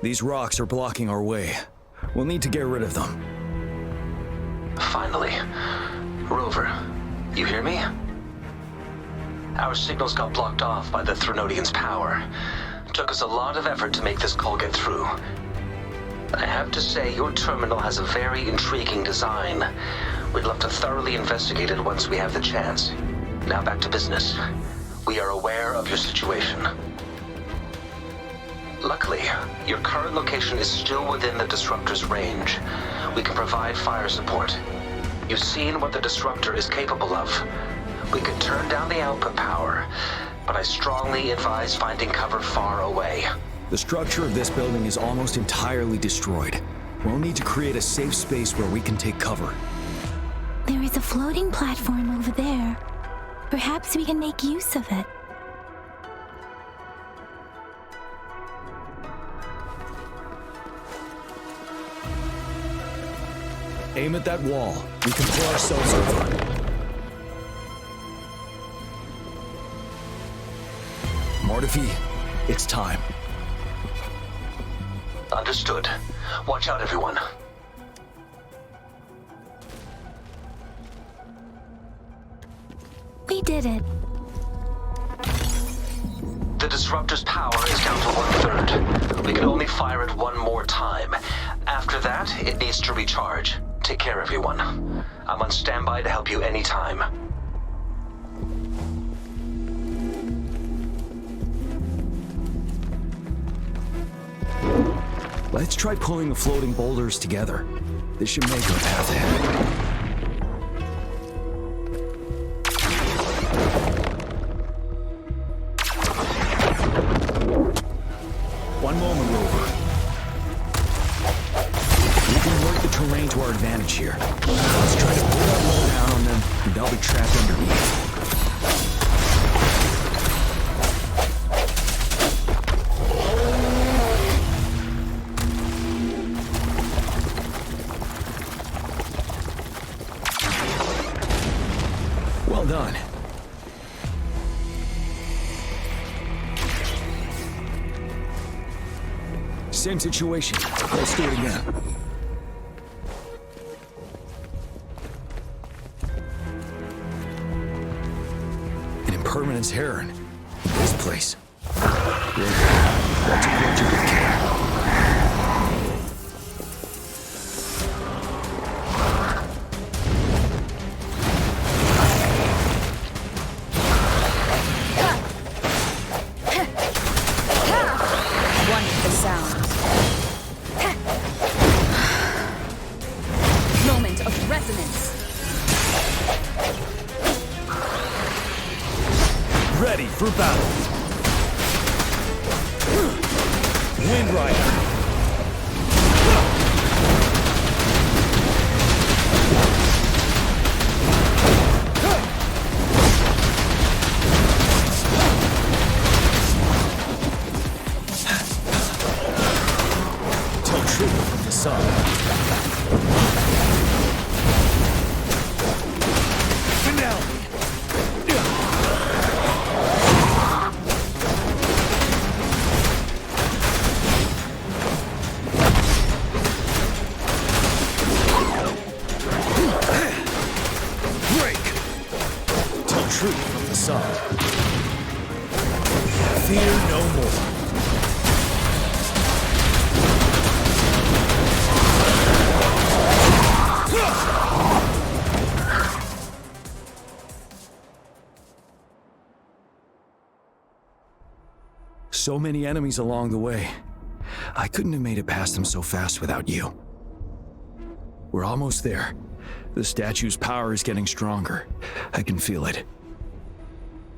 These rocks are blocking our way. We'll need to get rid of them. Finally. Rover, you hear me? Our signals got blocked off by the Threnodian's power. Took us a lot of effort to make this call get through. I have to say, your terminal has a very intriguing design. We'd love to thoroughly investigate it once we have the chance. Now back to business. We are aware of your situation. Luckily, your current location is still within the Disruptor's range. We can provide fire support. You've seen what the Disruptor is capable of. We could turn down the output power, but I strongly advise finding cover far away. The structure of this building is almost entirely destroyed. We'll need to create a safe space where we can take cover. There is a floating platform over there. Perhaps we can make use of it. Aim at that wall. We can pull ourselves over. Mortifi, it's time. Understood. Watch out, everyone. We did it. The Disruptor's power is down to 1/3. We can only fire it one more time. After that, it needs to recharge. Take care, everyone. I'm on standby to help you anytime. Let's try pulling the floating boulders together. This should make our path ahead. One moment, Rover. We can work the terrain to our advantage here. Let's try to pull that wall down on them, and they'll be trapped underneath. Well done. Same situation. Let's do it again. An impermanence heron. This place. Good. Let's approach it with care. One with the sound. Moment of resonance. Ready for battle. Wind Rider. Tell truth from the sun. us up. Fear no more. So many enemies along the way. I couldn't have made it past them so fast without you. We're almost there. The statue's power is getting stronger. I can feel it.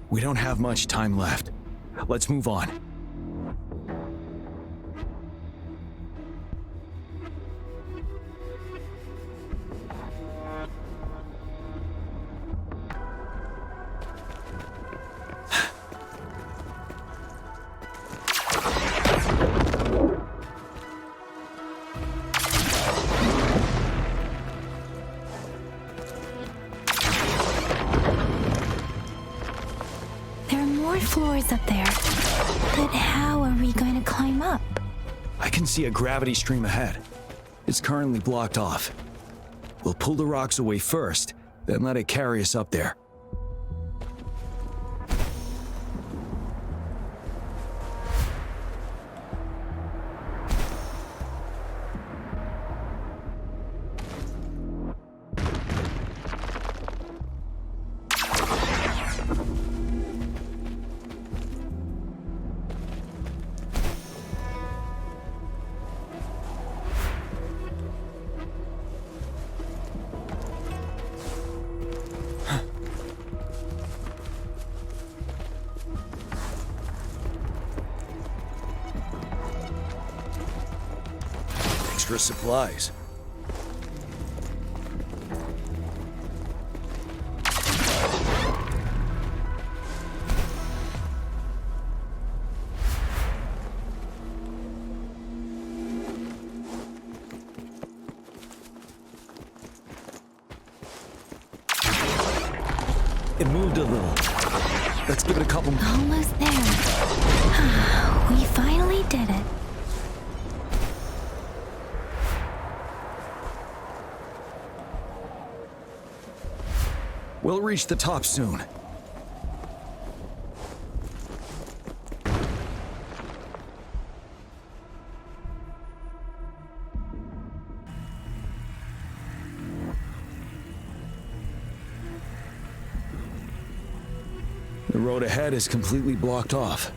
We don't have much time left. Let's move on. Floors up there. But how are we going to climb up? I can see a gravity stream ahead. It's currently blocked off. We'll pull the rocks away first, then let it carry us up there. Extra supplies. It moved a little. Let's give it a couple more. Almost there. We finally did it. We'll reach the top soon. The road ahead is completely blocked off.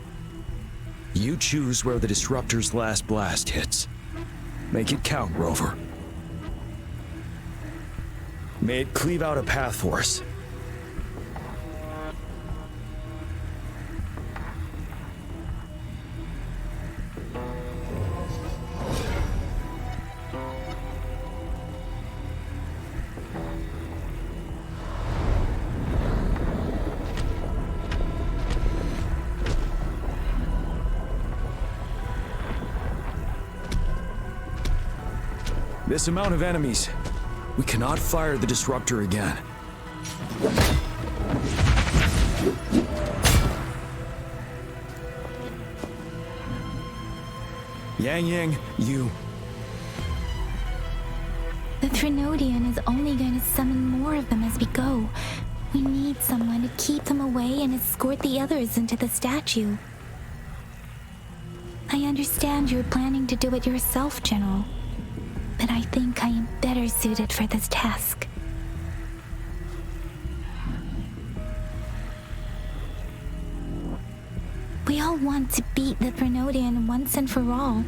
You choose where the Disruptor's last blast hits. Make it count, Rover. May it cleave out a path for us. This amount of enemies. We cannot fire the Disruptor again. Yang, you... The Threnodian is only going to summon more of them as we go. We need someone to keep them away and escort the others into the statue. I understand you're planning to do it yourself, General. But I think I am better suited for this task. We all want to beat the Threnodian once and for all.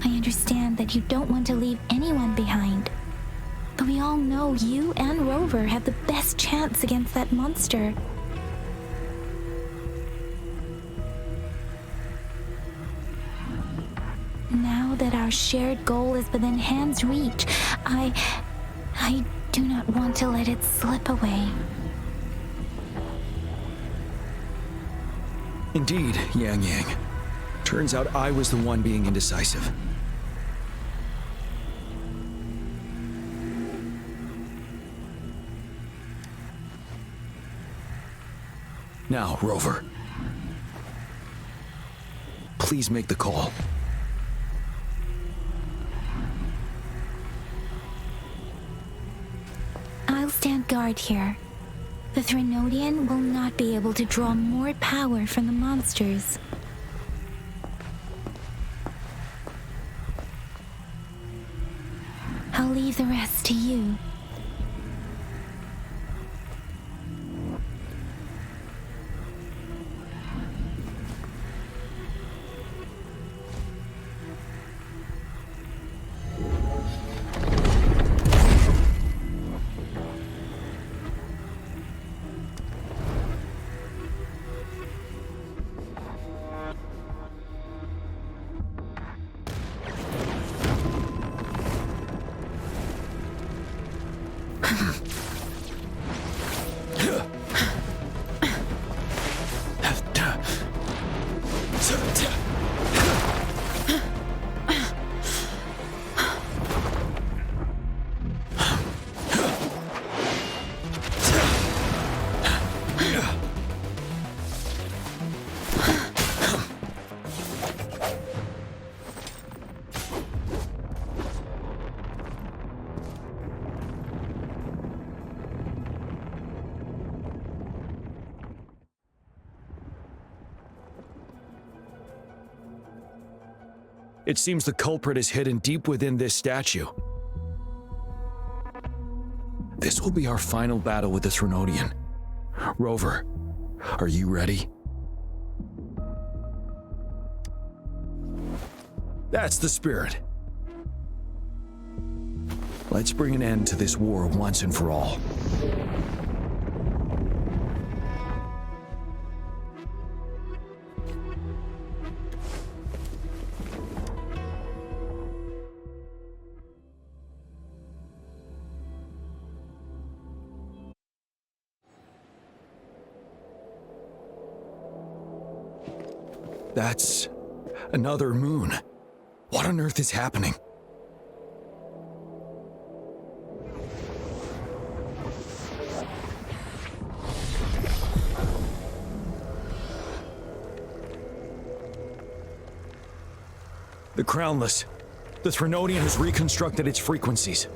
I understand that you don't want to leave anyone behind. But we all know you and Rover have the best chance against that monster. Now that our shared goal is within hand's reach, I do not want to let it slip away. Indeed, Yang. Turns out I was the one being indecisive. Now, Rover. Please make the call. stand guard here. The Threnodian will not be able to draw more power from the monsters. I'll leave the rest to you. It seems the culprit is hidden deep within this statue. This will be our final battle with the Threnodian. Rover, are you ready? That's the spirit. Let's bring an end to this war once and for all. That's another moon. What on earth is happening? The Crownless. The Threnodian has reconstructed its frequencies.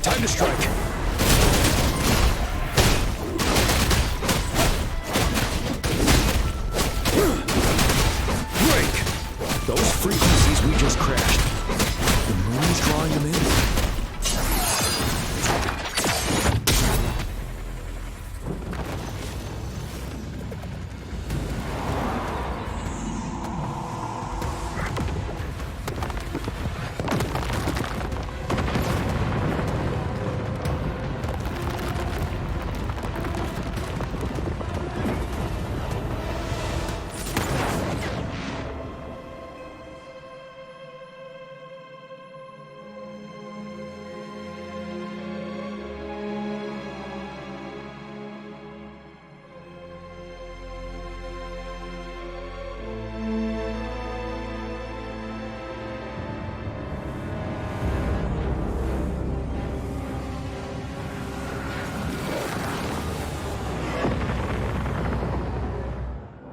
Time to strike. Break! Those frequencies we just crashed. The moon's drawing them in.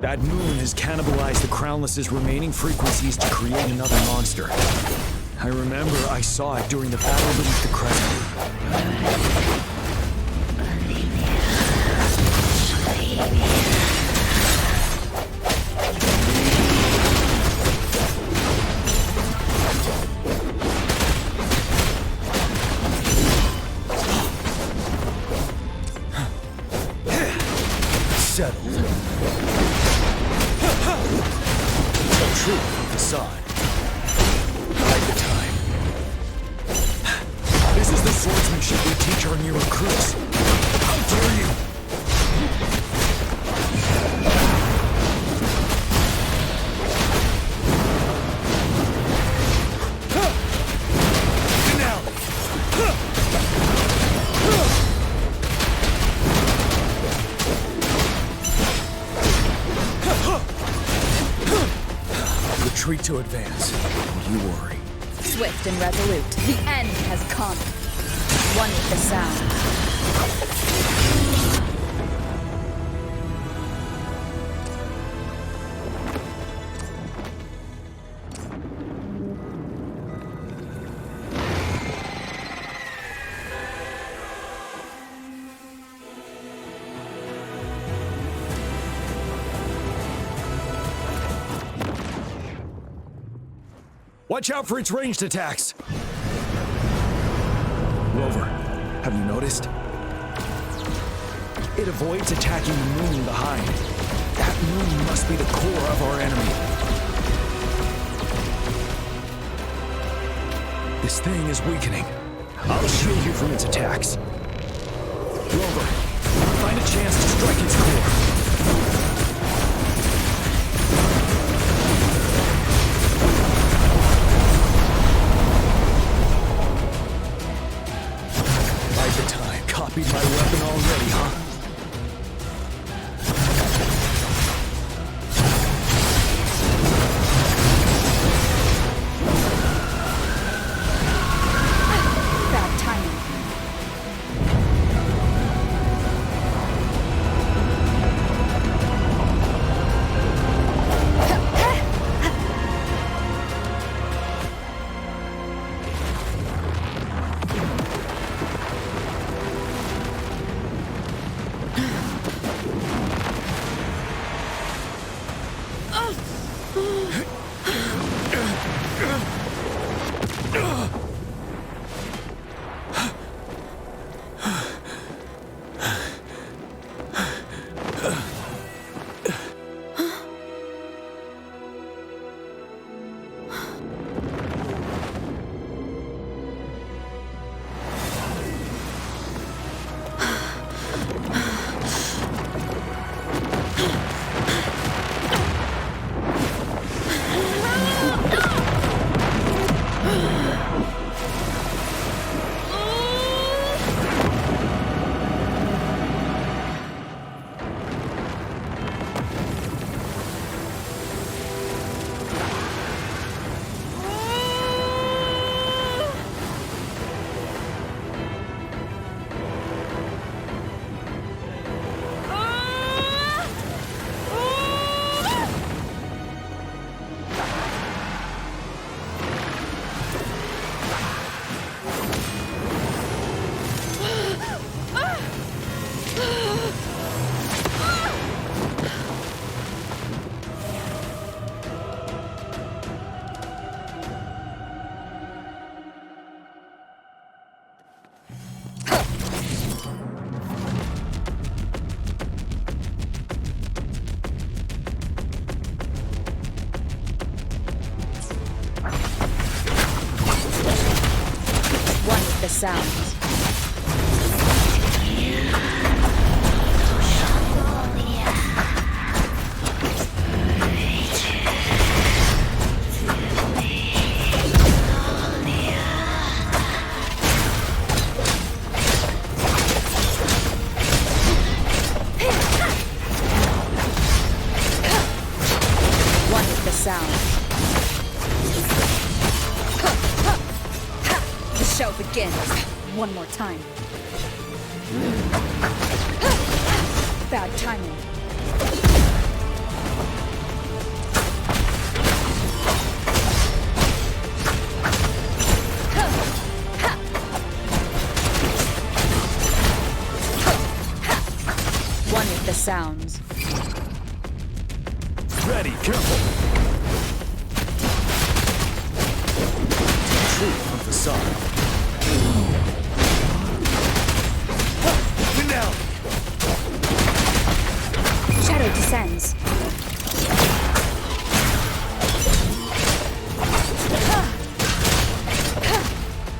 That moon has cannibalized the Crownless's remaining frequencies to create another monster. I remember I saw it during the battle beneath the crescent. Settled. True facade. Hide the time. This is the swordsmanship we teach our new recruits. How dare you! retreat to advance. You worry. Swift and resolute, the end has come. One with the sound. Watch out for its ranged attacks! Rover, have you noticed? It avoids attacking the moon behind. That moon must be the core of our enemy. This thing is weakening. I'll shield you from its attacks. Rover, find a chance to strike its core. Copied my weapon already, huh? Bad timing. The sounds. One with the sound. The show begins. One more time. Bad timing. One with the sounds. Ready, careful. Truth of the sun. Down. Shadow descends.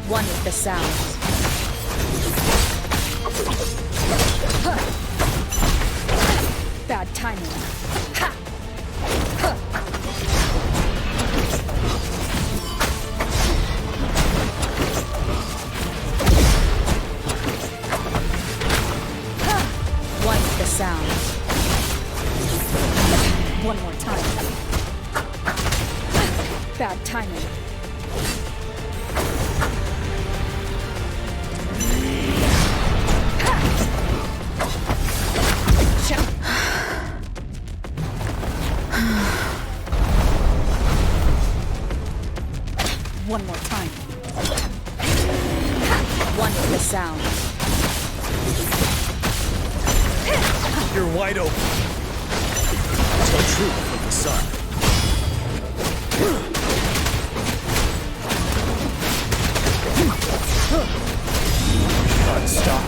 One with the sounds. Bad timing. Sounds. One more time. Bad timing. One more time. One with the sound. You're wide open. Tell truth with the sun. Gotta stop.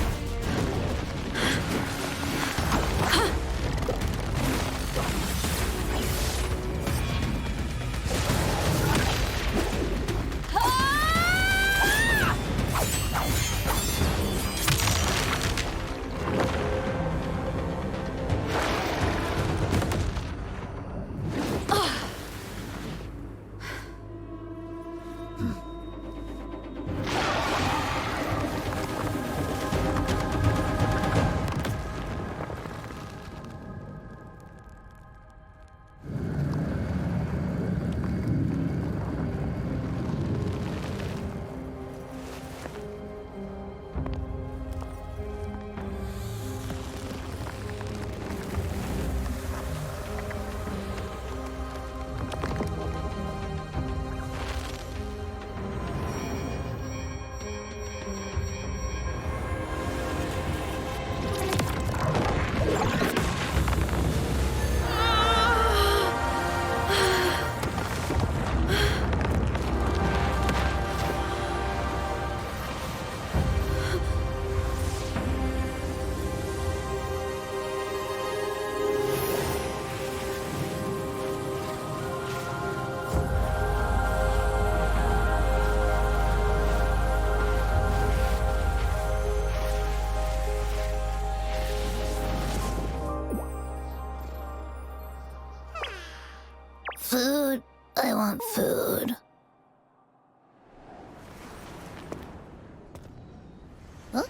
Food. I want food. Huh?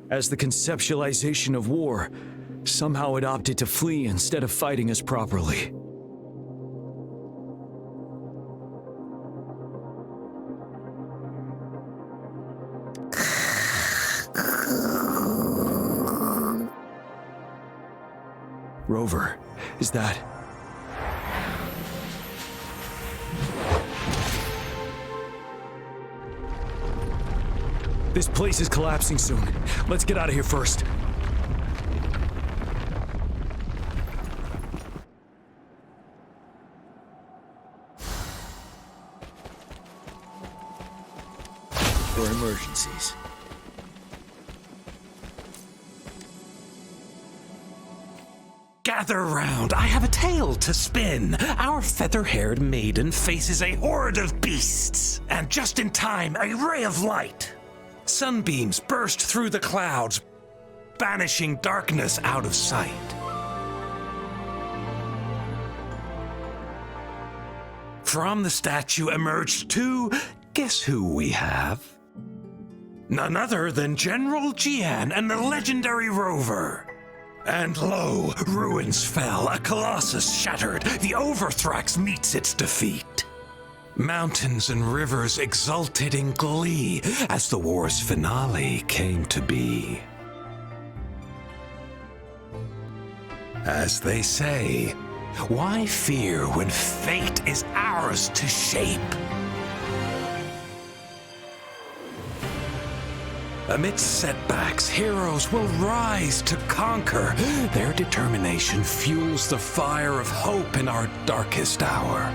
As the conceptualization of war, somehow it opted to flee instead of fighting us properly. Rover, is that... This place is collapsing soon. Let's get out of here first. For emergencies. Gather round, I have a tale to spin. Our feather-haired maiden faces a horde of beasts. And just in time, a ray of light. Sunbeams burst through the clouds, banishing darkness out of sight. From the statue emerged two, guess who we have? None other than General Jian and the legendary Rover. And lo, ruins fell, a colossus shattered, the Overthrax meets its defeat. Mountains and rivers exulted in glee as the war's finale came to be. As they say, why fear when fate is ours to shape? Amidst setbacks, heroes will rise to conquer. Their determination fuels the fire of hope in our darkest hour.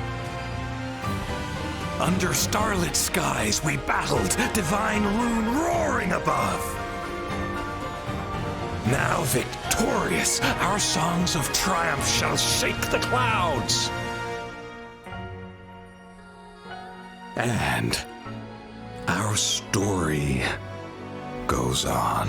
Under starlit skies we battled, divine rune roaring above. Now victorious, our songs of triumph shall shake the clouds. And our story goes on.